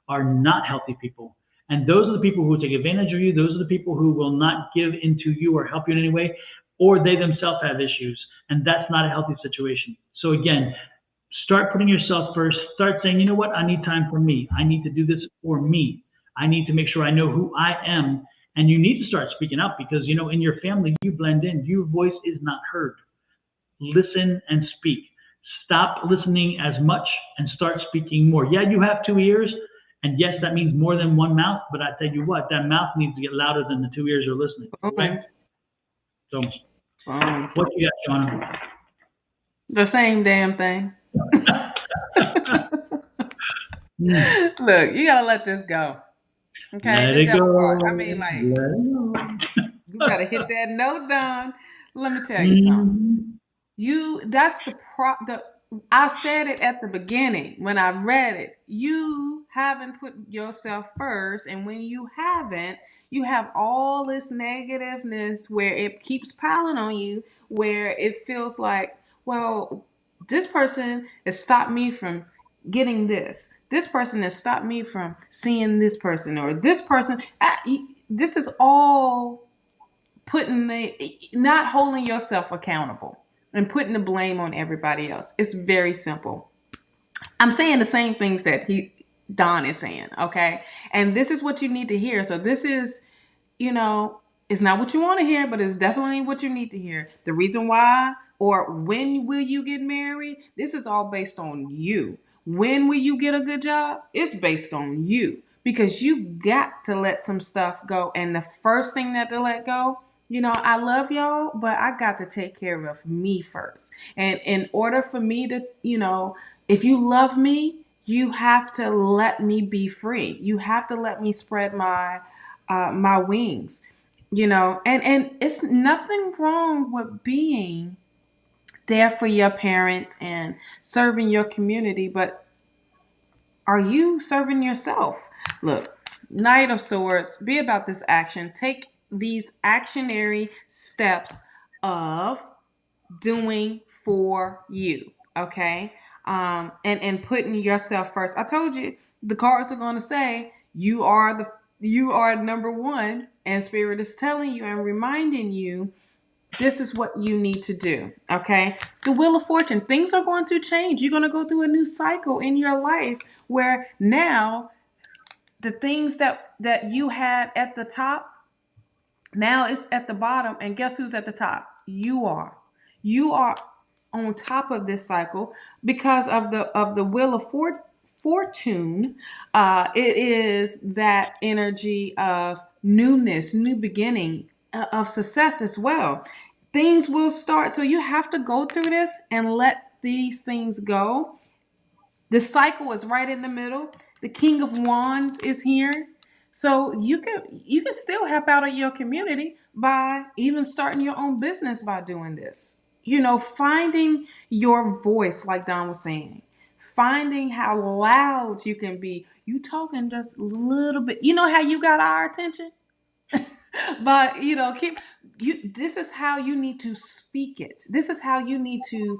are not healthy people. And those are the people who take advantage of you. Those are the people who will not give into you or help you in any way, or they themselves have issues. And that's not a healthy situation. So again, start putting yourself first. Start saying, you know what? I need time for me. I need to do this for me. I need to make sure I know who I am. And you need to start speaking up because, in your family, you blend in. Your voice is not heard. Listen and speak. Stop listening as much and start speaking more. Yeah, you have 2 ears. And yes, that means more than one mouth. But I tell you what, that mouth needs to get louder than the 2 ears are listening. Right? So, what you got, Shawna? The same damn thing. Look, you gotta let this go. Okay, Let it go. I mean, like, you gotta hit that note, Don. Let me tell you something. That's I said it at the beginning when I read it. You haven't put yourself first. And when you haven't, you have all this negativeness where it keeps piling on you, where it feels like, well, this person has stopped me from getting this. This person has stopped me from seeing this person, or this person. This is all putting not holding yourself accountable and putting the blame on everybody else. It's very simple. I'm saying the same things that Don is saying, okay? And this is what you need to hear. So this is, it's not what you want to hear, but it's definitely what you need to hear. The reason why, or when will you get married? This is all based on you. When will you get a good job? It's based on you, because you got to let some stuff go. And the first thing that to let go, I love y'all, but I got to take care of me first. And in order for me to, if you love me, you have to let me be free. You have to let me spread my wings, and it's nothing wrong with being there for your parents and serving your community, but are you serving yourself? Look, Knight of Swords, be about this action. Take these actionary steps of doing for you, okay? And putting yourself first. I told you the cards are going to say you are number one, and Spirit is telling you and reminding you this is what you need to do, okay? The Wheel of Fortune, things are going to change. You're going to go through a new cycle in your life where now the things that you had at the top, now it's at the bottom, and guess who's at the top? You are. You are on top of this cycle because of the Wheel of Fortune. It is that energy of newness, new beginning, of success as well. Things will start. So you have to go through this and let these things go. The cycle is right in the middle. The King of Wands is here. So you can still help out at your community by even starting your own business by doing this. Finding your voice, like Don was saying. Finding how loud you can be. You talking just a little bit. You know how you got our attention? But this is how you need to speak it. This is how you need to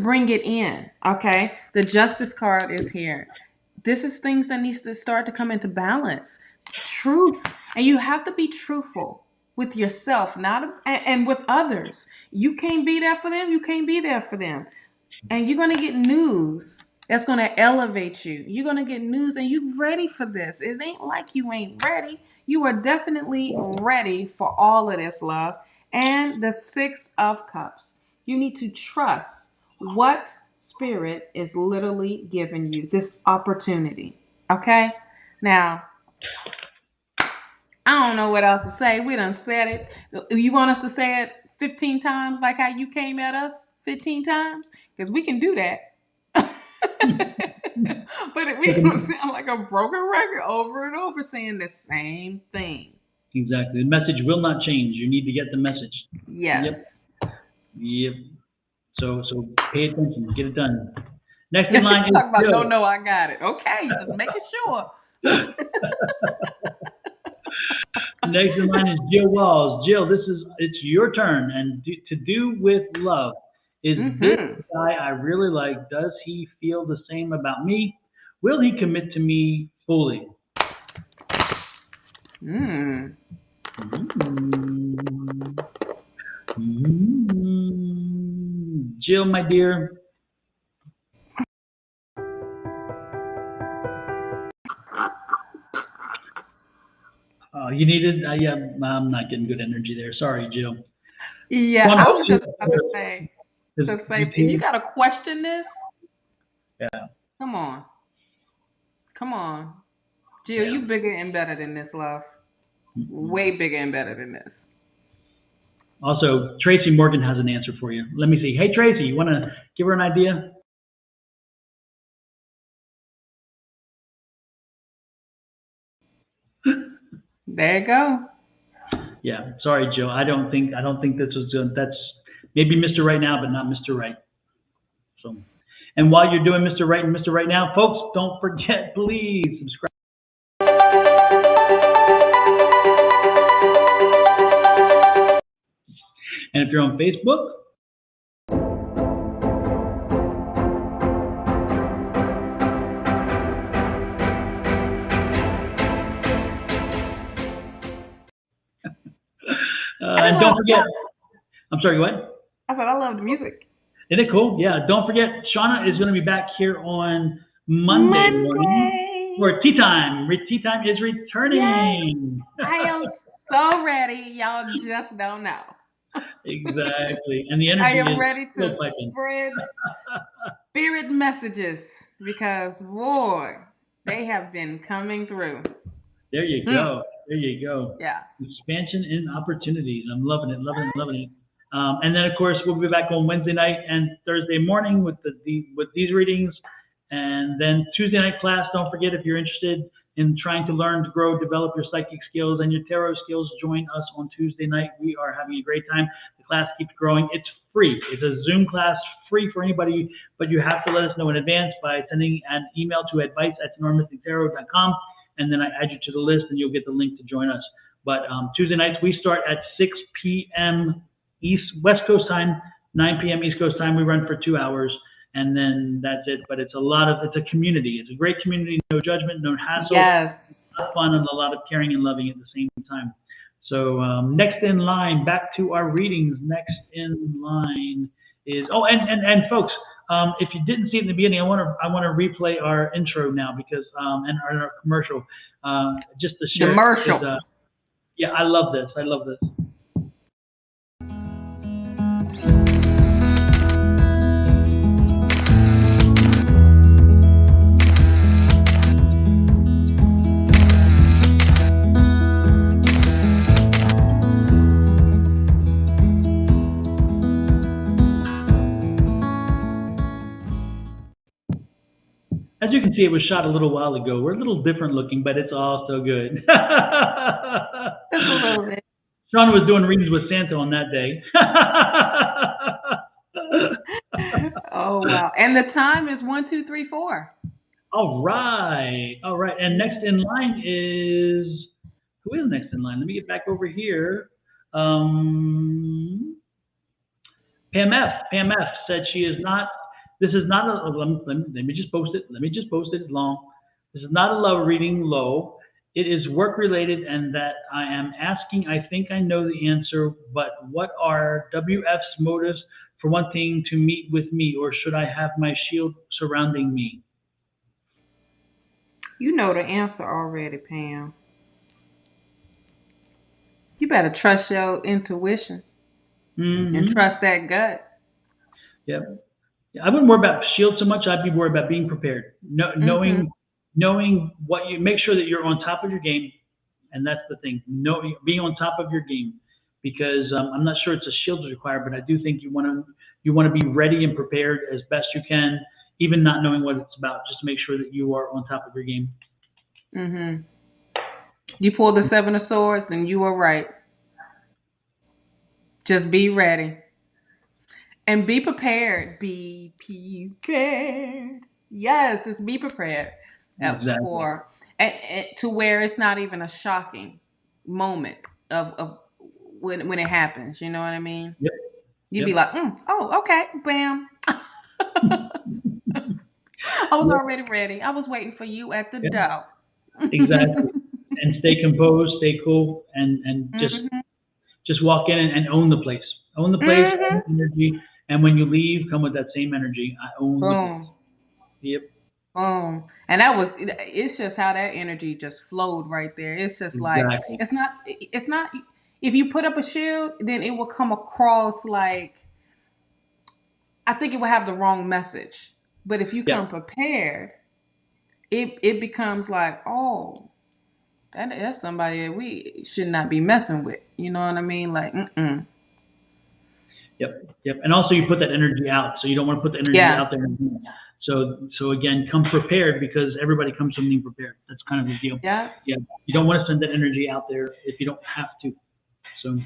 bring it in. Okay, the Justice card is here. This is things that needs to start to come into balance. Truth, and you have to be truthful with yourself, not and with others. You can't be there for them. You can't be there for them, and you're gonna get news that's gonna elevate you. You're gonna get news, and you ready for this. It ain't like you ain't ready. You are definitely ready for all of this, love. And the Six of Cups. You need to trust what Spirit is literally giving you, this opportunity. Okay? Now, I don't know what else to say. We done said it. You want us to say it 15 times like how you came at us 15 times? Because we can do that. But we gonna sound like a broken record over and over saying the same thing. Exactly. The message will not change. You need to get the message. Yes. Yep. So pay attention. Get it done. Next in line is Talk about Jill. no, I got it. Okay, just making sure. Next in line is Jill Walls. Jill, it's your turn, and to do with love. Is this guy I really like? Does he feel the same about me? Will he commit to me fully? Mm. Jill, my dear. You needed, yeah, I'm not getting good energy there. Sorry, Jill. Yeah, Well, I was hopefully, just about to say the same. If you gotta question this, yeah, come on, Jill, yeah. you bigger and better than this, love. Way bigger and better than this. Also, Tracy Morgan has an answer for you. Let me see. Hey, Tracy, you want to give her an idea? There you go. Yeah. Sorry, Jill. I don't think this was good. Maybe Mr. Right now, but not Mr. Right. So, and while you're doing Mr. Right and Mr. Right now, folks, don't forget, please subscribe. And if you're on Facebook, and don't forget, I'm sorry, go ahead. I said, I love the music. Isn't it cool? Yeah. Don't forget, Shawna is going to be back here on Monday morning for tea time. Tea time is returning. Yes, I am so ready. Y'all just don't know. Exactly. And the energy I am is ready to piping. spread spirit messages because, boy, they have been coming through. There you go. There you go. Yeah. Expansion and opportunities. I'm loving it, loving it, loving it. And then, of course, we'll be back on Wednesday night and Thursday morning with with these readings. And then Tuesday night class, don't forget, if you're interested in trying to learn, to grow, develop your psychic skills and your tarot skills, join us on Tuesday night. We are having a great time. The class keeps growing. It's free. It's a Zoom class, free for anybody, but you have to let us know in advance by sending an email to advice@sonoranmystictarot.com, and then I add you to the list and you'll get the link to join us. But Tuesday nights, we start at 6 p.m. West Coast time, 9 p.m. East Coast time. We run for 2 hours, and then that's it. But it's a community. It's a great community. No judgment, no hassle. Yes. A lot of fun and a lot of caring and loving at the same time. So next in line, back to our readings. Next in line is and folks, if you didn't see it in the beginning, I want to replay our intro now because and our commercial just to share. Commercial. Yeah, I love this. I love this. As you can see, it was shot a little while ago. We're a little different looking, but it's all so good. Just a little bit. Shawna was doing readings with Santa on that day. Oh, wow. And the time is 1, 2, 3, 4. All right. All right. And next in line is, who is next in line? Let me get back over here. Pam F. Pam F. said she is not, this is not a, let me just post it. Let me just post it long. This is not a love reading, low. It is work related, and that I am asking, I think I know the answer, but what are WF's motives for wanting to meet with me, or should I have my shield surrounding me? You know the answer already, Pam. You better trust your intuition and trust that gut. Yep. I wouldn't worry about shield so much. I'd be worried about being prepared. Knowing what you, make sure that you're on top of your game, and that's the thing. Being on top of your game, because I'm not sure it's a shield required, but I do think you want to be ready and prepared as best you can, even not knowing what it's about. Just to make sure that you are on top of your game. You pulled the 7 of Swords, then you were right. Just be ready. And be prepared. Be prepared. Yes, just be prepared. Exactly. To where it's not even a shocking moment of when it happens. You know what I mean? Yep. You'd be like, oh, okay, bam. I was already ready. I was waiting for you at the door. Exactly. And stay composed, stay cool, and just walk in and own the place. Own the place, own the energy. And when you leave, come with that same energy. I own the place. Yep. Boom. And it's just how that energy just flowed right there. It's just like, it's not, if you put up a shield, then it will come across like, I think it will have the wrong message. But if you come prepared, it becomes like, oh, that's somebody that we should not be messing with. You know what I mean? Like, Yep. And also you put that energy out. So you don't want to put the energy out there. So again, come prepared, because everybody comes from being prepared. That's kind of the deal. Yeah. You don't want to send that energy out there if you don't have to. So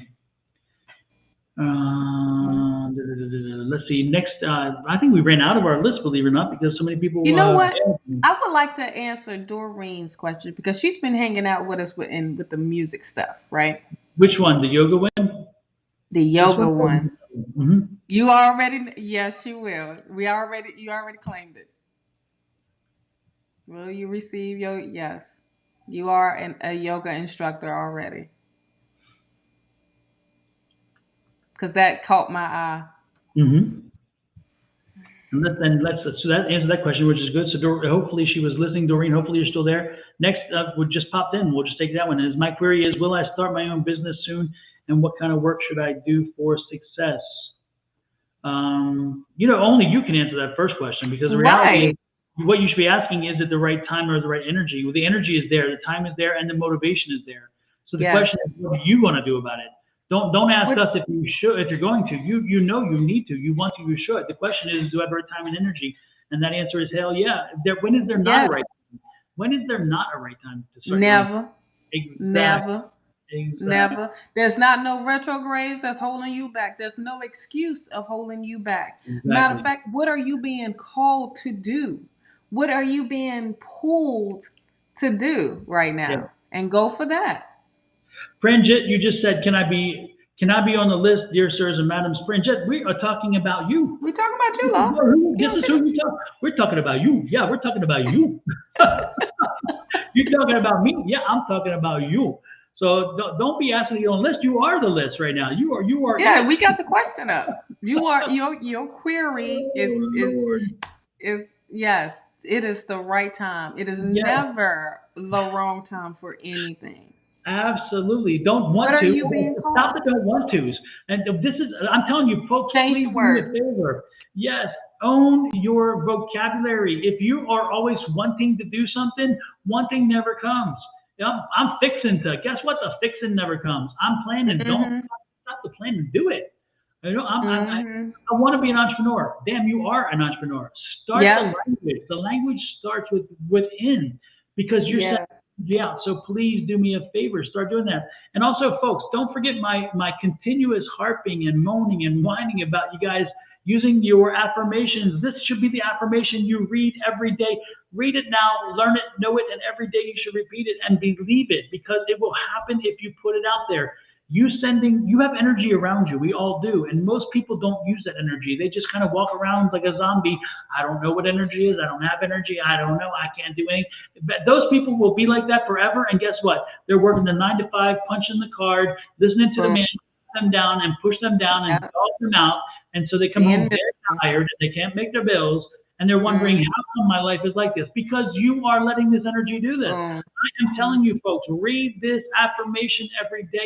Let's see. Next, I think we ran out of our list, believe it or not, because so many people. You know what? I would like to answer Doreen's question because she's been hanging out with us with the music stuff, right? Which one? The yoga one? The This yoga one. Mm-hmm. You already, yes, you will. You already claimed it. Will you receive your, yes. You are a yoga instructor already. Because that caught my eye. Mm-hmm. So that answered that question, which is good. So hopefully she was listening, Doreen. Hopefully you're still there. Next up, we just popped in. We'll just take that one. And my query is, will I start my own business soon? And what kind of work should I do for success? Only you can answer that first question, because the reality is, what you should be asking is it the right time or the right energy? Well, the energy is there, the time is there, and the motivation is there. So the question is, what do you want to do about it? Don't ask us if you should, if you're going to. You know you need to. You want to. You should. The question is, do I have the right time and energy? And that answer is hell yeah. When is there not a right time? When is there not a right time to start? Never. Exactly. Never. Exactly. Never. There's not no retrogrades that's holding you back. There's no excuse of holding you back. Exactly. Matter of fact, what are you being called to do? What are you being pulled to do right now? Yeah. And go for that. Franjit, you just said, can I be on the list, dear sirs and madams? Franjit, we are talking about you. We're talking about you, Law. This is who you talk. We're talking about you. Yeah, we're talking about you. You're talking about me. Yeah, I'm talking about you. So don't be asking your own list. You are the list right now. You are. Yeah, we got the question up. You are your query is yes. It is the right time. It is never the wrong time for anything. Absolutely. Don't want what to. Are you being called? Stop the don't want tos. And this is, I'm telling you, folks, change please the word. Do me a favor. Yes, own your vocabulary. If you are always wanting to do something, wanting never comes. I'm fixing to. Guess what? The fixing never comes. I'm planning. Don't stop the plan and do it. I want to be an entrepreneur. Damn, you are an entrepreneur. Start the language. The language starts within, because you're out. So please do me a favor. Start doing that. And also, folks, don't forget my continuous harping and moaning and whining about you guys using your affirmations. This should be the affirmation you read every day. Read it now, learn it, know it, and every day you should repeat it and believe it, because it will happen if you put it out there. You have energy around you. We all do. And most people don't use that energy. They just kind of walk around like a zombie. I don't know what energy is. I don't have energy. I don't know. I can't do anything. But those people will be like that forever. And guess what? They're working the 9 to 5, punching the card, listening to the man, push them down and push them down and dog them out. And so they come home very tired and they can't make their bills. And they're wondering, how come my life is like this? Because you are letting this energy do this. I am telling you, folks, read this affirmation every day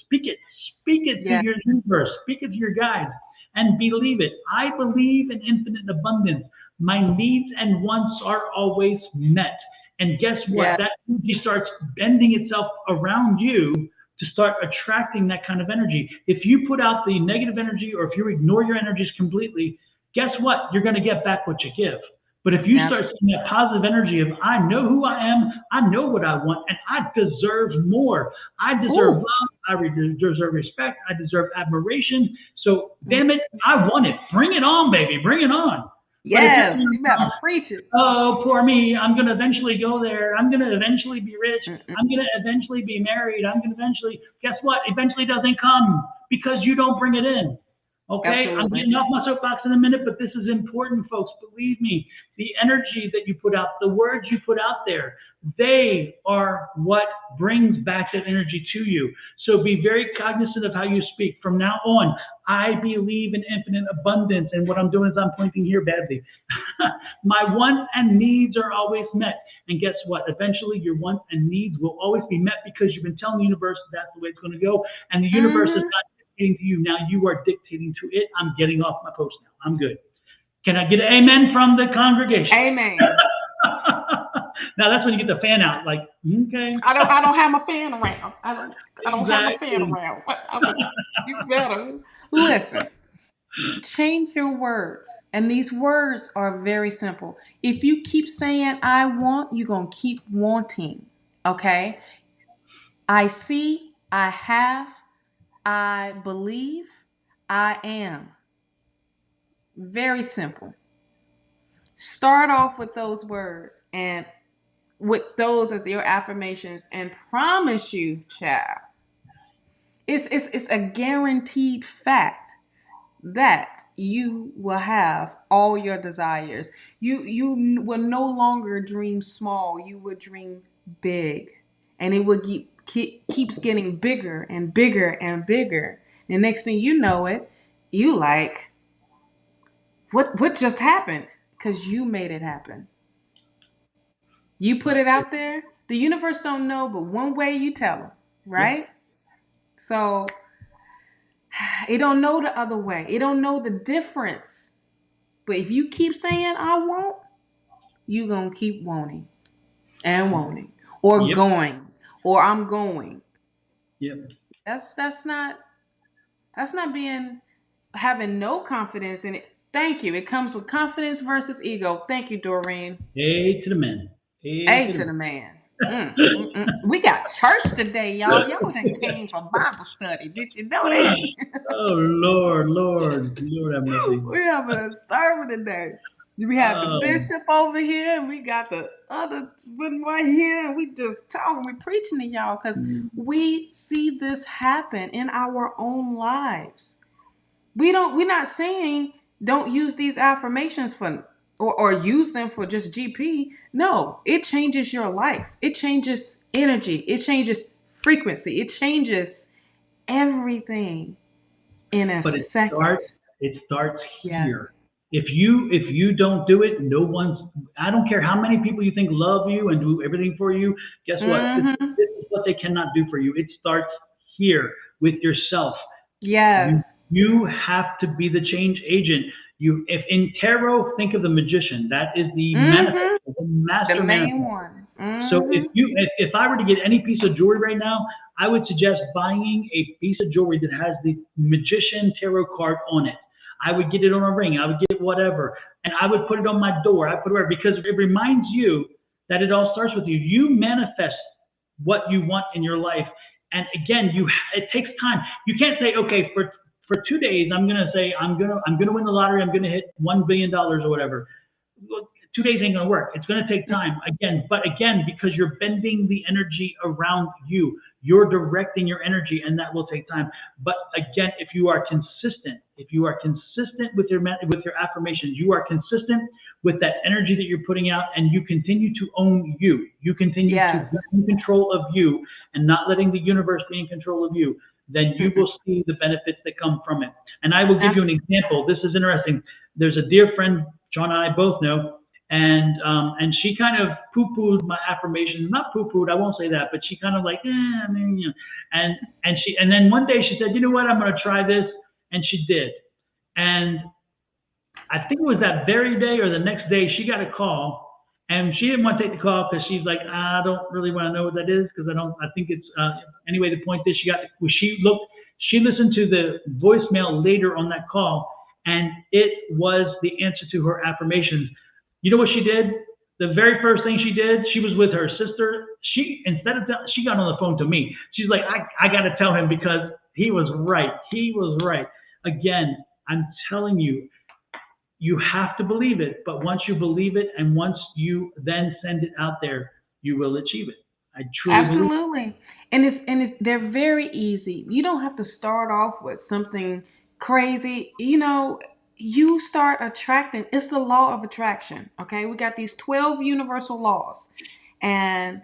speak it to your universe, speak it to your guides, and believe it. I believe in infinite abundance. My needs and wants are always met. And guess what? That energy starts bending itself around you to start attracting that kind of energy. If you put out the negative energy, or if you ignore your energies completely, guess what? You're going to get back what you give. But if you start seeing that positive energy of, I know who I am, I know what I want, and I deserve more. I deserve love, I deserve respect, I deserve admiration. So, damn it, I want it. Bring it on, baby, bring it on. Yes, you better preach it. Oh, poor me. I'm going to eventually go there. I'm going to eventually be rich. I'm going to eventually be married. I'm going to eventually, guess what? Eventually doesn't come because you don't bring it in. Okay, absolutely. I'm getting off my soapbox in a minute, but this is important, folks. Believe me, the energy that you put out, the words you put out there, they are what brings back that energy to you. So be very cognizant of how you speak. From now on, I believe in infinite abundance. And what I'm doing is I'm pointing here badly. My wants and needs are always met. And guess what? Eventually, your wants and needs will always be met because you've been telling the universe that's the way it's going to go. And the universe is not dictating to you. Now you are dictating to it. I'm getting off my post now. I'm good. Can I get an amen from the congregation? Amen. Now that's when you get the fan out. Like, okay. I don't have my fan around. I don't have my fan around. You better listen. Change your words. And these words are very simple. If you keep saying I want, you're going to keep wanting. Okay? I see, I have, I believe, I am. Very simple. Start off with those words and with those as your affirmations, and promise you, child, it's a guaranteed fact that you will have all your desires. You will no longer dream small. You will dream big, and it will keeps getting bigger and bigger and bigger. And next thing you know it, you like, what just happened? Because you made it happen. You put it out there. The universe don't know, but one way you tell them, Yep. right? So it don't know the other way. It don't know the difference. But if you keep saying I won't, you gonna keep wanting and wanting, or Yep. going, or I'm going. Yep. That's not being, having no confidence in it. Thank you. It comes with confidence versus ego. Thank you, Doreen. A to the men. A A to to the the man. We got church today, y'all. Y'all done came for Bible study. Did you know that? men. Oh Lord, Lord have mercy. We having a sermon today. We have the Oh, bishop over here, and we got the other one right here, and we just talking, we preaching to y'all because we see this happen in our own lives. We're not saying don't use these affirmations for, or use them for just GP. No, it changes your life. It changes energy. It changes frequency. It changes everything in a but second. it starts here. Yes. If you don't do it, no one's. I don't care how many people you think love you and do everything for you. Guess what? Mm-hmm. This is what they cannot do for you. It starts here with yourself. You Yes. you have to be the change agent. If in tarot, think of the magician. That is the manifestor, Mm-hmm. the The master main manifestor. one. So Mm-hmm. if I were to get any piece of jewelry right now, I would suggest buying a piece of jewelry that has the magician tarot card on it. I would get it on a ring. I would get whatever, and I would put it on my door. I put it wherever because it reminds you that it all starts with you. You manifest what you want in your life, and again, it takes time. You can't say, okay, for 2 days, I'm gonna say I'm gonna win the lottery. I'm gonna hit $1 billion or whatever. Well, 2 days ain't gonna work. It's gonna take time again, but again, because you're bending the energy around you, you're directing your energy, and that will take time. But again, if you are consistent with your affirmations, you are consistent with that energy that you're putting out, and you continue to own you. You continue to be Yes. in control of you, and not letting the universe be in control of you. Then you Mm-mm. will see the benefits that come from it. And I will give you Abs- an example. This is interesting. There's a dear friend, John and I both know, and she kind of poo-pooed my affirmations. Not poo-pooed, I won't say that, but she kind of like, I mean, and then one day she said, you know what, I'm going to try this, and she did, and I think it was that very day or the next day she got a call, and she didn't want to take the call because she's like, I don't really want to know what that is because I think it's anyway. The point is she listened to the voicemail later on that call, and it was the answer to her affirmations. You know what she did? The very first thing she did, she was with her sister. She got on the phone to me. She's like, I got to tell him because he was right. He was right. Again, I'm telling you, you have to believe it. But once you believe it and once you then send it out there, you will achieve it. I truly believe. Absolutely. And it's they're very easy. You don't have to start off with something crazy. You start attracting. It's the law of attraction. Okay? We got these 12 universal laws. And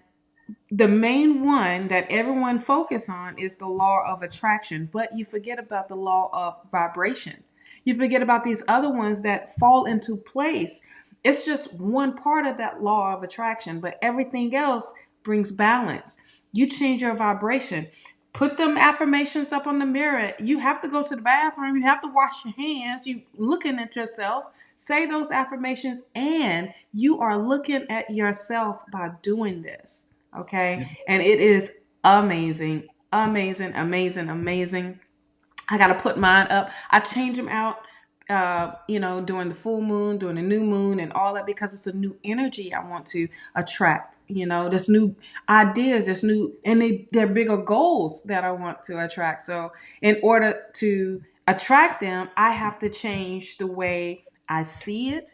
the main one that everyone focus on is the law of attraction, but you forget about the law of vibration. You forget about these other ones that fall into place. It's just one part of that law of attraction, but everything else brings balance. You change your vibration. Put them affirmations up on the mirror. You have to go to the bathroom. You have to wash your hands. You looking at yourself. Say those affirmations, and you are looking at yourself by doing this. Okay. And it is amazing, amazing, amazing, amazing. I got to put mine up. I change them out, during the full moon, during the new moon, and all that because it's a new energy I want to attract. There's new ideas, and they're bigger goals that I want to attract. So, in order to attract them, I have to change the way I see it,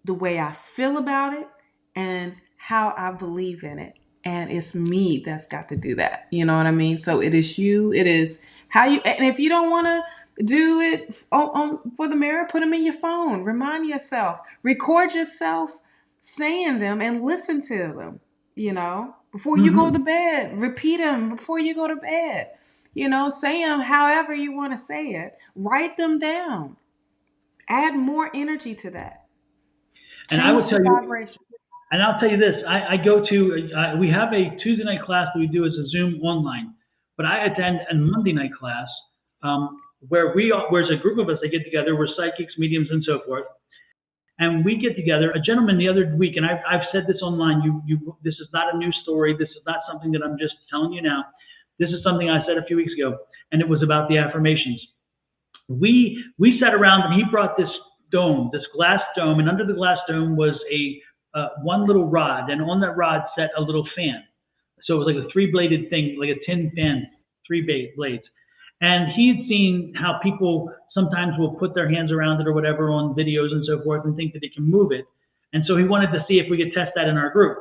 the way I feel about it, and how I believe in it. And it's me that's got to do that. You know what I mean? So it is you, it is how you, and if you don't want to do it for the mirror, put them in your phone. Remind yourself, record yourself saying them and listen to them, before you go to Mm-hmm. bed. Repeat them before you go to bed. Say them however you want to say it. Write them down. Add more energy to that. And I Change will the tell you, vibration. and I'll tell you this: I go to we have a Tuesday night class that we do as a Zoom online, but I attend a Monday night class where where's a group of us that get together. We're psychics, mediums, and so forth, and we get together. A gentleman the other week, and I've said this online. This is not a new story. This is not something that I'm just telling you now. This is something I said a few weeks ago, and it was about the affirmations. We sat around and he brought this dome, this glass dome, and under the glass dome was a one little rod, and on that rod sat a little fan. So it was like a three-bladed thing, like a tin fan, blades. And he'd seen how people sometimes will put their hands around it or whatever on videos and so forth and think that they can move it. And so he wanted to see if we could test that in our group.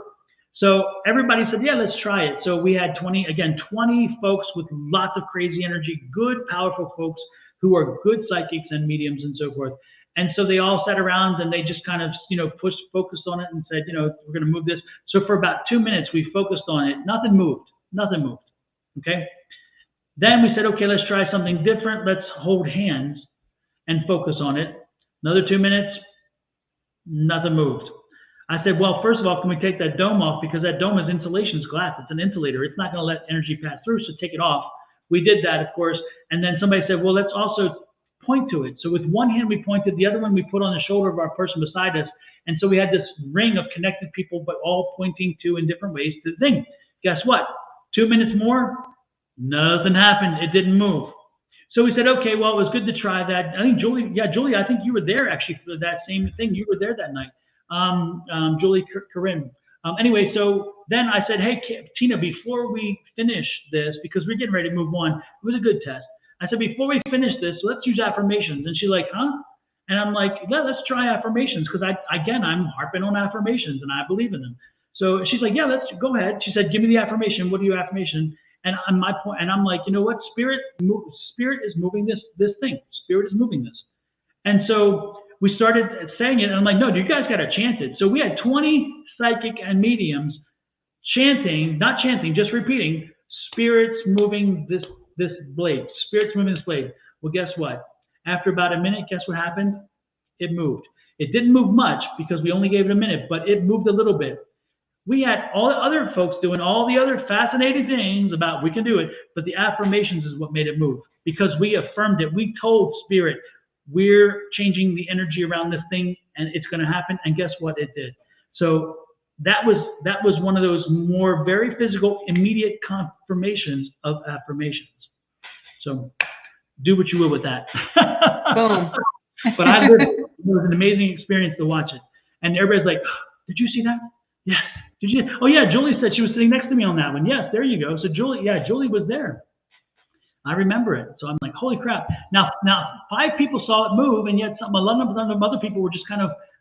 So everybody said, yeah, let's try it. So we had 20 folks with lots of crazy energy, good, powerful folks who are good psychics and mediums and so forth. And so they all sat around and they just kind of, focused on it and said, we're going to move this. So for about 2 minutes, we focused on it. Nothing moved. Nothing moved. Okay. Then we said, okay, let's try something different. Let's hold hands and focus on it. Another 2 minutes, nothing moved. I said, well, first of all, can we take that dome off? Because that dome is insulation, it's glass, it's an insulator. It's not going to let energy pass through, so take it off. We did that, of course. And then somebody said, well, let's also point to it. So with one hand, we pointed, the other one we put on the shoulder of our person beside us. And so we had this ring of connected people, but all pointing to in different ways to the thing. Guess what? 2 minutes more, nothing happened. It didn't move. So we said, okay, well, it was good to try that. I think Julie, I think you were there actually for that same thing. You were there that night. Julie Corinne. Anyway, so then I said, hey, Tina, before we finish this, because we're getting ready to move on, it was a good test. I said, before we finish this, let's use affirmations. And she's like, huh? And I'm like, yeah, let's try affirmations. Because I'm harping on affirmations and I believe in them. So she's like, yeah, let's go ahead. She said, give me the affirmation. What are your affirmation? And on my point, and I'm like, you know what? Spirit is moving this thing. Spirit is moving this. And so we started saying it, and I'm like, no, you guys got to chant it. So we had 20 psychic and mediums not chanting, just repeating, spirits moving this blade, spirits moving this blade. Well, guess what? After about a minute, guess what happened? It moved. It didn't move much because we only gave it a minute, but it moved a little bit. We had all the other folks doing all the other fascinating things about we can do it, but the affirmations is what made it move because we affirmed it. We told spirit, we're changing the energy around this thing and it's going to happen. And guess what? It did. So that was one of those more very physical, immediate confirmations of affirmations. So do what you will with that. Boom. But I lived it. It was an amazing experience to watch it. And everybody's like, did you see that? Yes. Did you? Oh yeah, Julie said she was sitting next to me on that one. Yes, there you go. So Julie was there. I remember it. So I'm like, holy crap. Now 5 people saw it move, and yet a lot of other people were just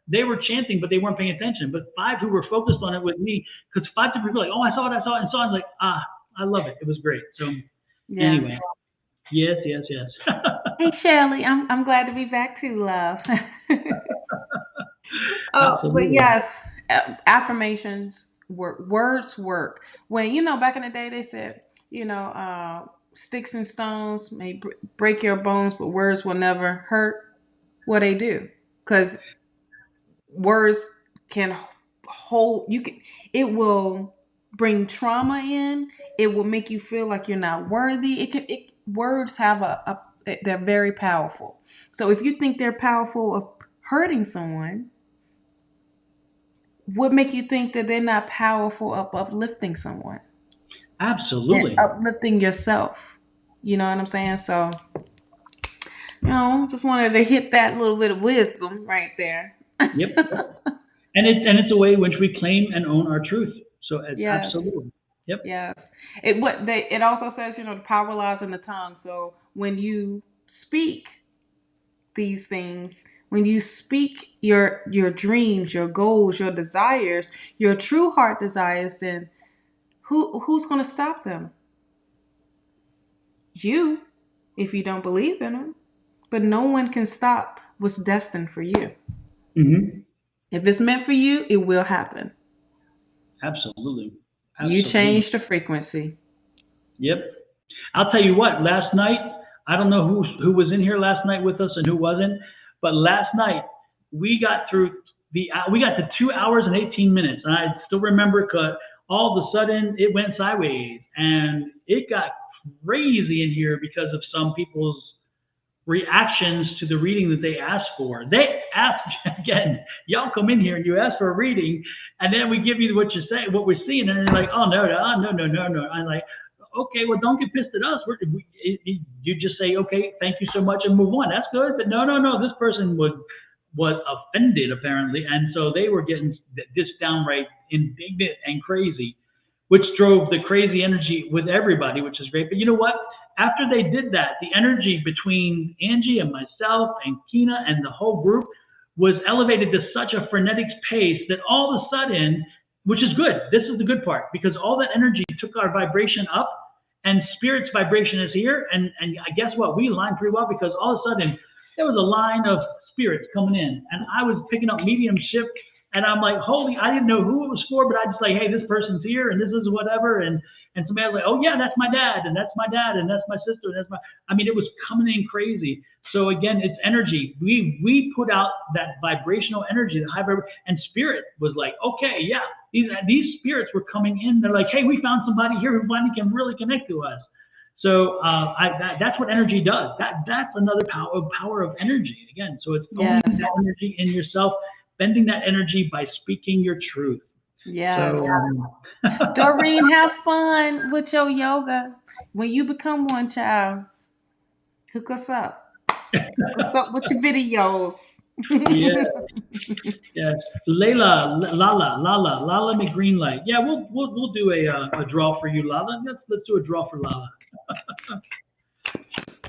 they were chanting, but they weren't paying attention. But 5 who were focused on it with me, because 5 different people were like, oh, I saw it, and so I was like, I love it. It was great. So anyway, yes. Hey Shelly, I'm glad to be back too, love. But Absolutely. yes, affirmations work. Words work. When back in the day, they said, sticks and stones may break your bones, but words will never hurt. What they do, because words can hold. It will bring trauma in. It will make you feel like you're not worthy. Words have they're very powerful. So if you think they're powerful of hurting someone, what make you think that they're not powerful of uplifting someone and Absolutely. uplifting yourself? You know what I'm saying? So, just wanted to hit that little bit of wisdom right there. Yep. And it's a way in which we claim and own our truth. So Yes. absolutely. Yep. Yes. It also says, the power lies in the tongue. So when you speak, these things, when you speak your dreams, your goals, your desires, your true heart desires, then who's going to stop them? You, if you don't believe in them. But no one can stop what's destined for you. Mm-hmm. If it's meant for you, it will happen. Absolutely. You Absolutely. change the frequency. Yep. I'll tell you what, last night, I don't know who was in here last night with us and who wasn't, but last night we got through we got to 2 hours and 18 minutes. And I still remember because all of a sudden it went sideways and it got crazy in here because of some people's reactions to the reading that they asked for. They ask again, y'all come in here and you ask for a reading, and then we give you what you say, what we're seeing, and they're like, oh no, no, no, no, no. I'm like, okay, well don't get pissed at us. You just say, okay, thank you so much, and move on. That's good, but no, no, no. This person was offended apparently, and so they were getting just downright indignant and crazy, which drove the crazy energy with everybody, which is great. But you know what? After they did that, the energy between Angie and myself and Kina and the whole group was elevated to such a frenetic pace that all of a sudden, which is good, this is the good part, because all that energy took our vibration up, and spirit's vibration is here. And I guess what? We aligned pretty well because all of a sudden there was a line of spirits coming in, and I was picking up mediumship. And I'm like, holy, I didn't know who it was for, but I just like, hey, this person's here and this is whatever. And somebody was like, oh yeah, that's my dad, and that's my dad, and that's my sister, and that's my, I mean, it was coming in crazy. So again, it's energy. We put out that vibrational energy, the high vibration, and spirit was like, okay, yeah, these spirits were coming in. They're like, hey, we found somebody here who finally can really connect to us. So that's what energy does. That's another power of energy. Again, so it's owning Yes. that energy in yourself, bending that energy by speaking your truth. Yes. So, Doreen, have fun with your yoga. When you become one, child, hook us up. Hook us up with your videos. yeah, yeah. Lala McGreenlight. Yeah, we'll do a draw for you, Lala. Let's do a draw for Lala.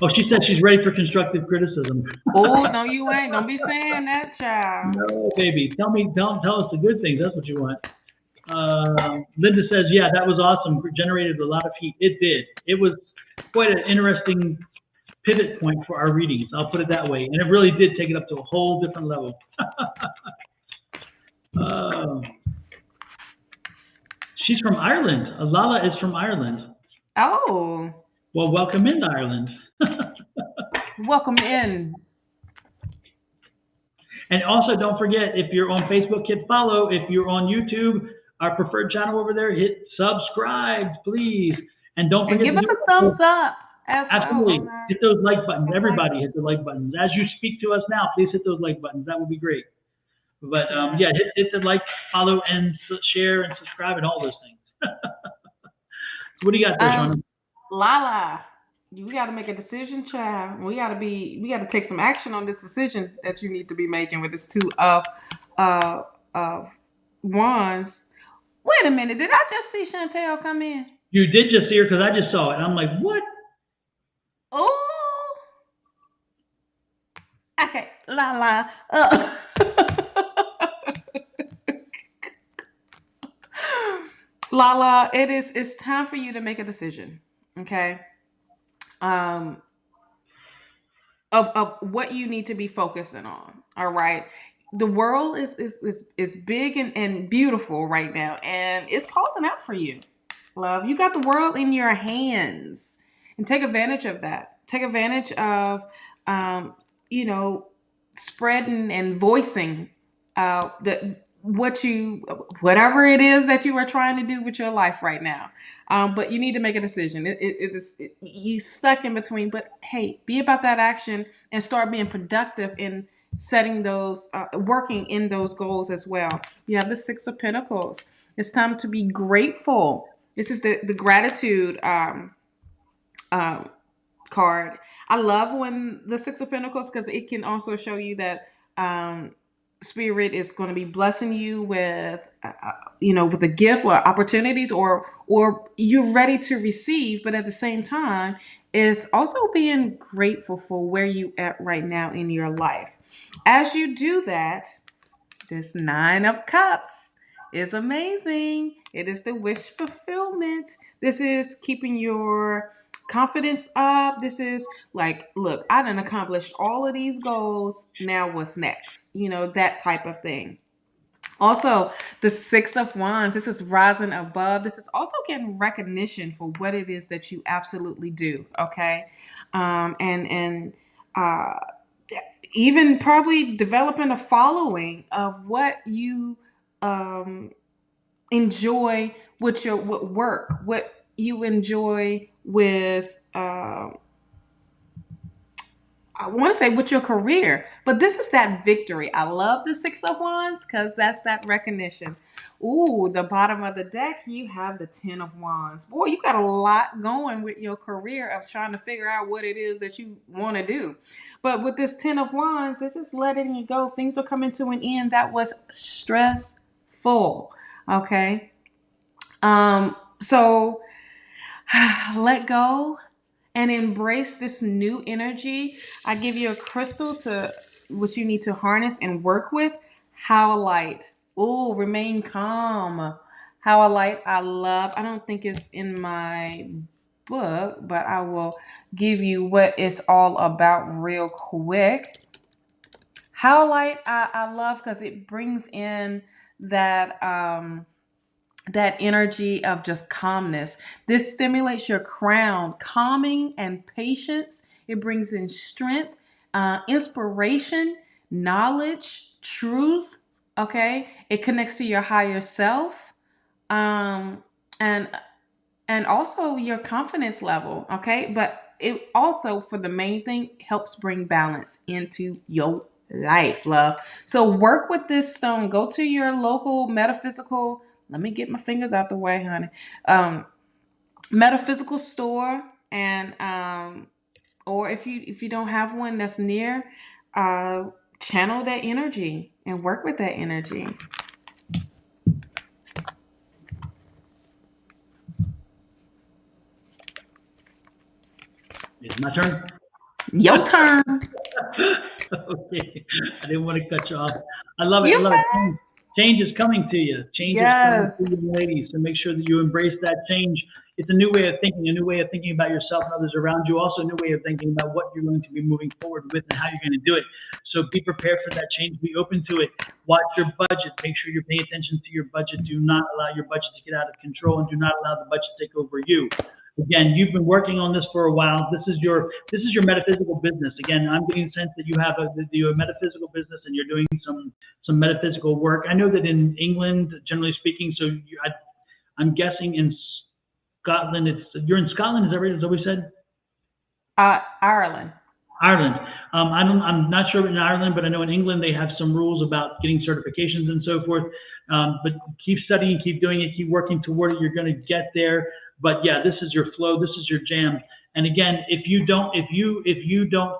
Oh, she said she's ready for constructive criticism. Oh, no, you ain't. Don't be saying that, child. No, baby. Tell us the good things. That's what you want. Linda says, yeah, that was awesome. Generated a lot of heat. It did. It was quite an interesting pivot point for our readings. I'll put it that way. And it really did take it up to a whole different level. She's from Ireland. Lala is from Ireland. Oh. Well, welcome into Ireland. Welcome in. And also, don't forget, if you're on Facebook, hit follow. If you're on YouTube, our preferred channel over there, hit subscribe, please. And don't forget and give us a thumbs up as absolutely. well. Hit those like buttons. Everybody hit the like buttons. As you speak to us now, please hit those like buttons. That would be great. But yeah, hit the like, follow, and share, and subscribe, and all those things. What do you got there, Shawna? Lala, we got to make a decision, child. We got to take some action on this decision that you need to be making with this two of wands. Wait a minute, did I just see Chantel come in? You did just see her because I just saw it. I'm like, what? Oh, okay, Lala. Lala, it's time for you to make a decision. Okay. Of what you need to be focusing on. All right. The world is big and beautiful right now, and it's calling out for you. Love, you got the world in your hands, and take advantage of that. Take advantage of spreading and voicing whatever it is that you are trying to do with your life right now. But you need to make a decision. You stuck in between, but hey, be about that action and start being productive in setting those, working in those goals as well. You have the Six of Pentacles. It's time to be grateful. This is the gratitude card. I love when the Six of Pentacles, because it can also show you that Spirit is going to be blessing you with, with a gift or opportunities, or you're ready to receive, but at the same time, is also being grateful for where you at right now in your life. As you do that, this Nine of Cups is amazing. It is the wish fulfillment. This is keeping your confidence up. This is like, look, I done accomplished all of these goals. Now what's next? That type of thing. Also, the Six of Wands, this is rising above. This is also getting recognition for what it is that you absolutely do. Okay. And even probably developing a following of what you enjoy with your work, what you enjoy with I want to say with your career, but this is that victory. I love the Six of Wands because that's that recognition. Ooh, the bottom of the deck, you have the Ten of Wands. Boy, you got a lot going with your career of trying to figure out what it is that you want to do. But with this Ten of Wands, this is letting you go. Things are coming to an end that was stressful. Okay. So let go and embrace this new energy. I give you a crystal to which you need to harness and work with. Howlite. Oh, remain calm. Howlite, I love. I don't think it's in my book, but I will give you what it's all about real quick. Howlite, I love because it brings in that that energy of just calmness. This stimulates your crown, calming and patience. It brings in strength, inspiration, knowledge, truth. Okay, it connects to your higher self, and also your confidence level. Okay, but it also, for the main thing, helps bring balance into your life, love. So work with this stone. Go to your local metaphysical. Let me get my fingers out the way, honey. Metaphysical store, and or if you don't have one that's near, channel that energy and work with that energy. It's my turn. Your turn. Okay, I didn't want to cut you off. I love it. I You love it. fine. Change is coming to you. Change is coming to Yes. you, ladies. So make sure that you embrace that change. It's a new way of thinking, a new way of thinking about yourself and others around you. Also, a new way of thinking about what you're going to be moving forward with and how you're going to do it. So be prepared for that change. Be open to it. Watch your budget. Make sure you're paying attention to your budget. Do not allow your budget to get out of control, and do not allow the budget to take over you. Again, you've been working on this for a while. This is your metaphysical business. Again, I'm getting the sense that you have a metaphysical business and you're doing some metaphysical work. I know that in England, generally speaking, I'm guessing in Scotland, you're in Scotland. Is that right? Is that what we said? Ireland. Ireland. I'm not sure in Ireland, but I know in England they have some rules about getting certifications and so forth. But keep studying, keep doing it, keep working toward it. You're going to get there. But yeah, this is your flow. This is your jam. And again, if you don't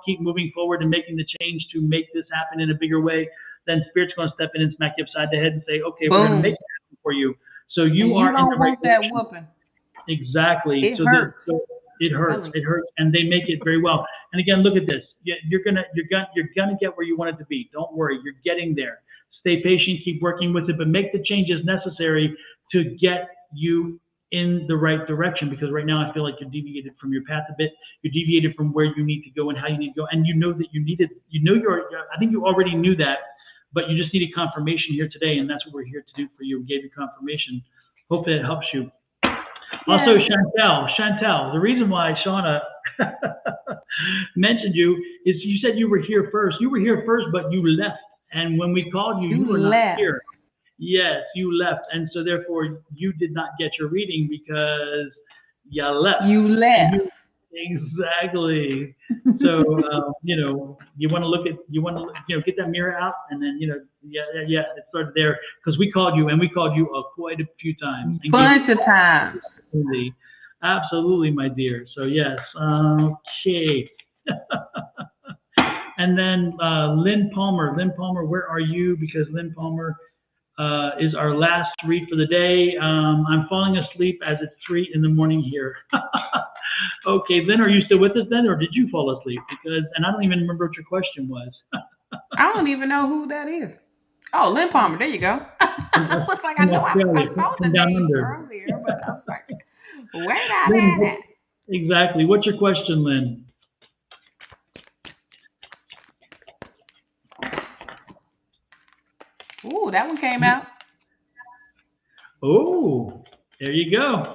keep moving forward and making the change to make this happen in a bigger way, then Spirit's going to step in and smack you upside the head and say, okay, we're going to make Boom. it happen for you. So And you you are in the don't right want that direction. whooping. Exactly. It So hurts. it hurts. Really. It hurts, and they make it very well. And again, look at this. You're gonna get where you want it to be. Don't worry. You're getting there. Stay patient. Keep working with it, but make the changes necessary to get you in the right direction. Because right now, I feel like you're deviated from your path a bit. You're deviated from where you need to go and how you need to go. And you know that you needed. You know I think you already knew that, but you just needed confirmation here today, and that's what we're here to do for you. We gave you confirmation. Hope that helps you. Also, Yes. Chantel, the reason why Shawna mentioned you is you said you were here first. You were here first, but you left. And when we called you, You you were not left. here. Yes, you left. And so therefore you did not get your reading because you left. You And left. you exactly. So you want to get that mirror out, and then it started there because we called you, and we called you quite a few times and gave you Bunch of times. absolutely, absolutely, my dear. So yes, okay. And then Lynn Palmer. Lynn Palmer, where are you? Because Lynn Palmer is our last read for the day. I'm falling asleep as it's 3 in the morning here. Okay, Lynn, are you still with us then, or did you fall asleep? Because, and I don't even remember what your question was. I don't even know who that is. Oh, Lynn Palmer. There you go. I was like, I From know I Australia, saw the from down name under. earlier, but I was like, where did I Lynn, at? exactly. What's your question, Lynn? Ooh, that one came out. Oh, there you go.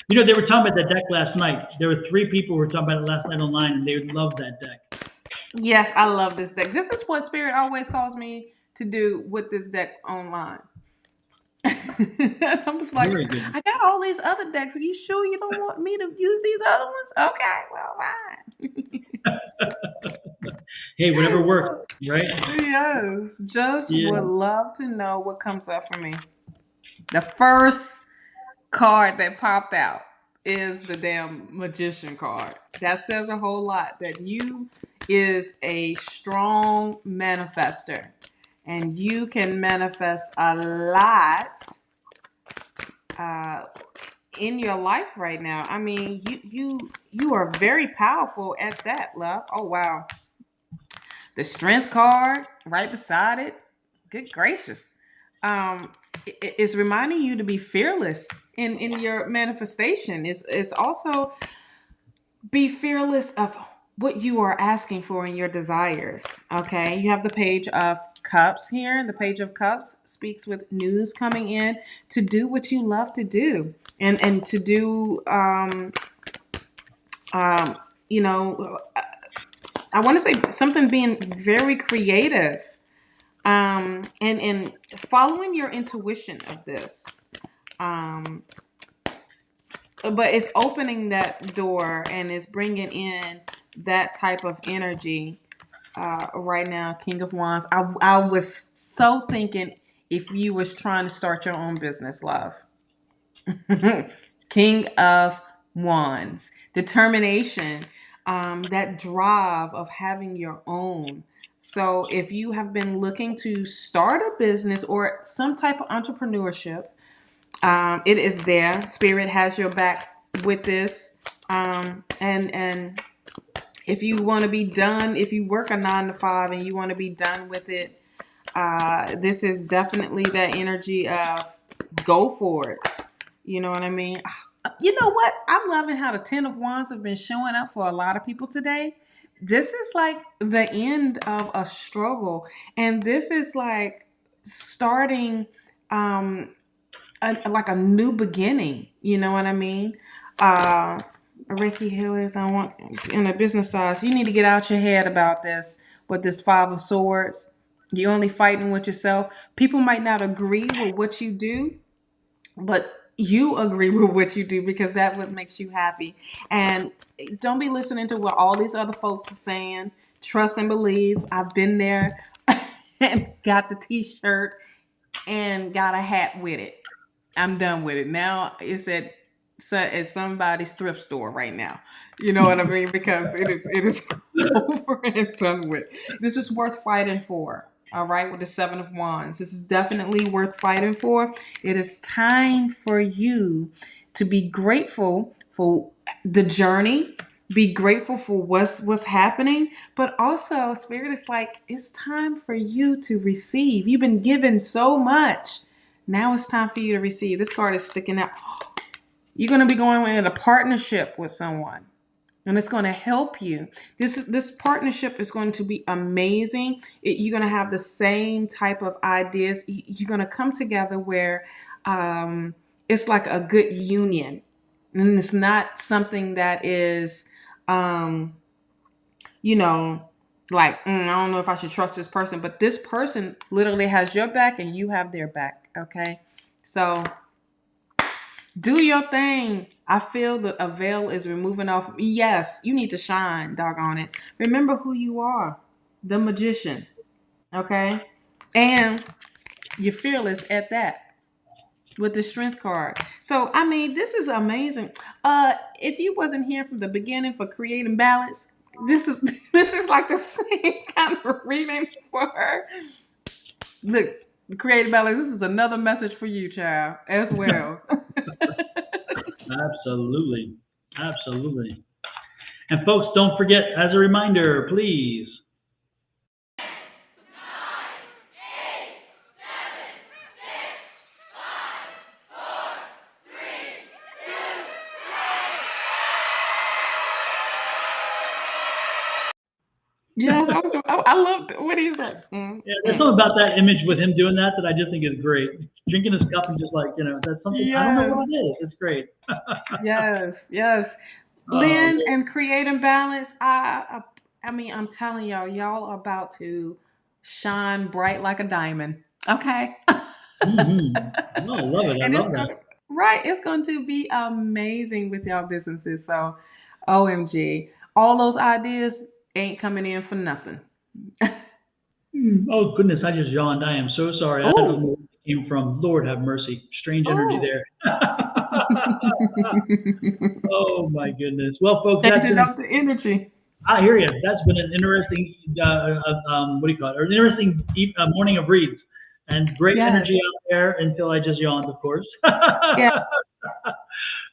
You know, they were talking about that deck last night. There were 3 people who were talking about it last night online, and they would love that deck. Yes, I love this deck. This is what Spirit always calls me to do with this deck online. I'm just like, Very good. I got all these other decks. Are you sure you don't want me to use these other ones? Okay, well, fine. Hey, whatever works, right? Yes, just would Yeah. love to know what comes up for me. The first card that popped out is the damn magician card. That says a whole lot that you is a strong manifester and you can manifest a lot uh, in your life right now. I mean, you are very powerful at that, love. Oh wow. The strength card right beside it. Good gracious. Um, it's reminding you to be fearless in your manifestation. It's also be fearless of what you are asking for in your desires. Okay. You have the Page of Cups here. The Page of Cups speaks with news coming in to do what you love to do and to do, um, you know, I want to say something being very creative, and following your intuition of this. Um, but it's opening that door and it's bringing in that type of energy right now. King of Wands. I was so thinking if you was trying to start your own business, love. King of Wands. Determination, that drive of having your own. So if you have been looking to start a business or some type of entrepreneurship, it is there. Spirit has your back with this. And if you want to be done, if you work a 9 to 5 and you want to be done with it, this is definitely that energy of go for it. You know what I mean? You know what? I'm loving how the 10 of Wands have been showing up for a lot of people today. This is like the end of a struggle. And this is like starting like a new beginning. You know what I mean? Reiki healers, I want in a business size. You need to get out your head about this with this 5 of Swords. You're only fighting with yourself. People might not agree with what you do, but you agree with what you do because that what makes you happy. And don't be listening to what all these other folks are saying. Trust and believe. I've been there and got the t-shirt and got a hat with it. I'm done with it. Now it's at somebody's thrift store right now. You know what I mean? Because it is over and done with. This is worth fighting for. All right, with the 7 of Wands. This is definitely worth fighting for. It is time for you to be grateful for the journey. Be grateful for what's happening, but also Spirit is like it's time for you to receive. You've been given so much. Now it's time for you to receive. This card is sticking out. You're going to be going in a partnership with someone, and it's going to help you. This partnership is going to be amazing. You're going to have the same type of ideas. You're going to come together where it's like a good union, and it's not something that is, you know, like I don't know if I should trust this person, but this person literally has your back and you have their back. Okay, so do your thing. I feel the veil is removing off. Yes, you need to shine, doggone it. Remember who you are, the magician. Okay, and you're fearless at that with the strength card. So I mean, this is amazing. If you wasn't here from the beginning for creating balance, this is like the same kind of reading for her. Look, Creative Balance, this is another message for you, child, as well. Absolutely. Absolutely. And folks, don't forget, as a reminder, please. Yes, I loved what he said. Yeah, there's something about that image with him doing that I just think is great. Drinking his cup and just like, that's something, I don't know what Yes, it is. It's great. yes. Oh, Lynn and Creative Balance. I mean, I'm telling y'all are about to shine bright like a diamond. Okay. no, I love it. I And love that. it's going to be amazing with y'all businesses. So, OMG, all those ideas ain't coming in for nothing. Oh, goodness. I just yawned. I am so sorry. I don't know Oh, where it came from. Lord have mercy. Strange energy oh. there. Oh, my goodness. Well, folks, that's Changing been up the energy. I hear you. That's been an interesting, what do you call it? Or an interesting morning of reads, and great Yes. energy out there until I just yawned, of course. Yeah.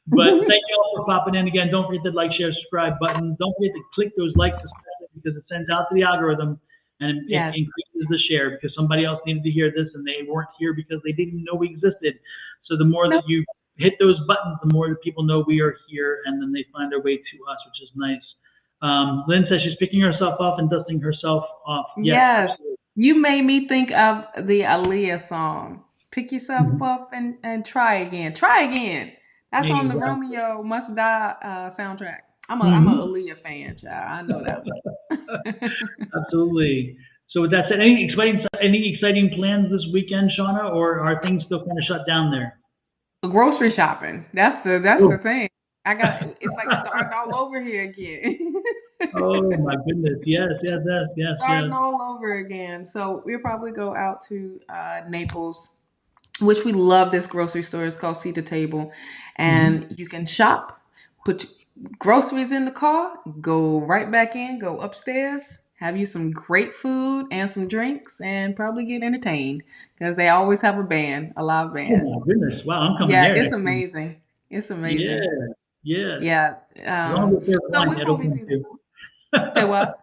But thank you all for popping in again. Don't forget to like, share, subscribe button. Don't forget to click those likes, especially because it sends out to the algorithm and it Yes. increases the share because somebody else needed to hear this and they weren't here because they didn't know we existed. So the more No. that you hit those buttons, the more that people know we are here, and then they find their way to us, which is nice. Lynn says she's picking herself up and dusting herself off. Yes, Yes. absolutely. You made me think of the Aaliyah song. Pick yourself up and try again. Try again. That's on the Exactly. Romeo Must Die soundtrack. I'm a Mhm. Aaliyah fan, child. I know that one. Absolutely. So with that said, any exciting plans this weekend, Shauna, or are things still kind of shut down there? Grocery shopping. That's the Oh. thing. It's like starting all over here again. Oh my goodness. Yes, yes, yes, yes, yes. Starting all over again. So we'll probably go out to Naples, which we love this grocery store. It's called Seat to Table. Mhm. And you can shop, put groceries in the car, go right back in, go upstairs, have you some great food and some drinks, and probably get entertained because they always have a live Oh band. my goodness. Wow, I'm coming Yeah, there it's next week. amazing. It's amazing. Yeah, yes. Yeah. As long as they serve So wine, we'll Ed will probably come do that. too. Say what?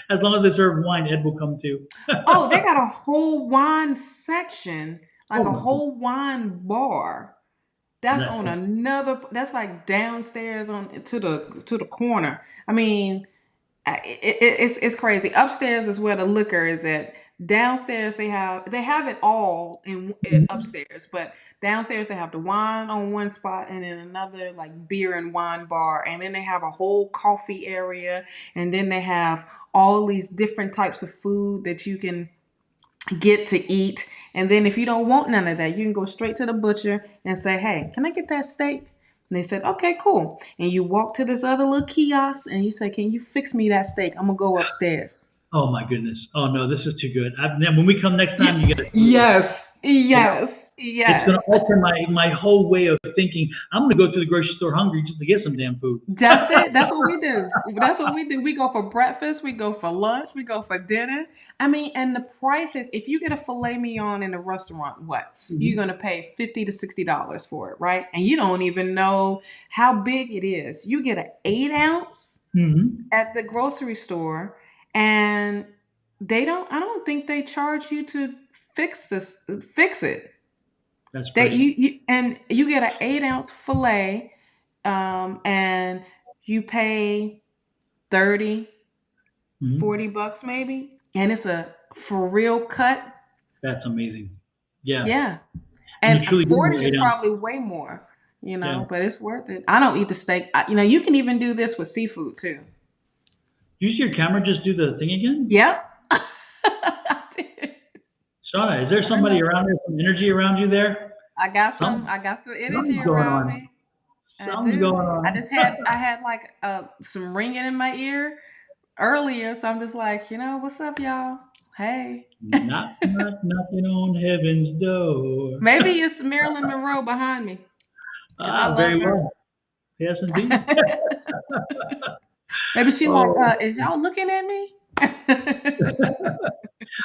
As long as they serve wine, Ed will come too. Oh, they got a whole wine section, Oh like a my goodness. whole wine bar. That's That's on so another. That's like downstairs on to the corner. I mean, it's crazy. Upstairs is where the liquor is at. Downstairs they have it all upstairs, but downstairs they have the wine on one spot and then another like beer and wine bar, and then they have a whole coffee area, and then they have all these different types of food that you can get to eat. And then if you don't want none of that, you can go straight to the butcher and say, "Hey, can I get that steak?" And they said, "Okay, cool." And you walk to this other little kiosk and you say, "Can you fix me that steak? I'm gonna go upstairs." Oh my goodness. Oh no, this is too good. Now, when we come next time, you got to see this. Yes, You know, yes, it's going to yes. alter my whole way of thinking. I'm going to go to the grocery store hungry just to get some damn food. That's it. That's what we do. That's what we do. We go for breakfast, we go for lunch, we go for dinner. I mean, and the prices, if you get a filet mignon in a restaurant, what? You're Mhm. gonna pay $50 to $60 for it, right? And you don't even know how big it is. You get an 8 ounce Mhm. at the grocery store, and I don't think they charge you to fix it. That's That great. you get an 8 ounce fillet, and you pay 30, Mhm. $40 maybe, and it's a for real cut. That's amazing. Yeah, Yeah, and and you truly do 40 know is 8 ounce. probably way more, Yeah. but it's worth it. I don't eat the steak. You can even do this with seafood too. Use your camera. Just do the thing again. Yep. I did. Shauna, is there I don't somebody know. around there? Some energy around you there? I got some. Some I got some energy something's going around on. me. I Something's do. going on. I had like some ringing in my ear earlier, so I'm just like, what's up, y'all? Hey. Knock, knock, knocking on heaven's door. Maybe it's Marilyn Monroe behind me because I Ah, love very her. well. Yes, indeed. Maybe she like, Oh, is y'all looking at me?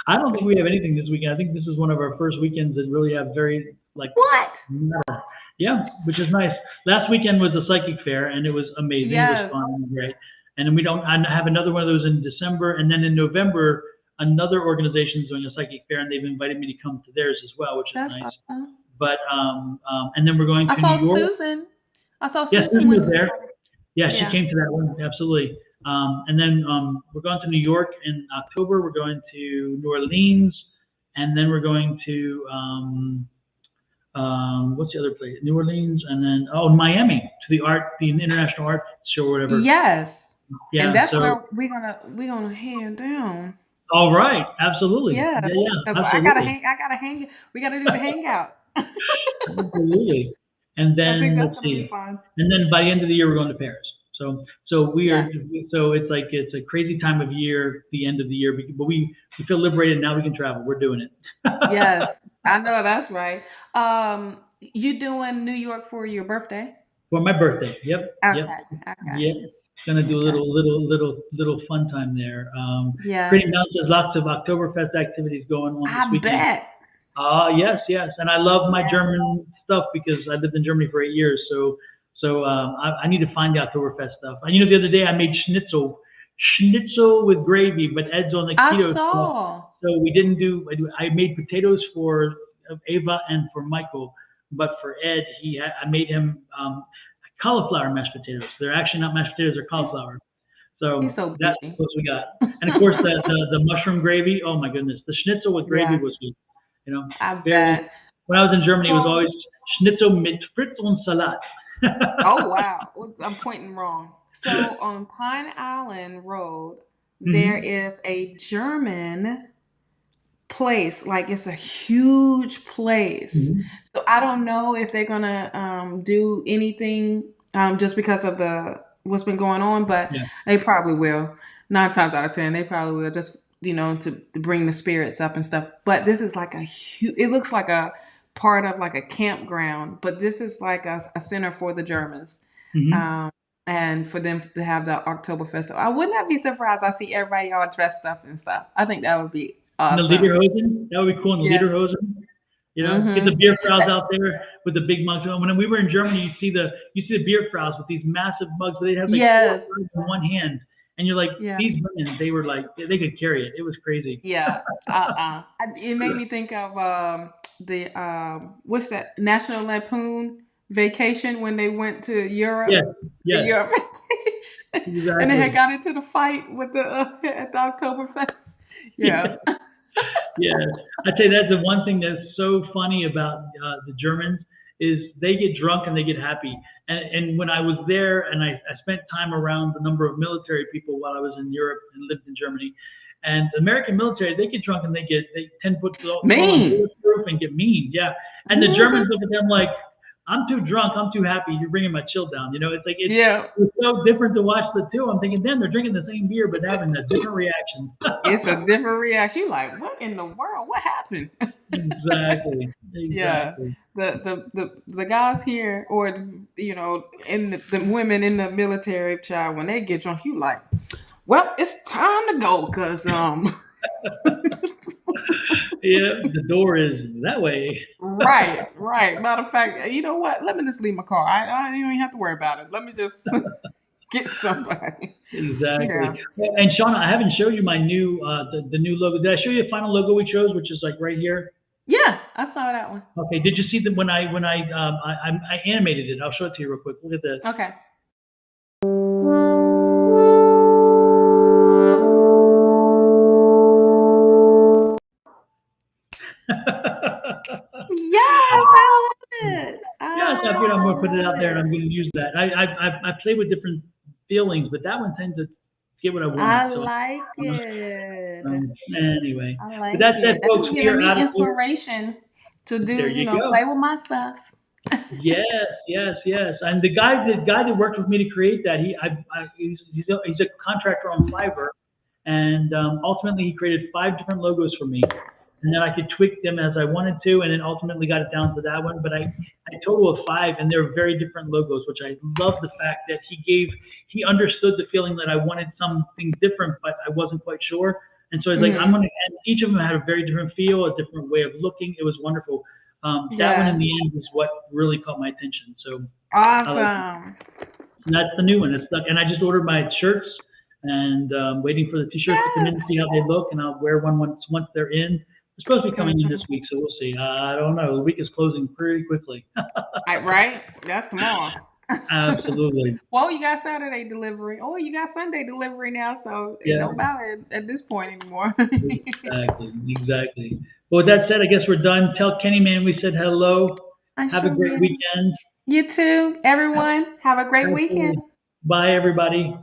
I don't think we have anything this weekend. I think this is one of our first weekends that really have very like What? yeah, which is nice. Last weekend was the psychic fair, and it was amazing. It was Yes. fun and great. And then we don't. I have another one of those in December, and then in November, another organization is doing a psychic fair, and they've invited me to come to theirs as well, which is That's nice. awesome. But and then we're going I to New saw York. Susan. I saw Yeah, Susan Susan went was to the there. summer. Yeah, she Yeah. came to that one absolutely. And then we're going to New York in October. We're going to New Orleans, and then we're going to what's the other place? New Orleans, and then Miami to the international art show or whatever. Yes. And Yeah. that's So where we're gonna hand down. all right, absolutely. Yeah. Yeah, yeah, Because absolutely, I gotta hang. We gotta do the hangout. absolutely. And I think then that's let's gonna be see. fun. And then by the end of the year, we're going to Paris. So we are. Yes. So it's like it's a crazy time of year, the end of the year. But we feel liberated now. We can travel. We're doing it. Yes. I know that's right. You doing New York for your birthday? For my birthday. Yep. Yep. Okay. Okay. Yep. Gonna do a Okay. little fun time there. Pretty much Yes. there's lots of Oktoberfest activities going on this I weekend. bet. Yes, yes, and I love my Yeah. German stuff because I lived in Germany for 8 years. So I need to find the Oktoberfest stuff. And the other day I made schnitzel with gravy, but Ed's on the I keto stuff, saw. so we didn't do. I made potatoes for Ava and for Michael, but for Ed, I made him cauliflower mashed potatoes. They're actually not mashed potatoes; they're He's, cauliflower. he's So so that's bougie. what we got. And of course, the mushroom gravy. Oh my goodness, the schnitzel with gravy Yeah. was good. I Very. bet. When I was in Germany, it was So, always Schnitzel mit Fritz und Salat. oh wow, oops, I'm pointing wrong. So on Pine Island Road, there hmm is a German place. Like it's a huge place. hmm So I don't know if they're gonna do anything just because of the what's been going on, but Yeah. they probably will. 9 times out of 10, they probably will just to bring the spirits up and stuff. But this is like a huge. It looks like a part of like a campground, but this is like a center for the Germans. hmm Um, and for them to have the Oktoberfest. So I would not be surprised. I see everybody all dressed up and stuff. I think that would be And the awesome. Lederhosen, that would be cool. And the Yes. Lederhosen, get the Mm-hmm. beer fraus out there with the big mugs. When we were in Germany, you see the beer fraus with these massive mugs. They had like four Yes. mugs in one hand, and you're like, Yeah. these women, they were like, they could carry it. It was crazy. Yeah. It made me think of the what's that National Lampoon Vacation when they went to Europe. Yes, The yes, Europe vacation, and they had exactly. got into the fight with the at the Oktoberfest. Yeah. Yeah. Yeah, I tell you that's the one thing that's so funny about the Germans is they get drunk and they get happy. And when I was there and I spent time around a number of military people while I was in Europe and lived in Germany, and the American military they get drunk and they tend to fall on Mean. bulletproof and get mean. Yeah, and the Hmm. Germans look at them like I'm too drunk, I'm too happy. You're bringing my chill down. It's like Yeah. it's so different to watch the two. I'm thinking, damn, they're drinking the same beer but having a different reaction. It's a different reaction. You're like, what in the world? What happened? Exactly. Yeah. Exactly. The guys here, or in the women in the military, child, when they get drunk, you like, well, it's time to go, cause Yeah, the door is that way. right, right. Matter of fact, you know what? Let me just leave my car. I don't even have to worry about it. Let me just get somebody. Exactly. Yeah. And Shauna, I haven't showed you my new the new logo. Did I show you the final logo we chose, which is like right here? Yeah, I saw that one. Okay. Did you see that I animated it? I'll show it to you real quick. Look at this. Okay. Yes, I love it. Yeah, so I figured I I'm going to put it love out there and I'm it. going to use that. I play with different feelings, but that one tends to get what I want. I So like it. anyway, I but like that's it, it. folks. That's We giving are me out of here. inspiration to There do, you go. play with my stuff. Yes, yes, yes. And the guy that worked with me to create that, he's a contractor on Fiverr, and ultimately he created 5 different logos for me. and then I could tweak them as I wanted to, and then ultimately got it down to that one. But I total of 5, and they're very different logos, which I love the fact that he understood the feeling that I wanted something different, but I wasn't quite sure. And so he's like, I'm Mhm. gonna, and each of them had a very different feel, a different way of looking. It was wonderful. That one in Yeah. the end is what really caught my attention. So I like it. Awesome. And that's the new one. It's stuck, and I just ordered my shirts and waiting for the t-shirts to come in to see Yes. how they look, and I'll wear one once they're in. It's supposed to be coming in this Mhm. week, so we'll see. I don't know. The week is closing pretty quickly. Right? That's tomorrow. Absolutely. Well, you got Saturday delivery. Oh, you got Sunday delivery now, so it Yeah. don't matter at this point anymore. Exactly. Exactly. Well, with that said, I guess we're done. Tell Kenny Man we said hello. I Have a sure great will. weekend. You too, everyone. Have a great weekend. Absolutely. Bye, everybody.